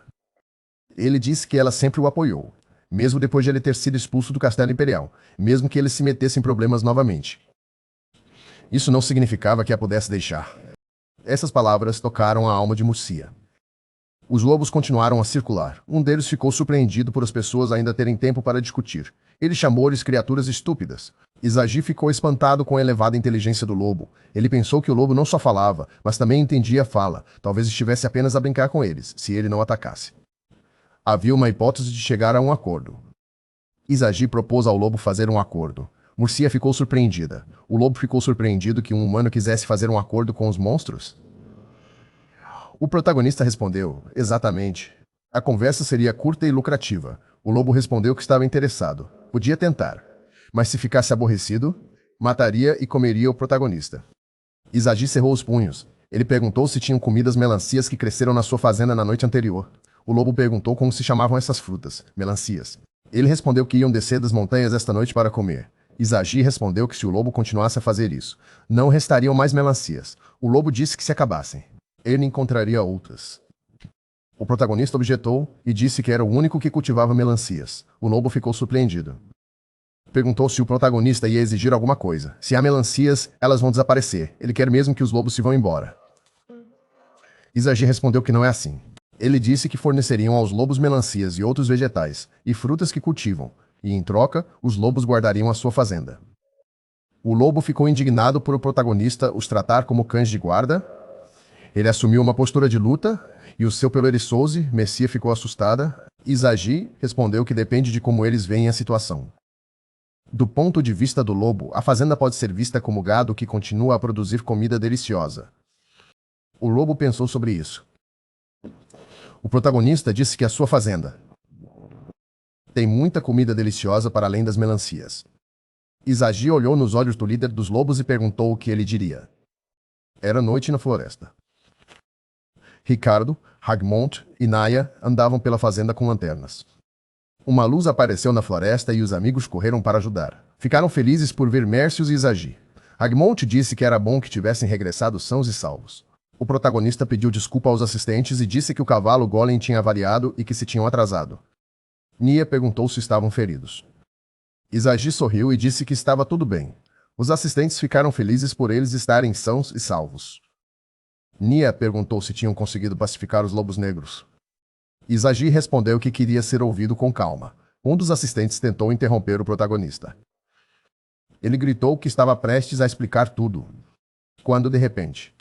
Ele disse que ela sempre o apoiou, mesmo depois de ele ter sido expulso do Castelo Imperial, mesmo que ele se metesse em problemas novamente. Isso não significava que a pudesse deixar. Essas palavras tocaram a alma de Murcia. Os lobos continuaram a circular. Um deles ficou surpreendido por as pessoas ainda terem tempo para discutir. Ele chamou-lhes criaturas estúpidas. Izagi ficou espantado com a elevada inteligência do lobo. Ele pensou que o lobo não só falava, mas também entendia a fala. Talvez estivesse apenas a brincar com eles, se ele não atacasse. Havia uma hipótese de chegar a um acordo. Izagi propôs ao lobo fazer um acordo. Murcia ficou surpreendida. O lobo ficou surpreendido que um humano quisesse fazer um acordo com os monstros? O protagonista respondeu: exatamente. A conversa seria curta e lucrativa. O lobo respondeu que estava interessado. Podia tentar. Mas se ficasse aborrecido, mataria e comeria o protagonista. Izagi cerrou os punhos. Ele perguntou se tinham comido as melancias que cresceram na sua fazenda na noite anterior. O lobo perguntou como se chamavam essas frutas, melancias. Ele respondeu que iam descer das montanhas esta noite para comer. Izagi respondeu que se o lobo continuasse a fazer isso, não restariam mais melancias. O lobo disse que se acabassem, ele encontraria outras. O protagonista objetou e disse que era o único que cultivava melancias. O lobo ficou surpreendido. Perguntou se o protagonista ia exigir alguma coisa. Se há melancias, elas vão desaparecer. Ele quer mesmo que os lobos se vão embora. Izagi respondeu que não é assim. Ele disse que forneceriam aos lobos melancias e outros vegetais, e frutas que cultivam, e em troca, os lobos guardariam a sua fazenda. O lobo ficou indignado por o protagonista os tratar como cães de guarda. Ele assumiu uma postura de luta, e o seu pelo eriçou-se. Murcia ficou assustada. Izagi respondeu que depende de como eles veem a situação. Do ponto de vista do lobo, a fazenda pode ser vista como gado que continua a produzir comida deliciosa. O lobo pensou sobre isso. O protagonista disse que a sua fazenda tem muita comida deliciosa para além das melancias. Izagi olhou nos olhos do líder dos lobos e perguntou o que ele diria. Era noite na floresta. Ricardo, Hagmont e Naya andavam pela fazenda com lanternas. Uma luz apareceu na floresta e os amigos correram para ajudar. Ficaram felizes por ver Mércios e Izagi. Hagmont disse que era bom que tivessem regressado sãos e salvos. O protagonista pediu desculpa aos assistentes e disse que o cavalo Golem tinha avariado e que se tinham atrasado. Nia perguntou se estavam feridos. Izagi sorriu e disse que estava tudo bem. Os assistentes ficaram felizes por eles estarem sãos e salvos. Nia perguntou se tinham conseguido pacificar os lobos negros. Izagi respondeu que queria ser ouvido com calma. Um dos assistentes tentou interromper o protagonista. Ele gritou que estava prestes a explicar tudo. Quando, de repente,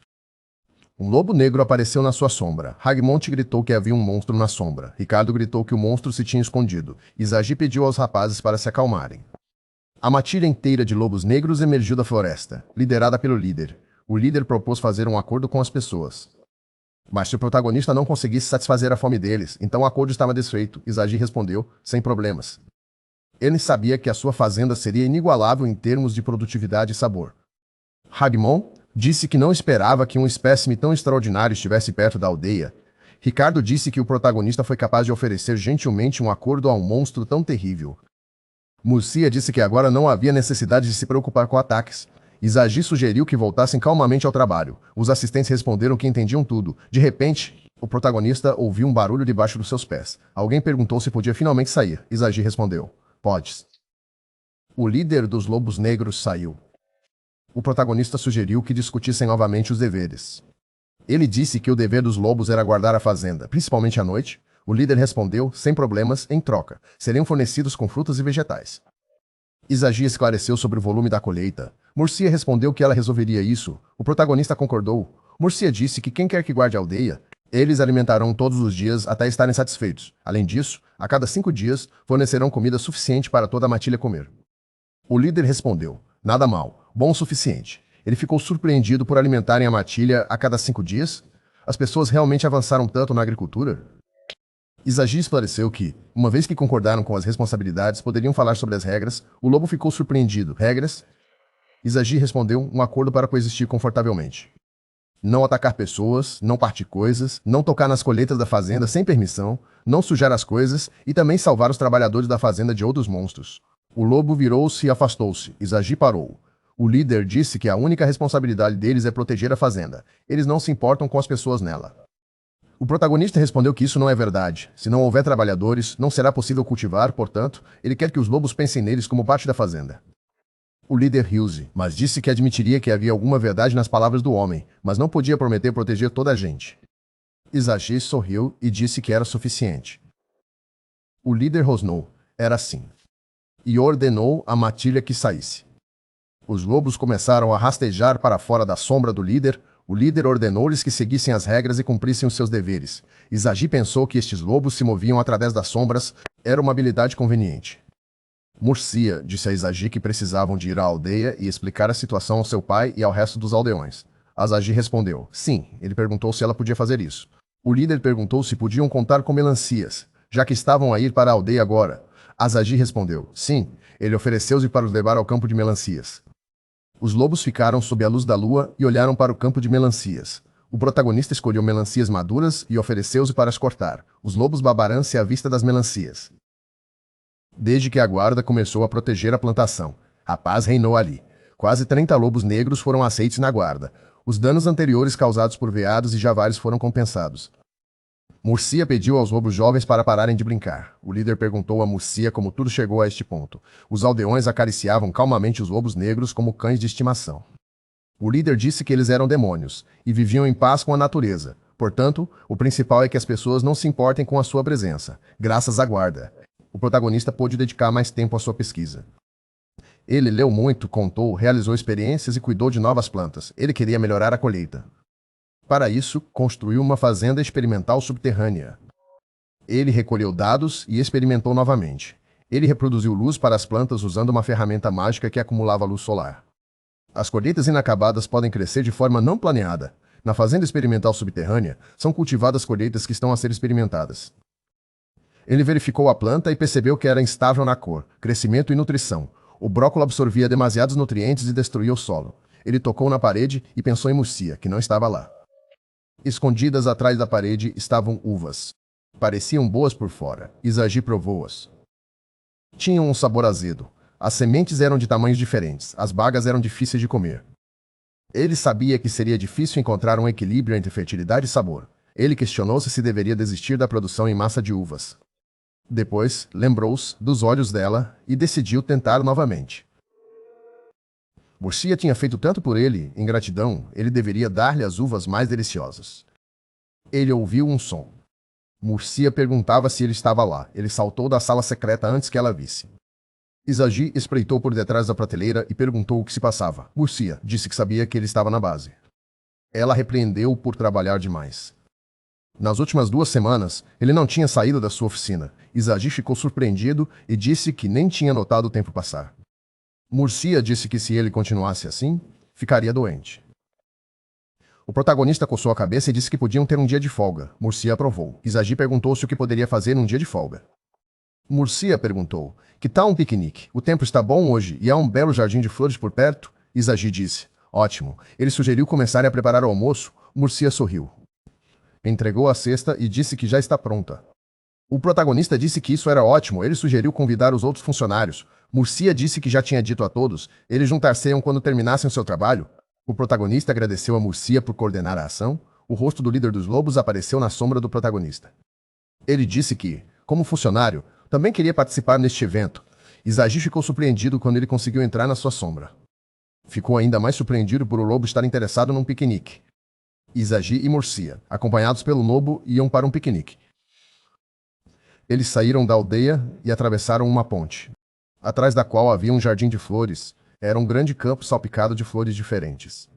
um lobo negro apareceu na sua sombra. Hagmont gritou que havia um monstro na sombra. Ricardo gritou que o monstro se tinha escondido. Izagi pediu aos rapazes para se acalmarem. A matilha inteira de lobos negros emergiu da floresta, liderada pelo líder. O líder propôs fazer um acordo com as pessoas. Mas se o protagonista não conseguisse satisfazer a fome deles, então o acordo estava desfeito. Izagi respondeu, sem problemas. Ele sabia que a sua fazenda seria inigualável em termos de produtividade e sabor. Hagmont disse que não esperava que um espécime tão extraordinário estivesse perto da aldeia. Ricardo disse que o protagonista foi capaz de oferecer gentilmente um acordo a um monstro tão terrível. Murcia disse que agora não havia necessidade de se preocupar com ataques. Izagi sugeriu que voltassem calmamente ao trabalho. Os assistentes responderam que entendiam tudo. De repente, o protagonista ouviu um barulho debaixo dos seus pés. Alguém perguntou se podia finalmente sair. Izagi respondeu, podes. O líder dos lobos negros saiu. O protagonista sugeriu que discutissem novamente os deveres. Ele disse que o dever dos lobos era guardar a fazenda, principalmente à noite. O líder respondeu, sem problemas, em troca. Seriam fornecidos com frutas e vegetais. Izagi esclareceu sobre o volume da colheita. Murcia respondeu que ela resolveria isso. O protagonista concordou. Murcia disse que quem quer que guarde a aldeia, eles alimentarão todos os dias até estarem satisfeitos. Além disso, a cada 5 dias, fornecerão comida suficiente para toda a matilha comer. O líder respondeu, nada mal, bom o suficiente. Ele ficou surpreendido por alimentarem a matilha a cada 5 dias. As pessoas realmente avançaram tanto na agricultura? Izagi esclareceu que, uma vez que concordaram com as responsabilidades, poderiam falar sobre as regras. O lobo ficou surpreendido. Regras? Izagi respondeu, um acordo para coexistir confortavelmente. Não atacar pessoas, não partir coisas, não tocar nas colheitas da fazenda sem permissão, não sujar as coisas e também salvar os trabalhadores da fazenda de outros monstros. O lobo virou-se e afastou-se. Izagi parou. O líder disse que a única responsabilidade deles é proteger a fazenda. Eles não se importam com as pessoas nela. O protagonista respondeu que isso não é verdade. Se não houver trabalhadores, não será possível cultivar, portanto, ele quer que os lobos pensem neles como parte da fazenda. O líder riu-se, mas disse que admitiria que havia alguma verdade nas palavras do homem, mas não podia prometer proteger toda a gente. Izagi sorriu e disse que era suficiente. O líder rosnou. Era assim. E ordenou a matilha que saísse. Os lobos começaram a rastejar para fora da sombra do líder. O líder ordenou-lhes que seguissem as regras e cumprissem os seus deveres. Izagi pensou que estes lobos se moviam através das sombras. Era uma habilidade conveniente. Murcia disse a Izagi que precisavam de ir à aldeia e explicar a situação ao seu pai e ao resto dos aldeões. Izagi respondeu, sim. Ele perguntou se ela podia fazer isso. O líder perguntou se podiam contar com melancias, já que estavam a ir para a aldeia agora. Izagi respondeu, sim. Ele ofereceu-se para os levar ao campo de melancias. Os lobos ficaram sob a luz da lua e olharam para o campo de melancias. O protagonista escolheu melancias maduras e ofereceu-se para as cortar. Os lobos babaram-se à vista das melancias. Desde que a guarda começou a proteger a plantação, a paz reinou ali. Quase 30 lobos negros foram aceitos na guarda. Os danos anteriores causados por veados e javares foram compensados. Murcia pediu aos lobos jovens para pararem de brincar. O líder perguntou a Murcia como tudo chegou a este ponto. Os aldeões acariciavam calmamente os lobos negros como cães de estimação. O líder disse que eles eram demônios e viviam em paz com a natureza. Portanto, o principal é que as pessoas não se importem com a sua presença. Graças à guarda, o protagonista pôde dedicar mais tempo à sua pesquisa. Ele leu muito, contou, realizou experiências e cuidou de novas plantas. Ele queria melhorar a colheita. Para isso, construiu uma fazenda experimental subterrânea. Ele recolheu dados e experimentou novamente. Ele reproduziu luz para as plantas usando uma ferramenta mágica que acumulava luz solar. As colheitas inacabadas podem crescer de forma não planeada. Na fazenda experimental subterrânea, são cultivadas colheitas que estão a ser experimentadas. Ele verificou a planta e percebeu que era instável na cor, crescimento e nutrição. O brócolis absorvia demasiados nutrientes e destruía o solo. Ele tocou na parede e pensou em Murcia, que não estava lá. Escondidas atrás da parede estavam uvas. Pareciam boas por fora. Izagi provou-as. Tinham um sabor azedo. As sementes eram de tamanhos diferentes. As bagas eram difíceis de comer. Ele sabia que seria difícil encontrar um equilíbrio entre fertilidade e sabor. Ele questionou-se se deveria desistir da produção em massa de uvas. Depois, lembrou-se dos olhos dela e decidiu tentar novamente. Murcia tinha feito tanto por ele, em gratidão, ele deveria dar-lhe as uvas mais deliciosas. Ele ouviu um som. Murcia perguntava se ele estava lá. Ele saltou da sala secreta antes que ela visse. Izagi espreitou por detrás da prateleira e perguntou o que se passava. Murcia disse que sabia que ele estava na base. Ela repreendeu-o por trabalhar demais. Nas últimas 2 semanas, ele não tinha saído da sua oficina. Izagi ficou surpreendido e disse que nem tinha notado o tempo passar. Murcia disse que se ele continuasse assim, ficaria doente. O protagonista coçou a cabeça e disse que podiam ter um dia de folga. Murcia aprovou. Izagi perguntou-se o que poderia fazer num dia de folga. Murcia perguntou, que tal um piquenique? O tempo está bom hoje e há um belo jardim de flores por perto? Izagi disse, ótimo. Ele sugeriu começarem a preparar o almoço. Murcia sorriu. Entregou a cesta e disse que já está pronta. O protagonista disse que isso era ótimo. Ele sugeriu convidar os outros funcionários. Murcia disse que já tinha dito a todos, eles juntar-se-iam quando terminassem o seu trabalho. O protagonista agradeceu a Murcia por coordenar a ação. O rosto do líder dos lobos apareceu na sombra do protagonista. Ele disse que, como funcionário, também queria participar neste evento. Izagi ficou surpreendido quando ele conseguiu entrar na sua sombra. Ficou ainda mais surpreendido por o lobo estar interessado num piquenique. Izagi e Murcia, acompanhados pelo lobo, iam para um piquenique. Eles saíram da aldeia e atravessaram uma ponte, atrás da qual havia um jardim de flores. Era um grande campo salpicado de flores diferentes.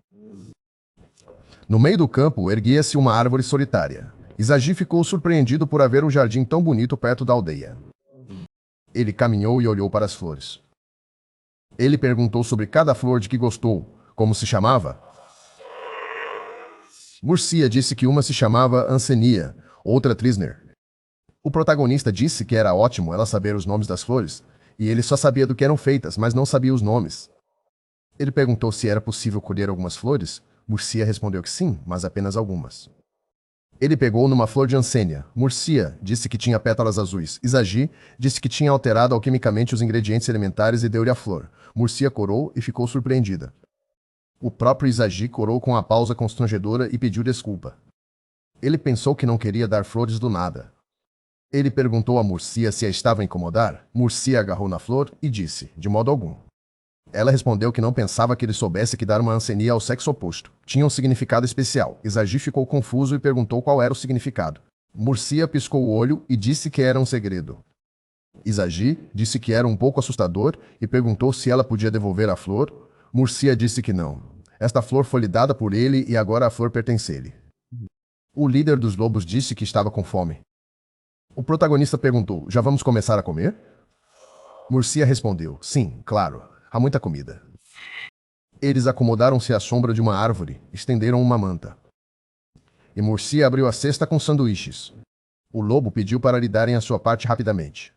No meio do campo erguia-se uma árvore solitária. Izagi ficou surpreendido por haver um jardim tão bonito perto da aldeia. Ele caminhou e olhou para as flores. Ele perguntou sobre cada flor de que gostou, como se chamava. Murcia disse que uma se chamava Ancenia, outra Trisner. O protagonista disse que era ótimo ela saber os nomes das flores, e ele só sabia do que eram feitas, mas não sabia os nomes. Ele perguntou se era possível colher algumas flores. Murcia respondeu que sim, mas apenas algumas. Ele pegou numa flor de Ancenia. Murcia disse que tinha pétalas azuis. Izagi disse que tinha alterado alquimicamente os ingredientes elementares e deu-lhe a flor. Murcia corou e ficou surpreendida. O próprio Izagi corou com a pausa constrangedora e pediu desculpa. Ele pensou que não queria dar flores do nada. Ele perguntou a Murcia se a estava a incomodar. Murcia agarrou na flor e disse, de modo algum. Ela respondeu que não pensava que ele soubesse que dar uma Ancenia ao sexo oposto tinha um significado especial. Izagi ficou confuso e perguntou qual era o significado. Murcia piscou o olho e disse que era um segredo. Izagi disse que era um pouco assustador e perguntou se ela podia devolver a flor. Murcia disse que não. Esta flor foi lhe dada por ele e agora a flor pertence a ele. O líder dos lobos disse que estava com fome. O protagonista perguntou, já vamos começar a comer? Murcia respondeu, sim, claro. Há muita comida. Eles acomodaram-se à sombra de uma árvore, estenderam uma manta. E Murcia abriu a cesta com sanduíches. O lobo pediu para lhe darem a sua parte rapidamente.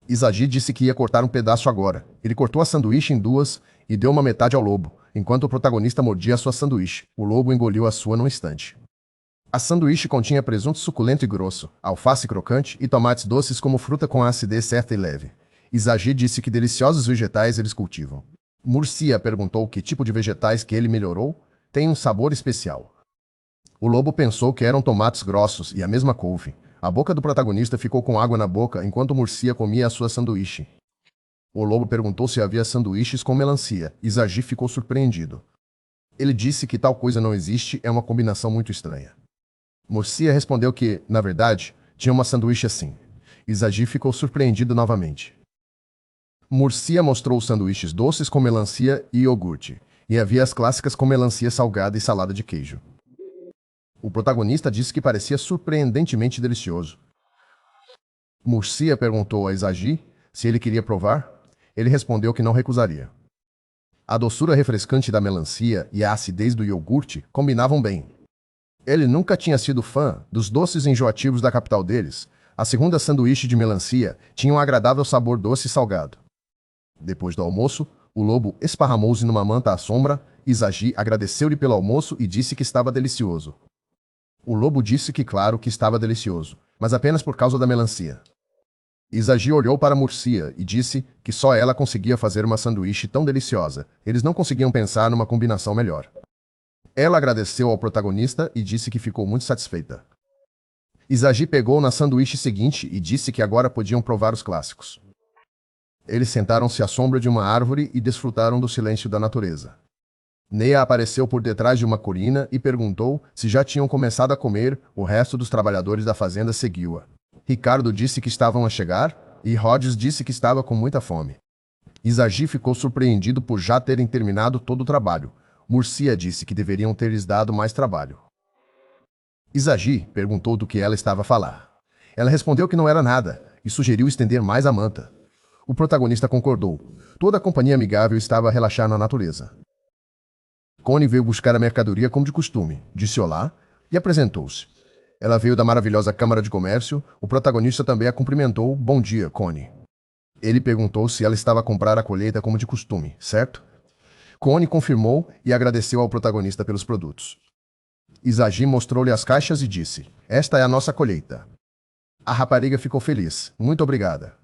Izagi disse que ia cortar um pedaço agora. Ele cortou a sanduíche em 2 e deu uma metade ao lobo, enquanto o protagonista mordia a sua sanduíche. O lobo engoliu a sua num instante. A sanduíche continha presunto suculento e grosso, alface crocante e tomates doces como fruta com a acidez certa e leve. Izagi disse que deliciosos vegetais eles cultivam. Murcia perguntou que tipo de vegetais que ele melhorou. Tem um sabor especial. O lobo pensou que eram tomates grossos e a mesma couve. A boca do protagonista ficou com água na boca enquanto Murcia comia a sua sanduíche. O lobo perguntou se havia sanduíches com melancia. Izagi ficou surpreendido. Ele disse que tal coisa não existe, é uma combinação muito estranha. Murcia respondeu que, na verdade, tinha uma sanduíche assim. Izagi ficou surpreendido novamente. Murcia mostrou os sanduíches doces com melancia e iogurte, e havia as clássicas com melancia salgada e salada de queijo. O protagonista disse que parecia surpreendentemente delicioso. Murcia perguntou a Izagi se ele queria provar. Ele respondeu que não recusaria. A doçura refrescante da melancia e a acidez do iogurte combinavam bem. Ele nunca tinha sido fã dos doces enjoativos da capital deles. A segunda sanduíche de melancia tinha um agradável sabor doce e salgado. Depois do almoço, o lobo esparramou-se numa manta à sombra. Izagi agradeceu-lhe pelo almoço e disse que estava delicioso. O lobo disse que claro que estava delicioso, mas apenas por causa da melancia. Izagi olhou para Murcia e disse que só ela conseguia fazer uma sanduíche tão deliciosa. Eles não conseguiam pensar numa combinação melhor. Ela agradeceu ao protagonista e disse que ficou muito satisfeita. Izagi pegou na sanduíche seguinte e disse que agora podiam provar os clássicos. Eles sentaram-se à sombra de uma árvore e desfrutaram do silêncio da natureza. Neia apareceu por detrás de uma colina e perguntou se já tinham começado a comer. O resto dos trabalhadores da fazenda seguiu-a. Ricardo disse que estavam a chegar e Rhodes disse que estava com muita fome. Izagi ficou surpreendido por já terem terminado todo o trabalho. Murcia disse que deveriam ter lhes dado mais trabalho. Izagi perguntou do que ela estava a falar. Ela respondeu que não era nada e sugeriu estender mais a manta. O protagonista concordou. Toda a companhia amigável estava a relaxar na natureza. Connie veio buscar a mercadoria como de costume, disse olá e apresentou-se. Ela veio da maravilhosa Câmara de Comércio. O protagonista também a cumprimentou. Bom dia, Connie. Ele perguntou se ela estava a comprar a colheita como de costume, certo? Connie confirmou e agradeceu ao protagonista pelos produtos. Izagi mostrou-lhe as caixas e disse, esta é a nossa colheita. A rapariga ficou feliz. Muito obrigada.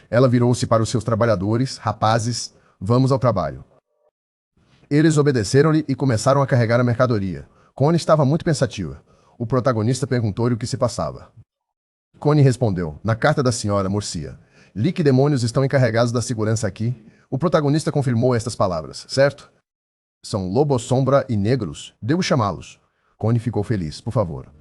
Ela virou-se para os seus trabalhadores. Rapazes, vamos ao trabalho. Eles obedeceram-lhe e começaram a carregar a mercadoria. Connie estava muito pensativa. O protagonista perguntou-lhe o que se passava. Connie respondeu, na carta da senhora Murcia. Li que demônios estão encarregados da segurança aqui. O protagonista confirmou estas palavras, certo? São lobos sombra e negros. Devo chamá-los. Connie ficou feliz, por favor.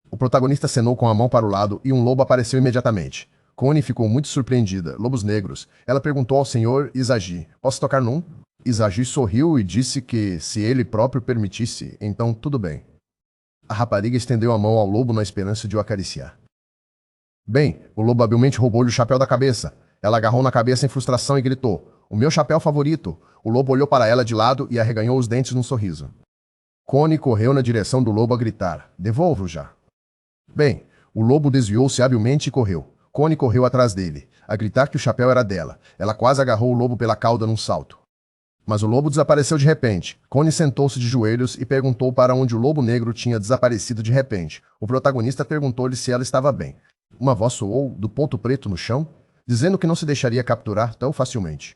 O protagonista acenou com a mão para o lado e um lobo apareceu imediatamente. Connie ficou muito surpreendida. Lobos negros. Ela perguntou ao senhor Izagi, posso tocar num? Izagi sorriu e disse que, se ele próprio permitisse, então tudo bem. A rapariga estendeu a mão ao lobo na esperança de o acariciar. Bem, o lobo habilmente roubou-lhe o chapéu da cabeça. Ela agarrou na cabeça em frustração e gritou, o meu chapéu favorito. O lobo olhou para ela de lado e arreganhou os dentes num sorriso. Connie correu na direção do lobo a gritar, devolvo já. Bem, o lobo desviou-se habilmente e correu. Connie correu atrás dele, a gritar que o chapéu era dela. Ela quase agarrou o lobo pela cauda num salto. Mas o lobo desapareceu de repente. Connie sentou-se de joelhos e perguntou para onde o lobo negro tinha desaparecido de repente. O protagonista perguntou-lhe se ela estava bem. Uma voz soou do ponto preto no chão, dizendo que não se deixaria capturar tão facilmente.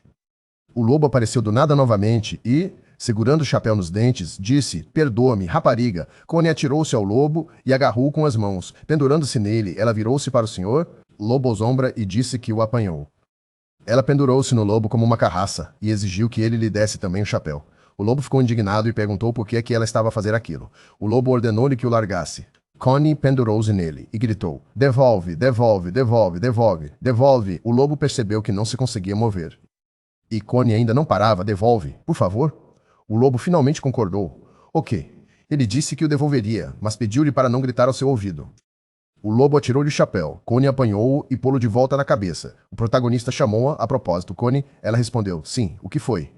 O lobo apareceu do nada novamente e, segurando o chapéu nos dentes, disse, perdoa-me, rapariga. Connie atirou-se ao lobo e agarrou-o com as mãos. Pendurando-se nele, ela virou-se para o senhor Lobosombra e disse que o apanhou. Ela pendurou-se no lobo como uma carraça e exigiu que ele lhe desse também o chapéu. O lobo ficou indignado e perguntou por que é que ela estava a fazer aquilo. O lobo ordenou-lhe que o largasse. Connie pendurou-se nele e gritou, devolve, devolve, devolve, devolve, devolve. O lobo percebeu que não se conseguia mover. E Connie ainda não parava, devolve, por favor. O lobo finalmente concordou. Ok. Ele disse que o devolveria, mas pediu-lhe para não gritar ao seu ouvido. O lobo atirou-lhe o chapéu. Connie apanhou-o e pô-lo de volta na cabeça. O protagonista chamou-a a propósito. Connie, ela respondeu, sim, o que foi?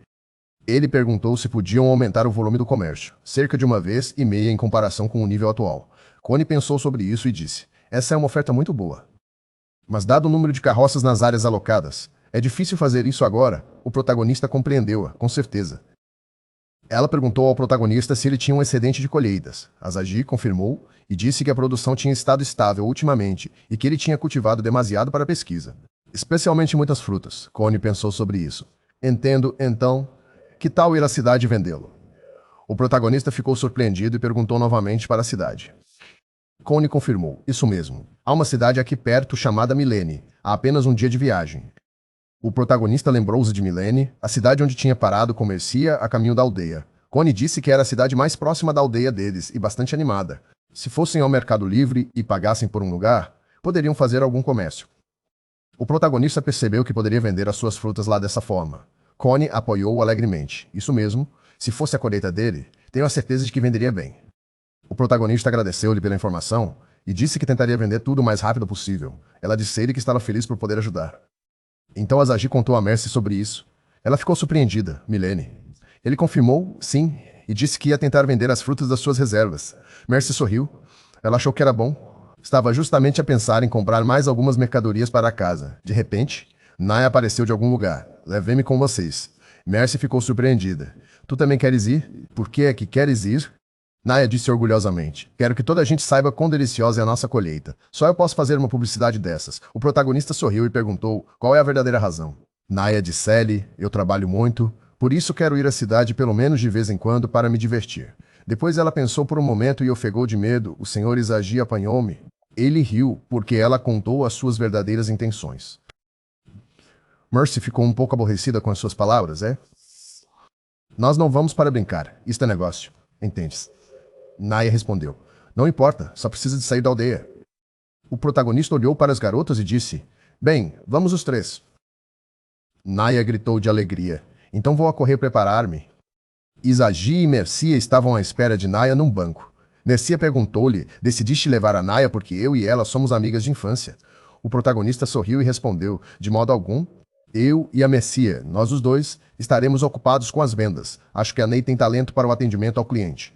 Ele perguntou se podiam aumentar o volume do comércio, cerca de 1,5 vezes em comparação com o nível atual. Connie pensou sobre isso e disse, essa é uma oferta muito boa. Mas dado o número de carroças nas áreas alocadas, é difícil fazer isso agora. O protagonista compreendeu-a, com certeza. Ela perguntou ao protagonista se ele tinha um excedente de colheitas. Izagi confirmou e disse que a produção tinha estado estável ultimamente e que ele tinha cultivado demasiado para a pesquisa. Especialmente muitas frutas. Connie pensou sobre isso. Entendo, então, que tal ir à cidade e vendê-lo? O protagonista ficou surpreendido e perguntou novamente para a cidade. Connie confirmou. Isso mesmo. Há uma cidade aqui perto chamada Milene. Há apenas um dia de viagem. O protagonista lembrou-se de Milene, a cidade onde tinha parado com Mercia a caminho da aldeia. Connie disse que era a cidade mais próxima da aldeia deles e bastante animada. Se fossem ao Mercado Livre e pagassem por um lugar, poderiam fazer algum comércio. O protagonista percebeu que poderia vender as suas frutas lá dessa forma. Connie apoiou-o alegremente. Isso mesmo, se fosse a colheita dele, tenho a certeza de que venderia bem. O protagonista agradeceu-lhe pela informação e disse que tentaria vender tudo o mais rápido possível. Ela disse a ele que estava feliz por poder ajudar. Então Azagi contou a Mercy sobre isso. Ela ficou surpreendida, Milene. Ele confirmou, sim, e disse que ia tentar vender as frutas das suas reservas. Mercy sorriu. Ela achou que era bom. Estava justamente a pensar em comprar mais algumas mercadorias para a casa. De repente, Naya apareceu de algum lugar. Levei-me com vocês. Mercy ficou surpreendida. Tu também queres ir? Por que é que queres ir? Naya disse orgulhosamente. Quero que toda a gente saiba quão deliciosa é a nossa colheita. Só eu posso fazer uma publicidade dessas. O protagonista sorriu e perguntou qual é a verdadeira razão. Naya disse-lhe, eu trabalho muito, por isso quero ir à cidade pelo menos de vez em quando para me divertir. Depois ela pensou por um momento e ofegou de medo. O senhor Izagi apanhou-me. Ele riu, porque ela contou as suas verdadeiras intenções. Mercy ficou um pouco aborrecida com as suas palavras, é? Nós não vamos para brincar. Isto é negócio. Entendes? Naya respondeu. Não importa, só precisa de sair da aldeia. O protagonista olhou para as garotas e disse, bem, vamos os três. Naya gritou de alegria. Então vou a correr preparar-me. Izagi e Mercia estavam à espera de Naya num banco. Mercia perguntou-lhe, decidiste levar a Naya porque eu e ela somos amigas de infância? O protagonista sorriu e respondeu, de modo algum. Eu e a Mercia, nós os dois, estaremos ocupados com as vendas. Acho que a Ney tem talento para o atendimento ao cliente.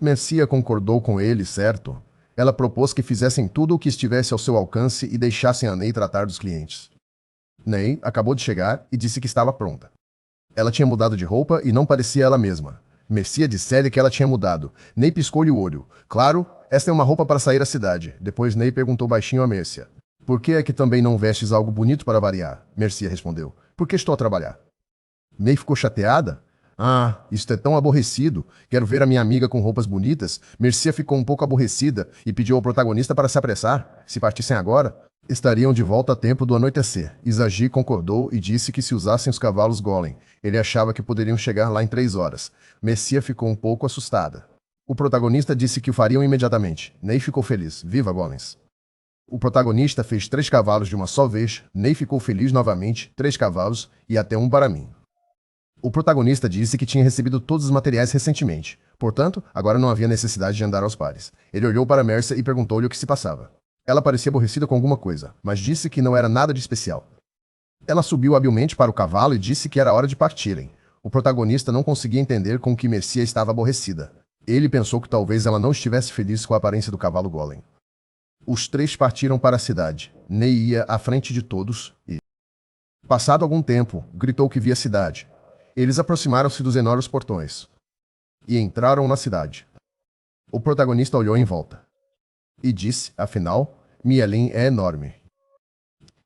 Mercia concordou com ele, certo? Ela propôs que fizessem tudo o que estivesse ao seu alcance e deixassem a Ney tratar dos clientes. Ney acabou de chegar e disse que estava pronta. Ela tinha mudado de roupa e não parecia ela mesma. Mercia disse-lhe que ela tinha mudado. Ney piscou-lhe o olho. Claro, esta é uma roupa para sair à cidade. Depois Ney perguntou baixinho a Mercia. Por que é que também não vestes algo bonito para variar? Mercia respondeu. Porque estou a trabalhar. Ney ficou chateada. Ah, isto é tão aborrecido. Quero ver a minha amiga com roupas bonitas. Mercia ficou um pouco aborrecida e pediu ao protagonista para se apressar. Se partissem agora, estariam de volta a tempo do anoitecer. Izagi concordou e disse que se usassem os cavalos Golem, ele achava que poderiam chegar lá em 3 horas. Mercia ficou um pouco assustada. O protagonista disse que o fariam imediatamente. Ney ficou feliz. Viva Golems! O protagonista fez 3 cavalos de uma só vez. Ney ficou feliz novamente. 3 cavalos e até um para mim. O protagonista disse que tinha recebido todos os materiais recentemente. Portanto, agora não havia necessidade de andar aos pares. Ele olhou para Mercia e perguntou-lhe o que se passava. Ela parecia aborrecida com alguma coisa, mas disse que não era nada de especial. Ela subiu habilmente para o cavalo e disse que era hora de partirem. O protagonista não conseguia entender com que Mercia estava aborrecida. Ele pensou que talvez ela não estivesse feliz com a aparência do cavalo Golem. Os 3 partiram para a cidade. Ney ia à frente de todos e, passado algum tempo, gritou que via a cidade. Eles aproximaram-se dos enormes portões e entraram na cidade. O protagonista olhou em volta e disse, afinal, Miellin é enorme.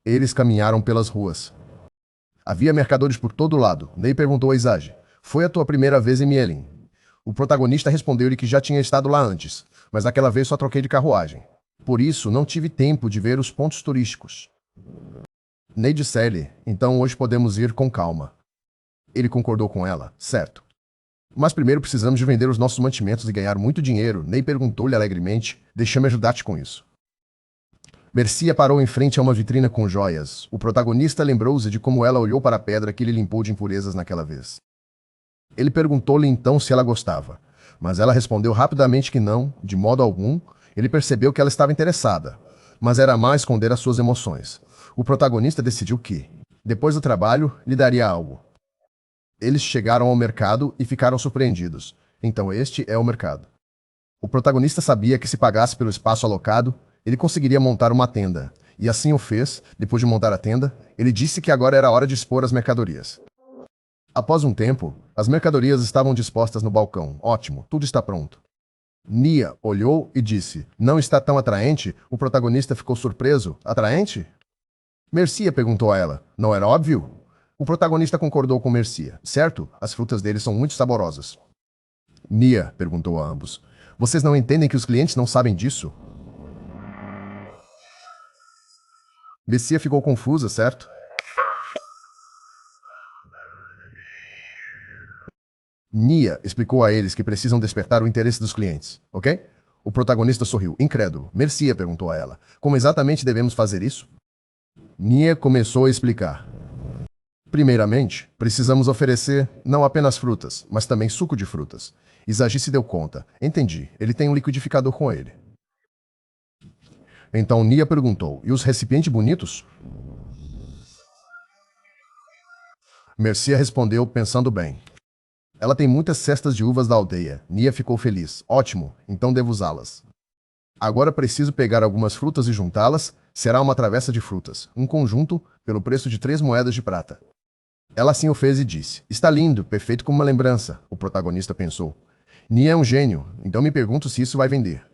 Eles caminharam pelas ruas. Havia mercadores por todo lado. Ney perguntou a Izagi, foi a tua primeira vez em Miellin? O protagonista respondeu-lhe que já tinha estado lá antes, mas aquela vez só troquei de carruagem. Por isso, não tive tempo de ver os pontos turísticos. Ney disse-lhe, então hoje podemos ir com calma. Ele concordou com ela, certo. Mas primeiro precisamos de vender os nossos mantimentos e ganhar muito dinheiro. Ney perguntou-lhe alegremente, deixa-me ajudar-te com isso. Mercia parou em frente a uma vitrina com joias. O protagonista lembrou-se de como ela olhou para a pedra que ele limpou de impurezas naquela vez. Ele perguntou-lhe então se ela gostava, mas ela respondeu rapidamente que não, de modo algum. Ele percebeu que ela estava interessada, mas era mais esconder as suas emoções. O protagonista decidiu que, depois do trabalho, lhe daria algo. Eles chegaram ao mercado e ficaram surpreendidos. Então este é o mercado. O protagonista sabia que se pagasse pelo espaço alocado, ele conseguiria montar uma tenda. E assim o fez. Depois de montar a tenda, ele disse que agora era hora de expor as mercadorias. Após um tempo, as mercadorias estavam dispostas no balcão. Ótimo, tudo está pronto. Nia olhou e disse, não está tão atraente? O protagonista ficou surpreso. Atraente? Mercia perguntou a ela. Não era óbvio? O protagonista concordou com Mercia. Certo, as frutas dele são muito saborosas. Nia perguntou a ambos. Vocês não entendem que os clientes não sabem disso? Mercia ficou confusa, certo? Nia explicou a eles que precisam despertar o interesse dos clientes, ok? O protagonista sorriu, incrédulo. Mercia perguntou a ela. Como exatamente devemos fazer isso? Nia começou a explicar. Primeiramente, precisamos oferecer não apenas frutas, mas também suco de frutas. Izagi se deu conta. Entendi, ele tem um liquidificador com ele. Então Nia perguntou, e os recipientes bonitos? Mercia respondeu, pensando bem. Ela tem muitas cestas de uvas da aldeia. Nia ficou feliz. Ótimo, então devo usá-las. Agora preciso pegar algumas frutas e juntá-las. Será uma travessa de frutas. Um conjunto, pelo preço de 3 moedas de prata. Ela assim o fez e disse. Está lindo, perfeito como uma lembrança, o protagonista pensou. Nia é um gênio, então me pergunto se isso vai vender.